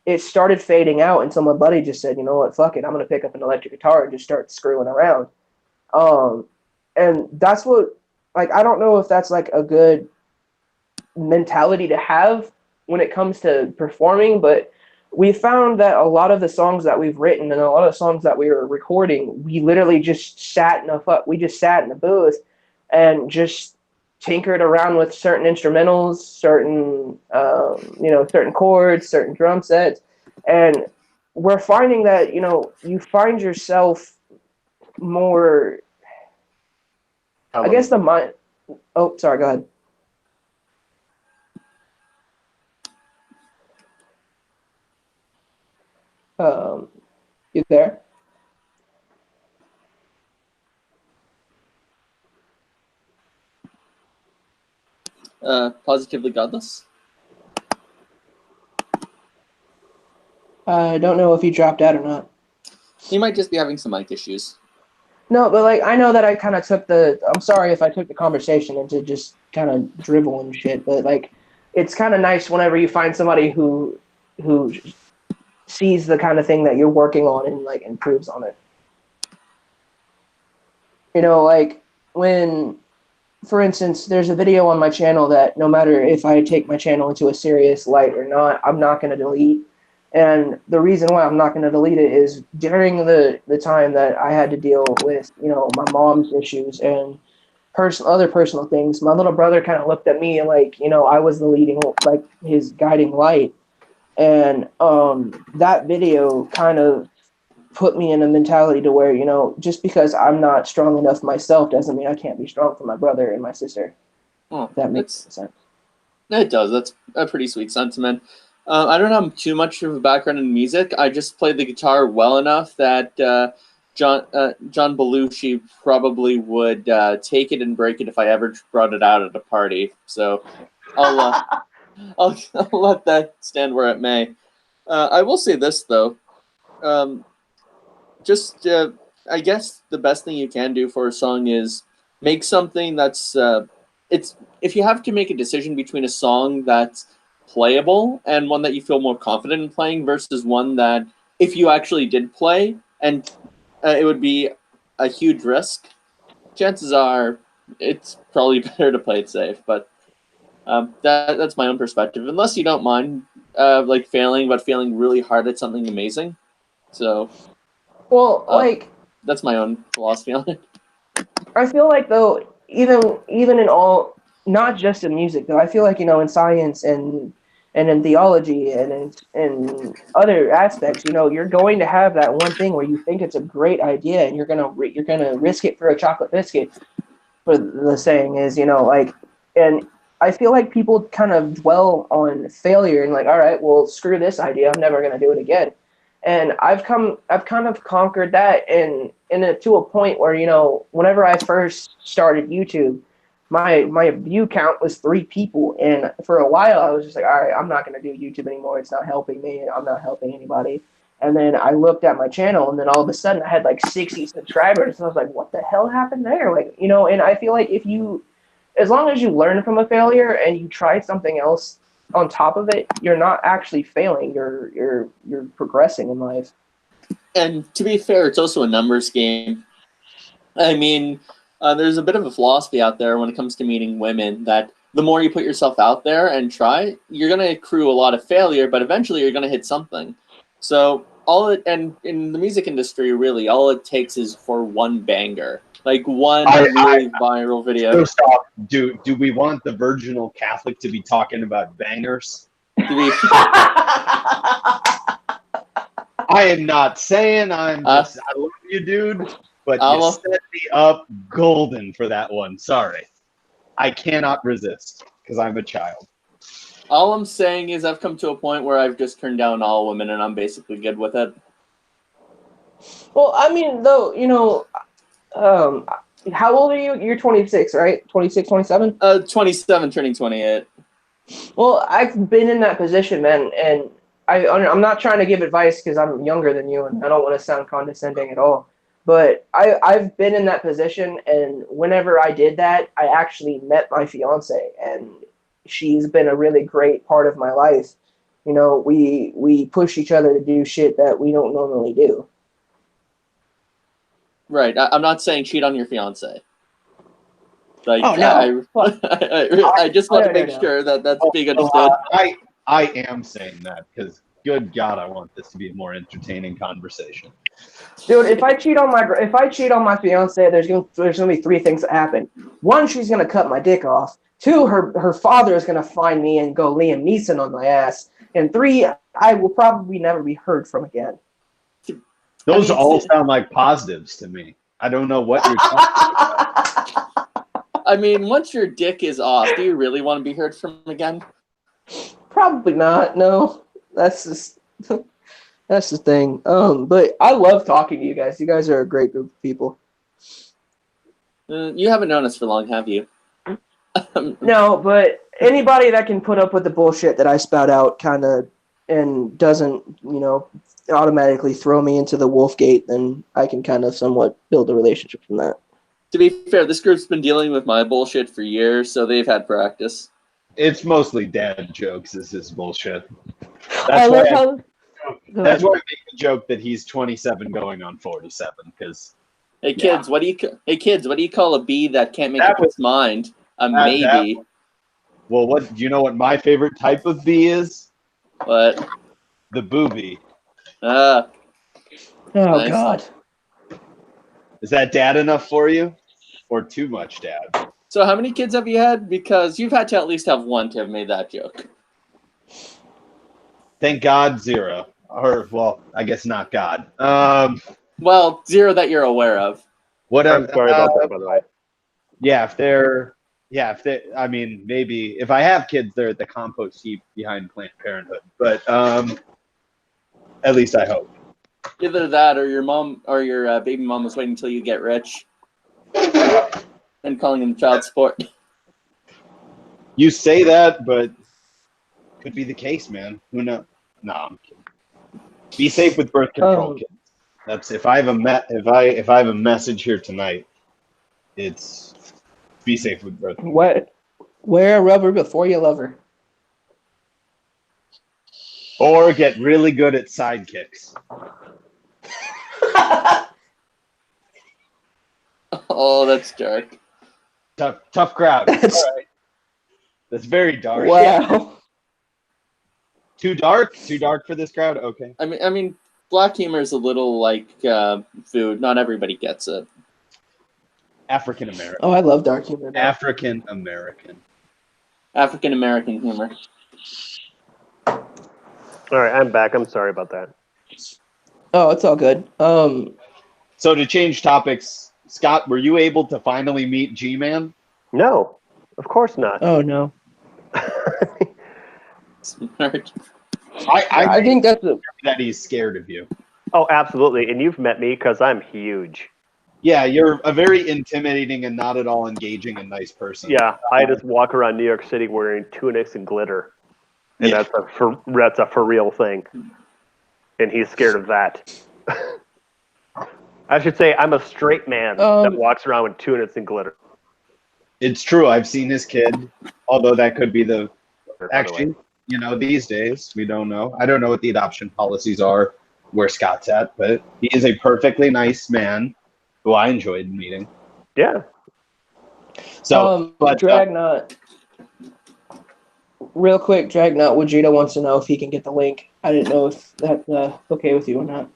it started fading out until my buddy just said, you know what, fuck it, I'm going to pick up an electric guitar and just start screwing around. And that's what, like, I don't know if that's like a good mentality to have when it comes to performing, but we found that a lot of the songs that we've written and a lot of the songs that we were recording, we literally just sat in the booth and just tinkered around with certain instrumentals, certain chords, certain drum sets, and we're finding that you find yourself more. I guess the mind. Oh, sorry. Go ahead. You there? Positively Godless. I don't know if he dropped out or not. He might just be having some mic issues. No, but like I know that I kind of I'm sorry if I took the conversation into just kind of drivel and shit, but like it's kind of nice whenever you find somebody who sees the kind of thing that you're working on and like improves on it. Like when for instance, there's a video on my channel that no matter if I take my channel into a serious light or not, I'm not going to delete. And the reason why I'm not going to delete it is during the time that I had to deal with, my mom's issues and other personal things, my little brother kind of looked at me like, I was the leading, like his guiding light. And that video kind of put me in a mentality to where, just because I'm not strong enough myself doesn't mean I can't be strong for my brother and my sister. Oh, That makes sense. It does. That's a pretty sweet sentiment. I don't have too much of a background in music. I just play the guitar well enough that John Belushi probably would take it and break it if I ever brought it out at a party. So I'll let that stand where it may. I will say this though. I guess the best thing you can do for a song is make something that's if you have to make a decision between a song that's playable and one that you feel more confident in playing versus one that if you actually did play and it would be a huge risk, chances are it's probably better to play it safe. But that's my own perspective, unless you don't mind like failing, but failing really hard at something amazing. So Well, that's my own philosophy on it. I feel like though, even in all, not just in music though, I feel like in science and in theology and in other aspects, you're going to have that one thing where you think it's a great idea and you're gonna risk it for a chocolate biscuit. For the saying is, and I feel like people kind of dwell on failure and like, all right, well, screw this idea, I'm never gonna do it again. And I've kind of conquered that and to a point where, whenever I first started YouTube, my view count was 3 people. And for a while I was just like, all right, I'm not going to do YouTube anymore. It's not helping me and I'm not helping anybody. And then I looked at my channel and then all of a sudden I had like 60 subscribers. And I was like, what the hell happened there? Like, and I feel like as long as you learn from a failure and you try something else on top of it, you're not actually failing. You're progressing in life. And to be fair, it's also a numbers game. I mean, there's a bit of a philosophy out there when it comes to meeting women that the more you put yourself out there and try, you're going to accrue a lot of failure, but eventually you're going to hit something. So and in the music industry, really, all it takes is for one banger, like one really viral video. First off, do we want the virginal Catholic to be talking about bangers? I am not saying I love you, dude, but you set me up golden for that one. Sorry. I cannot resist because I'm a child. All I'm saying is I've come to a point where I've just turned down all women and I'm basically good with it. Well, I mean, though, how old are you? You're 26, right? 26, 27? 27, turning 28. Well, I've been in that position, man, and I'm not trying to give advice because I'm younger than you, and I don't want to sound condescending at all. But I've been in that position, and whenever I did that, I actually met my fiance, and she's been a really great part of my life. We push each other to do shit that we don't normally do. Right. I'm not saying cheat on your fiance. Like, oh no! I just want to make sure that that's being understood. I am saying that because, good God, I want this to be a more entertaining conversation. Dude, if I cheat on my fiance, there's gonna be 3 things that happen. 1, she's gonna cut my dick off. 2, her father is gonna find me and go Liam Neeson on my ass. And 3, I will probably never be heard from again. Those all sound like positives to me. I don't know what you're talking about. I mean, once your dick is off, do you really want to be heard from again? Probably not. No, that's the thing. But I love talking to you guys. You guys are a great group of people. You haven't known us for long, have you? No, but anybody that can put up with the bullshit that I spout out and doesn't, automatically throw me into the wolf gate, then I can kind of somewhat build a relationship from that. To be fair, this group's been dealing with my bullshit for years, so they've had practice. It's mostly dad jokes. This is bullshit. That's why I make the joke that he's 27 going on 47, because Hey kids, what do you call a bee that can't make up its mind? A that- maybe. Well, what do you know? What my favorite type of bee is? What? The booby. Oh Nice. God. Is that dad enough for you, or too much dad? So how many kids have you had? Because you've had to at least have one to have made that joke. Thank God, 0. Or well, I guess not God. Well, 0 that you're aware of. Whatever. I'm sorry about that, by the way. Yeah, if they, I mean, maybe if I have kids, they're at the compost heap behind Planned Parenthood. But at least I hope. Either that, or your mom or your baby mom was waiting until you get rich and calling him child support. You say that, but could be the case, man. Who knows? No, I'm kidding. Be safe with birth control, kids. That's if I have if I have a message here tonight, it's be safe with birth control. What? Wear a rubber before you love her. Or get really good at sidekicks. Oh, that's dark. Tough crowd. All right. That's very dark. Wow. Yeah. Too dark? Too dark for this crowd? Okay. I mean, black humor is a little like food. Not everybody gets it. African American. Oh, I love dark humor. Now. African American. African American humor. All right, I'm back. I'm sorry about that. Oh, it's all good. So to change topics, Scott, were you able to finally meet G-Man? No, of course not. Oh no. Smart. I think that's that he's scared of you. Oh, absolutely. And you've met me because I'm huge. Yeah, you're a very intimidating and not at all engaging and nice person. Yeah, I just walk around New York City wearing tunics and glitter, and that's a for real thing. And he's scared of that. I should say I'm a straight man that walks around with tunics and glitter. It's true. I've seen his kid, although that could be the actually. You know, these days we don't know. I don't know what the adoption policies are where Scott's at, but he is a perfectly nice man who I enjoyed meeting. Yeah. So, but Dragnot. Real quick, Dragnot Wajita wants to know if he can get the link. I didn't know if that's okay with you or not.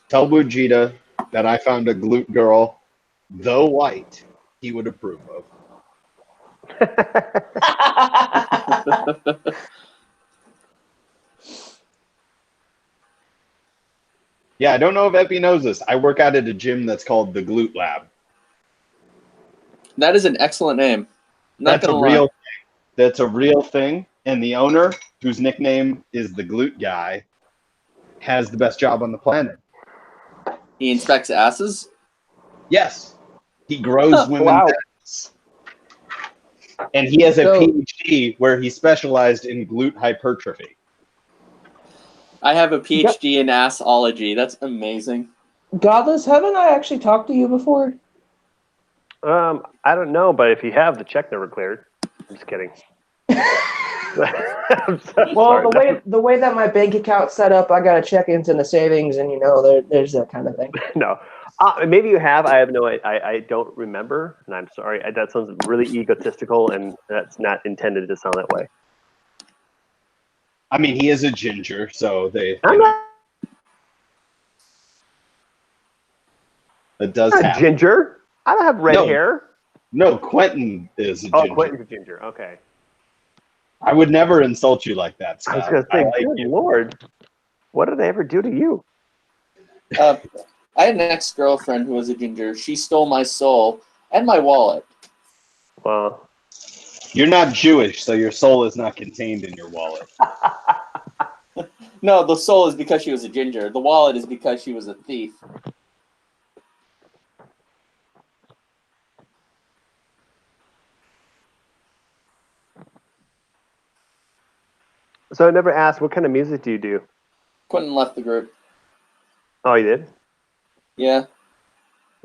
Tell Wujita that I found a glute girl, though white, he would approve of. Yeah, I don't know if Epi knows this. I work out at a gym that's called the Glute Lab. That is an excellent name. That's a real thing. That's a real thing. And the owner, whose nickname is the Glute Guy, has the best job on the planet. He inspects asses? Yes. He grows women's asses. And he has a PhD where he specialized in glute hypertrophy. I have a PhD in assology. That's amazing. Godless, haven't I actually talked to you before? I don't know, but if you have, the check never cleared. I'm just kidding. Well, the way that my bank account's set up, I gotta check into the savings, and there's that kind of thing. No, maybe you have. I have no. I don't remember, and I'm sorry. That sounds really egotistical, and that's not intended to sound that way. I mean, he is a ginger, so they. It does happen. Ginger? I don't have red hair. No, Quentin is a ginger. Oh, Quentin's a ginger. Okay. I would never insult you like that, Scott. I was going to say, good Lord, what did I ever do to you? I had an ex-girlfriend who was a ginger. She stole my soul and my wallet. Well, you're not Jewish, so your soul is not contained in your wallet. No, the soul is because she was a ginger. The wallet is because she was a thief. So I never asked, what kind of music do you do? Quentin left the group. Oh, he did? Yeah.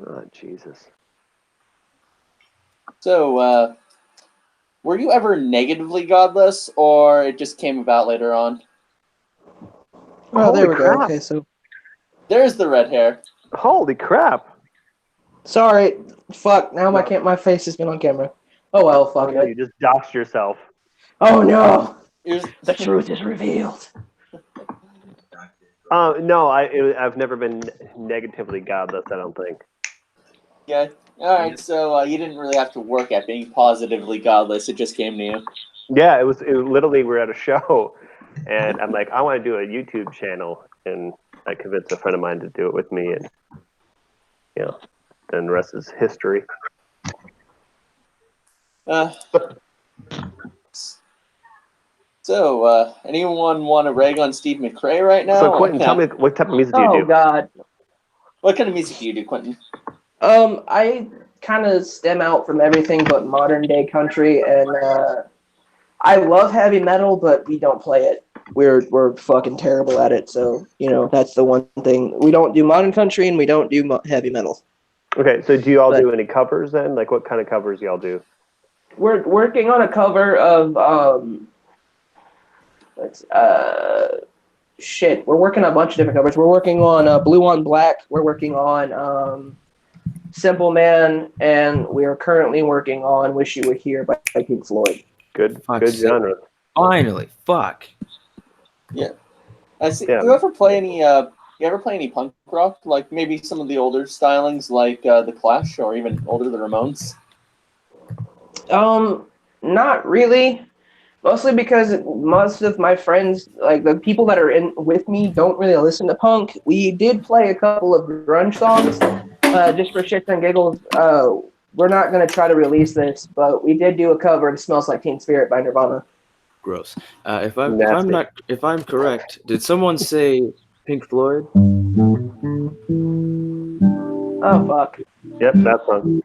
Oh, Jesus. So, were you ever negatively godless, or it just came about later on? Oh, there we go. Okay, so there's the red hair. Holy crap! Sorry, fuck. Now my face has been on camera. Oh well, fuck You it. just doxed yourself. Oh no, Here's the truth is revealed. No, I've never been negatively godless. I don't think. Yeah. All right. So you didn't really have to work at being positively godless. It just came to you. Yeah, it was literally we were at a show, and I'm like, I want to do a YouTube channel, and I convinced a friend of mine to do it with me, and then the rest is history. So anyone want to rag on Steve McRae right now? So Quentin, tell me what type of music do you do? Oh God. What kind of music do you do, Quentin? I kind of stem out from everything but modern day country, and I love heavy metal, but we don't play it. We're fucking terrible at it. So that's the one thing we don't do: modern country, and we don't do heavy metal. Okay, so do you all do any covers then? Like, what kind of covers y'all do? We're working on a cover of shit. We're working on a bunch of different covers. We're working on Blue on Black. We're working on Simple Man, and we are currently working on Wish You Were Here by Pink Floyd. Good Fuck's sake. genre. Finally, fuck. Yeah. I see. Yeah. You ever play any punk rock? Like maybe some of the older stylings, like the Clash, or even older the Ramones? Not really. Mostly because most of my friends, like the people that are in with me, don't really listen to punk. We did play a couple of grunge songs, just for shits and giggles. We're not gonna try to release this, but we did do a cover of "Smells Like Teen Spirit" by Nirvana. Gross. If I'm correct, did someone say Pink Floyd? Oh fuck. Yep, that song.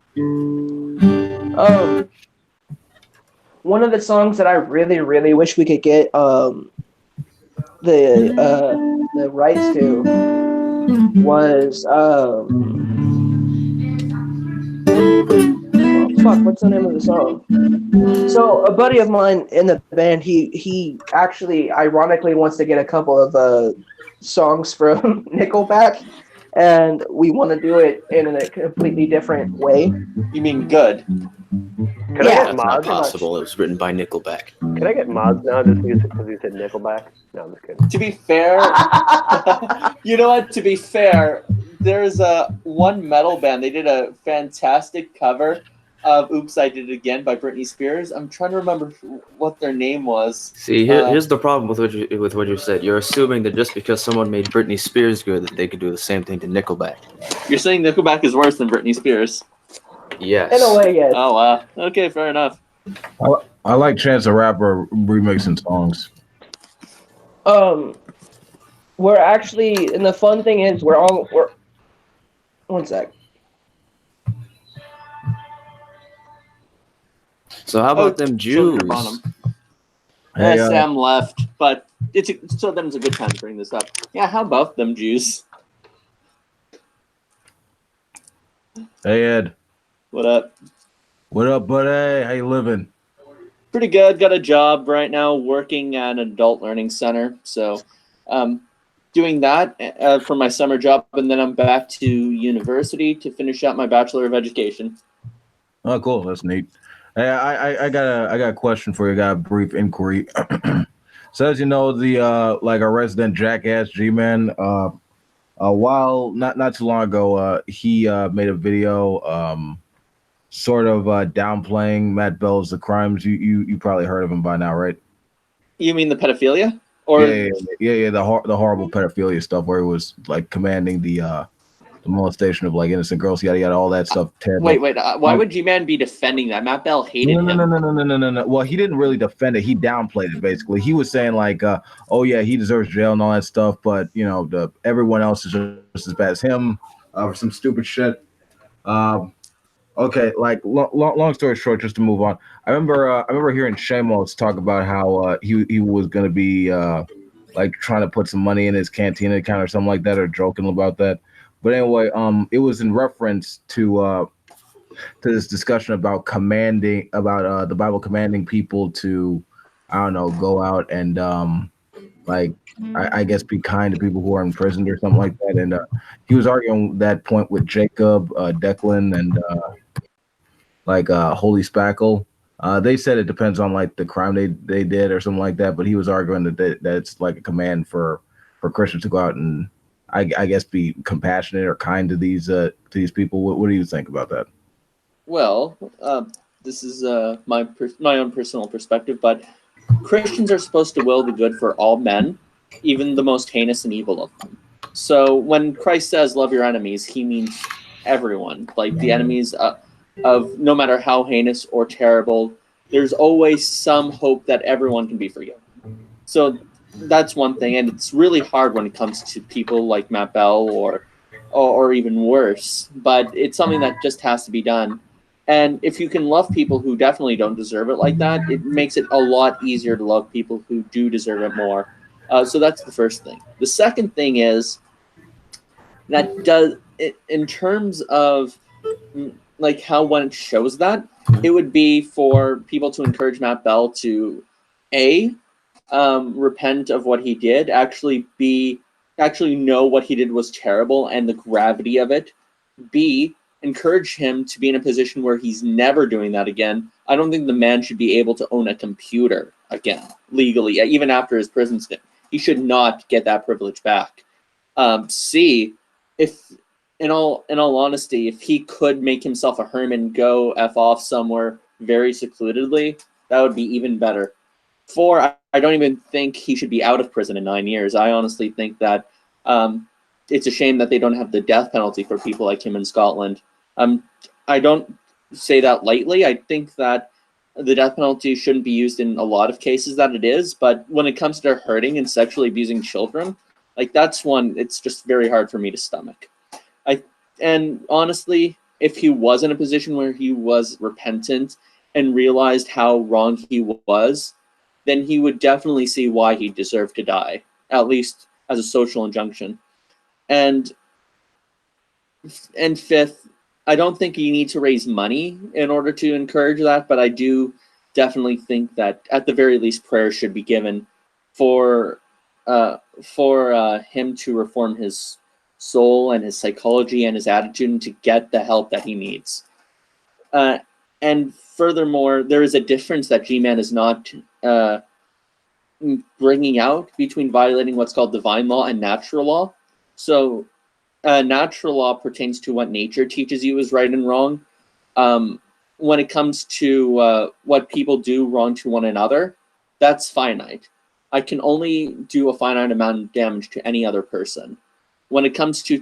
One of the songs that I really, really wish we could get the rights to was what's the name of the song? So a buddy of mine in the band, he actually ironically wants to get a couple of songs from Nickelback, and we want to do it in a completely different way. You mean good? Can I get That's not mods? possible. It was written by Nickelback. Can I get mods now just because you said Nickelback? No, I'm just kidding. To be fair, you know what? To be fair, there's one metal band. They did a fantastic cover of "Oops, I Did It Again" by Britney Spears. I'm trying to remember what their name was. See, here's the problem with what you said. You're assuming that just because someone made Britney Spears good, that they could do the same thing to Nickelback. You're saying Nickelback is worse than Britney Spears? Yes. In a way, yes. Oh wow. Okay, fair enough. I like Chance the Rapper remixing songs. We're actually, and the fun thing is, we're one sec. So how about them Jews? Hey, Sam left, but so then it's a good time to bring this up. Yeah, how about them Jews? Hey Ed. What up? What up, buddy? How you living? Pretty good. Got a job right now working at an adult learning center. So doing that for my summer job, and then I'm back to university to finish out my Bachelor of Education. Oh, cool. That's neat. Hey, I got a question for you. I got a brief inquiry. So as you know, the like our resident jackass G-Man, a while not too long ago, he made a video sort of downplaying Matt Bell's The Crimes. You probably heard of him by now, right? You mean the pedophilia? Or Yeah, the horrible pedophilia stuff where he was like commanding the molestation of like innocent girls, yada yada, all that stuff. Terrible. Wait. Why would G-Man be defending that? Matt Bell hated him. No. Well, he didn't really defend it. He downplayed it. Basically, he was saying like, "Oh yeah, he deserves jail and all that stuff," but everyone else is just as bad as him for some stupid shit. Okay, like long story short, just to move on. I remember hearing Shamos talk about how he was gonna be like trying to put some money in his cantina account or something like that, or joking about that. But anyway, it was in reference to this discussion about the Bible commanding people to, I don't know, go out and like I guess be kind to people who are imprisoned or something like that. And he was arguing that point with Jacob, Declan, and Holy Spackle. They said it depends on like the crime they did or something like that. But he was arguing that it's like a command for Christians to go out and I guess be compassionate or kind to these people. What do you think about that? Well, this is my own personal perspective, but Christians are supposed to will the good for all men, even the most heinous and evil of them. So when Christ says love your enemies, he means everyone, like the enemies of no matter how heinous or terrible. There's always some hope that everyone can be forgiven. So that's one thing, and it's really hard when it comes to people like Matt Bell or even worse. But it's something that just has to be done. And if you can love people who definitely don't deserve it like that, it makes it a lot easier to love people who do deserve it more. So that's the first thing. The second thing is that in terms of like how one shows that, it would be for people to encourage Matt Bell to repent of what he did, actually know what he did was terrible and the gravity of it. B, encourage him to be in a position where he's never doing that again. I don't think the man should be able to own a computer again legally, even after his prison stint. He should not get that privilege back. C, if in all honesty, if he could make himself a hermit, go F off somewhere very secludedly, that would be even better. 4, I don't even think he should be out of prison in 9 years. I honestly think that it's a shame that they don't have the death penalty for people like him in Scotland. I don't say that lightly. I think that the death penalty shouldn't be used in a lot of cases that it is, but when it comes to hurting and sexually abusing children, like that's one, it's just very hard for me to stomach. And honestly, if he was in a position where he was repentant and realized how wrong he was, then he would definitely see why he deserved to die, at least as a social injunction. And 5th, I don't think you need to raise money in order to encourage that, but I do definitely think that at the very least prayer should be given for him to reform his soul and his psychology and his attitude and to get the help that he needs. And furthermore, there is a difference that G-Man is not bringing out between violating what's called divine law and natural law. So natural law pertains to what nature teaches you is right and wrong. When it comes to what people do wrong to one another, that's finite. I can only do a finite amount of damage to any other person. When it comes to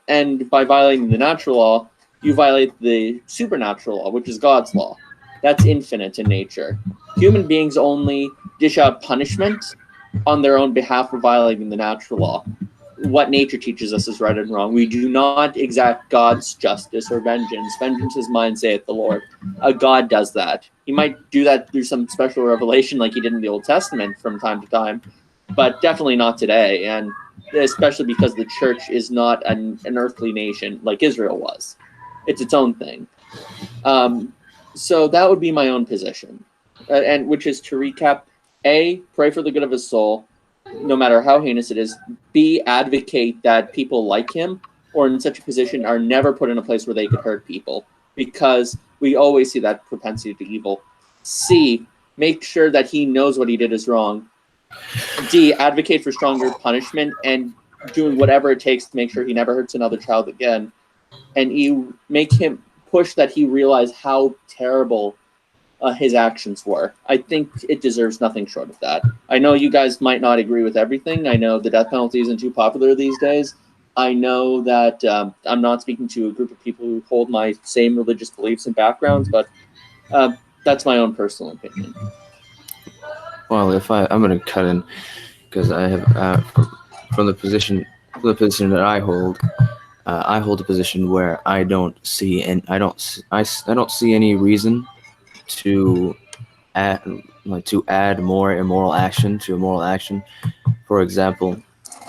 and by violating the natural law, you violate the supernatural law, which is God's law. That's infinite in nature. Human beings only dish out punishment on their own behalf for violating the natural law. What nature teaches us is right and wrong. We do not exact God's justice or vengeance. Vengeance is mine, saith the Lord. God does that. He might do that through some special revelation like he did in the Old Testament from time to time, but definitely not today, and especially because the church is not an earthly nation like Israel was. It's its own thing. So that would be my own position, and which is to recap: A, pray for the good of his soul, no matter how heinous it is. B, advocate that people like him or in such a position are never put in a place where they could hurt people, because we always see that propensity to evil. C, make sure that he knows what he did is wrong. D, advocate for stronger punishment and doing whatever it takes to make sure he never hurts another child again. And E, make him push that he realize how terrible his actions were. I think it deserves nothing short of that. I know you guys might not agree with everything. I know the death penalty isn't too popular these days. I know that I'm not speaking to a group of people who hold my same religious beliefs and backgrounds, but that's my own personal opinion. Well, I'm going to cut in because I have from the position that I hold a position where I don't see any reason to add more immoral action to immoral action. For example,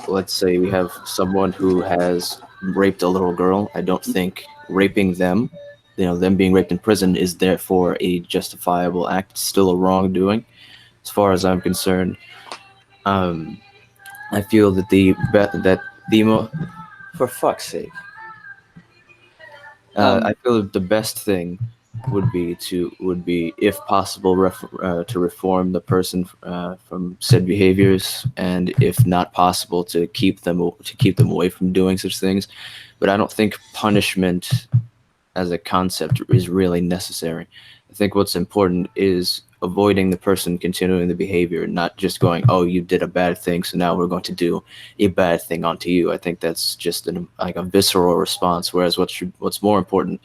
let's say we have someone who has raped a little girl. I don't think raping them, them being raped in prison, is therefore a justifiable act. It's still a wrongdoing, as far as I'm concerned. I feel that for fuck's sake, I feel that the best thing would be if possible to reform the person from said behaviors, and if not possible to keep them away from doing such things. But I don't think punishment as a concept is really necessary. I think what's important is avoiding the person continuing the behavior, not just going, oh, you did a bad thing, so now we're going to do a bad thing onto you. I think that's just like a visceral response, whereas what's more important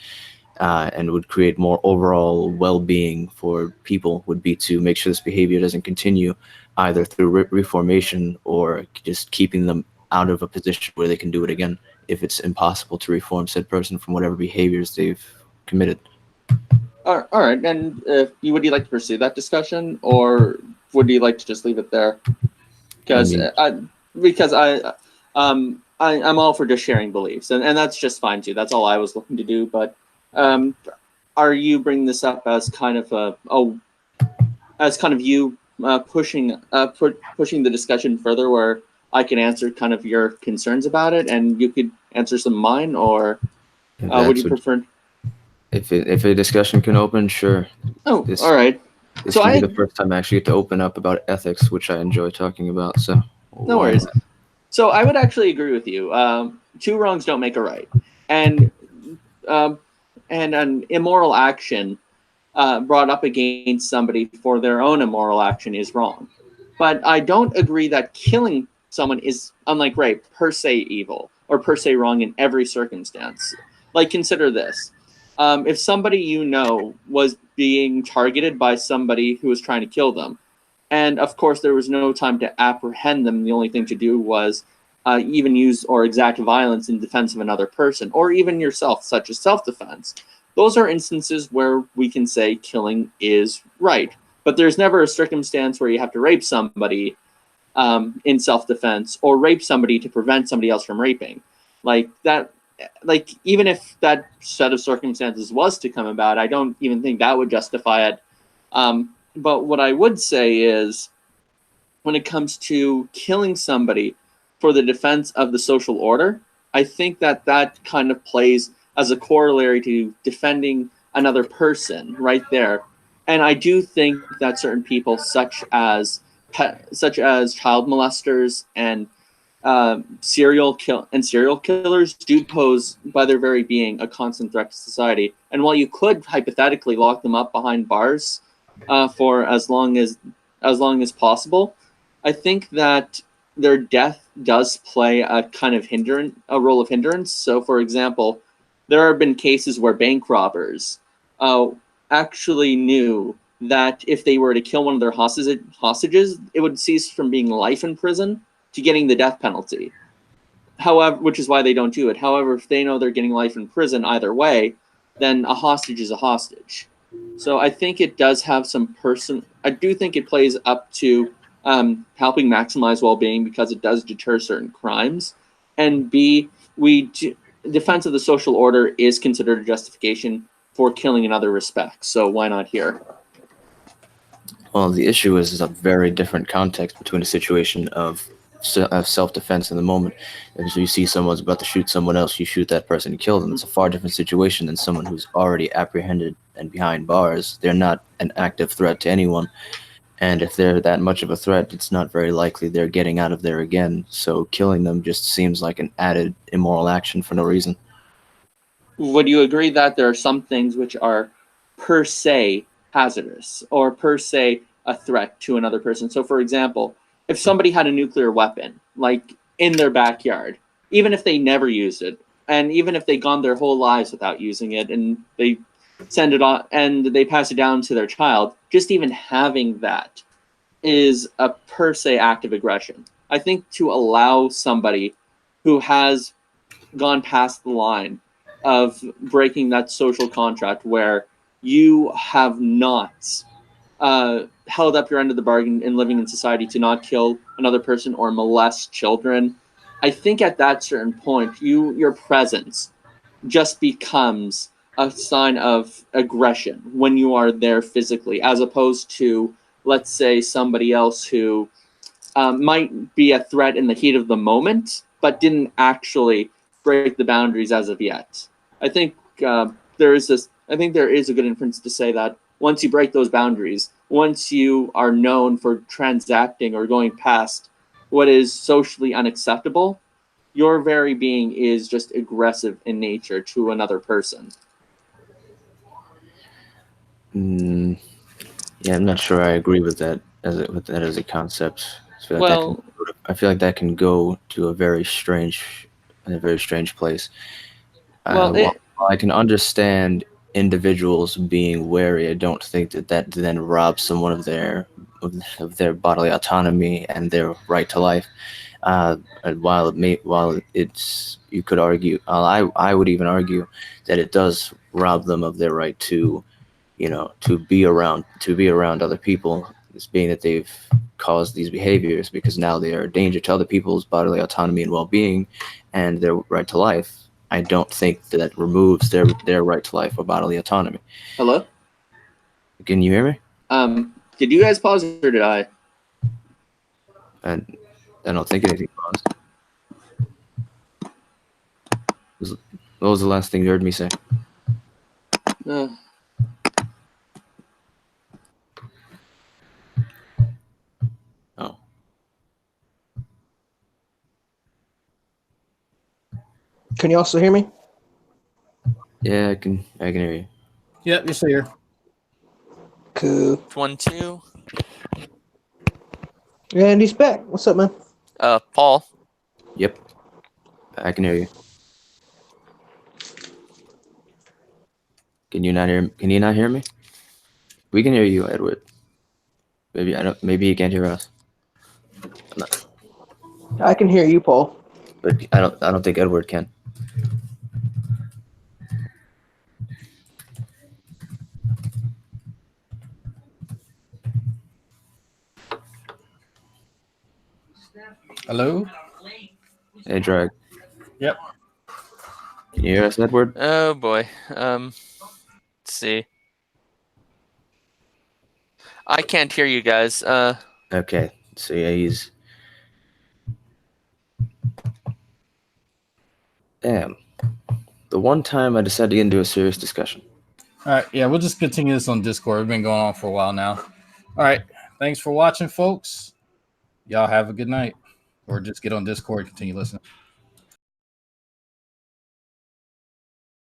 and would create more overall well-being for people would be to make sure this behavior doesn't continue, either through reformation or just keeping them out of a position where they can do it again if it's impossible to reform said person from whatever behaviors they've committed. All right. And would you like to pursue that discussion, or would you like to just leave it there? Because I'm all for just sharing beliefs, and that's just fine too. That's all I was looking to do. But are you bringing this up as kind of you pushing the discussion further, where I can answer kind of your concerns about it, and you could answer some of mine, or would you prefer? If a discussion can open, sure. Oh, all right. This will be the first time I actually get to open up about ethics, which I enjoy talking about. So no worries. So I would actually agree with you. Two wrongs don't make a right, and an immoral action brought up against somebody for their own immoral action is wrong. But I don't agree that killing someone is, unlike rape, per se evil or per se wrong in every circumstance. Like, consider this. If somebody you know was being targeted by somebody who was trying to kill them, and of course there was no time to apprehend them, the only thing to do was even use or exact violence in defense of another person, or even yourself, such as self-defense. Those are instances where we can say killing is right. But there's never a circumstance where you have to rape somebody in self-defense, or rape somebody to prevent somebody else from raping. Like that. Like, even if that set of circumstances was to come about, I don't even think that would justify it. But what I would say is, when it comes to killing somebody for the defense of the social order, I think that kind of plays as a corollary to defending another person right there. And I do think that certain people, such as child molesters and serial killers, do pose, by their very being, a constant threat to society. And while you could hypothetically lock them up behind bars for as long as possible, I think that their death does play a role of hindrance. So, for example, there have been cases where bank robbers actually knew that if they were to kill one of their hostages, it would cease from being life in prison to getting the death penalty. However, which is why they don't do it. However, if they know they're getting life in prison either way, then a hostage is a hostage. So I think it does have I do think it plays up to helping maximize well-being, because it does deter certain crimes. And B, defense of the social order is considered a justification for killing in other respects. So why not here? Well, the issue is a very different context between a situation of self-defense in the moment. If you see someone's about to shoot someone else, you shoot that person and kill them. It's a far different situation than someone who's already apprehended and behind bars. They're not an active threat to anyone. And if they're that much of a threat, it's not very likely they're getting out of there again. So killing them just seems like an added immoral action for no reason. Would you agree that there are some things which are per se hazardous or per se a threat to another person? So, for example, if somebody had a nuclear weapon, like in their backyard, even if they never used it, and even if they gone their whole lives without using it, and they send it on and they pass it down to their child, just even having that is a per se act of aggression. I think to allow somebody who has gone past the line of breaking that social contract, where you have not held up your end of the bargain in living in society to not kill another person or molest children, I think at that certain point, your presence just becomes a sign of aggression when you are there physically, as opposed to, let's say, somebody else who might be a threat in the heat of the moment, but didn't actually break the boundaries as of yet. I think there is a good inference to say that once you break those boundaries, once you are known for transacting or going past what is socially unacceptable, your very being is just aggressive in nature to another person. Yeah, I'm not sure I agree with that as a concept. I feel like that can go to a very strange place. While I can understand individuals being wary, I don't think that then robs someone of their bodily autonomy and their right to life. And while it's, you could argue, I would even argue that it does rob them of their right to, to be around other people, it's being that they've caused these behaviors, because now they are a danger to other people's bodily autonomy and well-being and their right to life. I don't think that removes their right to life or bodily autonomy. Hello? Can you hear me? Did you guys pause or did I? I don't think anything paused. What was the last thing you heard me say? Oh. Can you also hear me? Yeah, I can hear you. Yep, you're still here. Cool. 1, 2. And he's back. What's up, man? Paul. Yep. I can hear you. Can you not hear me? We can hear you, Edward. Maybe you can't hear us. I can hear you, Paul. But I don't think Edward can. Hello? Hey, Drag. Yep. Can you hear us, Edward? Oh boy. Let's see. I can't hear you guys. Okay. So yeah, he's. Damn. The one time I decided to get into a serious discussion. All right. Yeah, we'll just continue this on Discord. We've been going on for a while now. All right. Thanks for watching, folks. Y'all have a good night. Or just get on Discord and continue listening.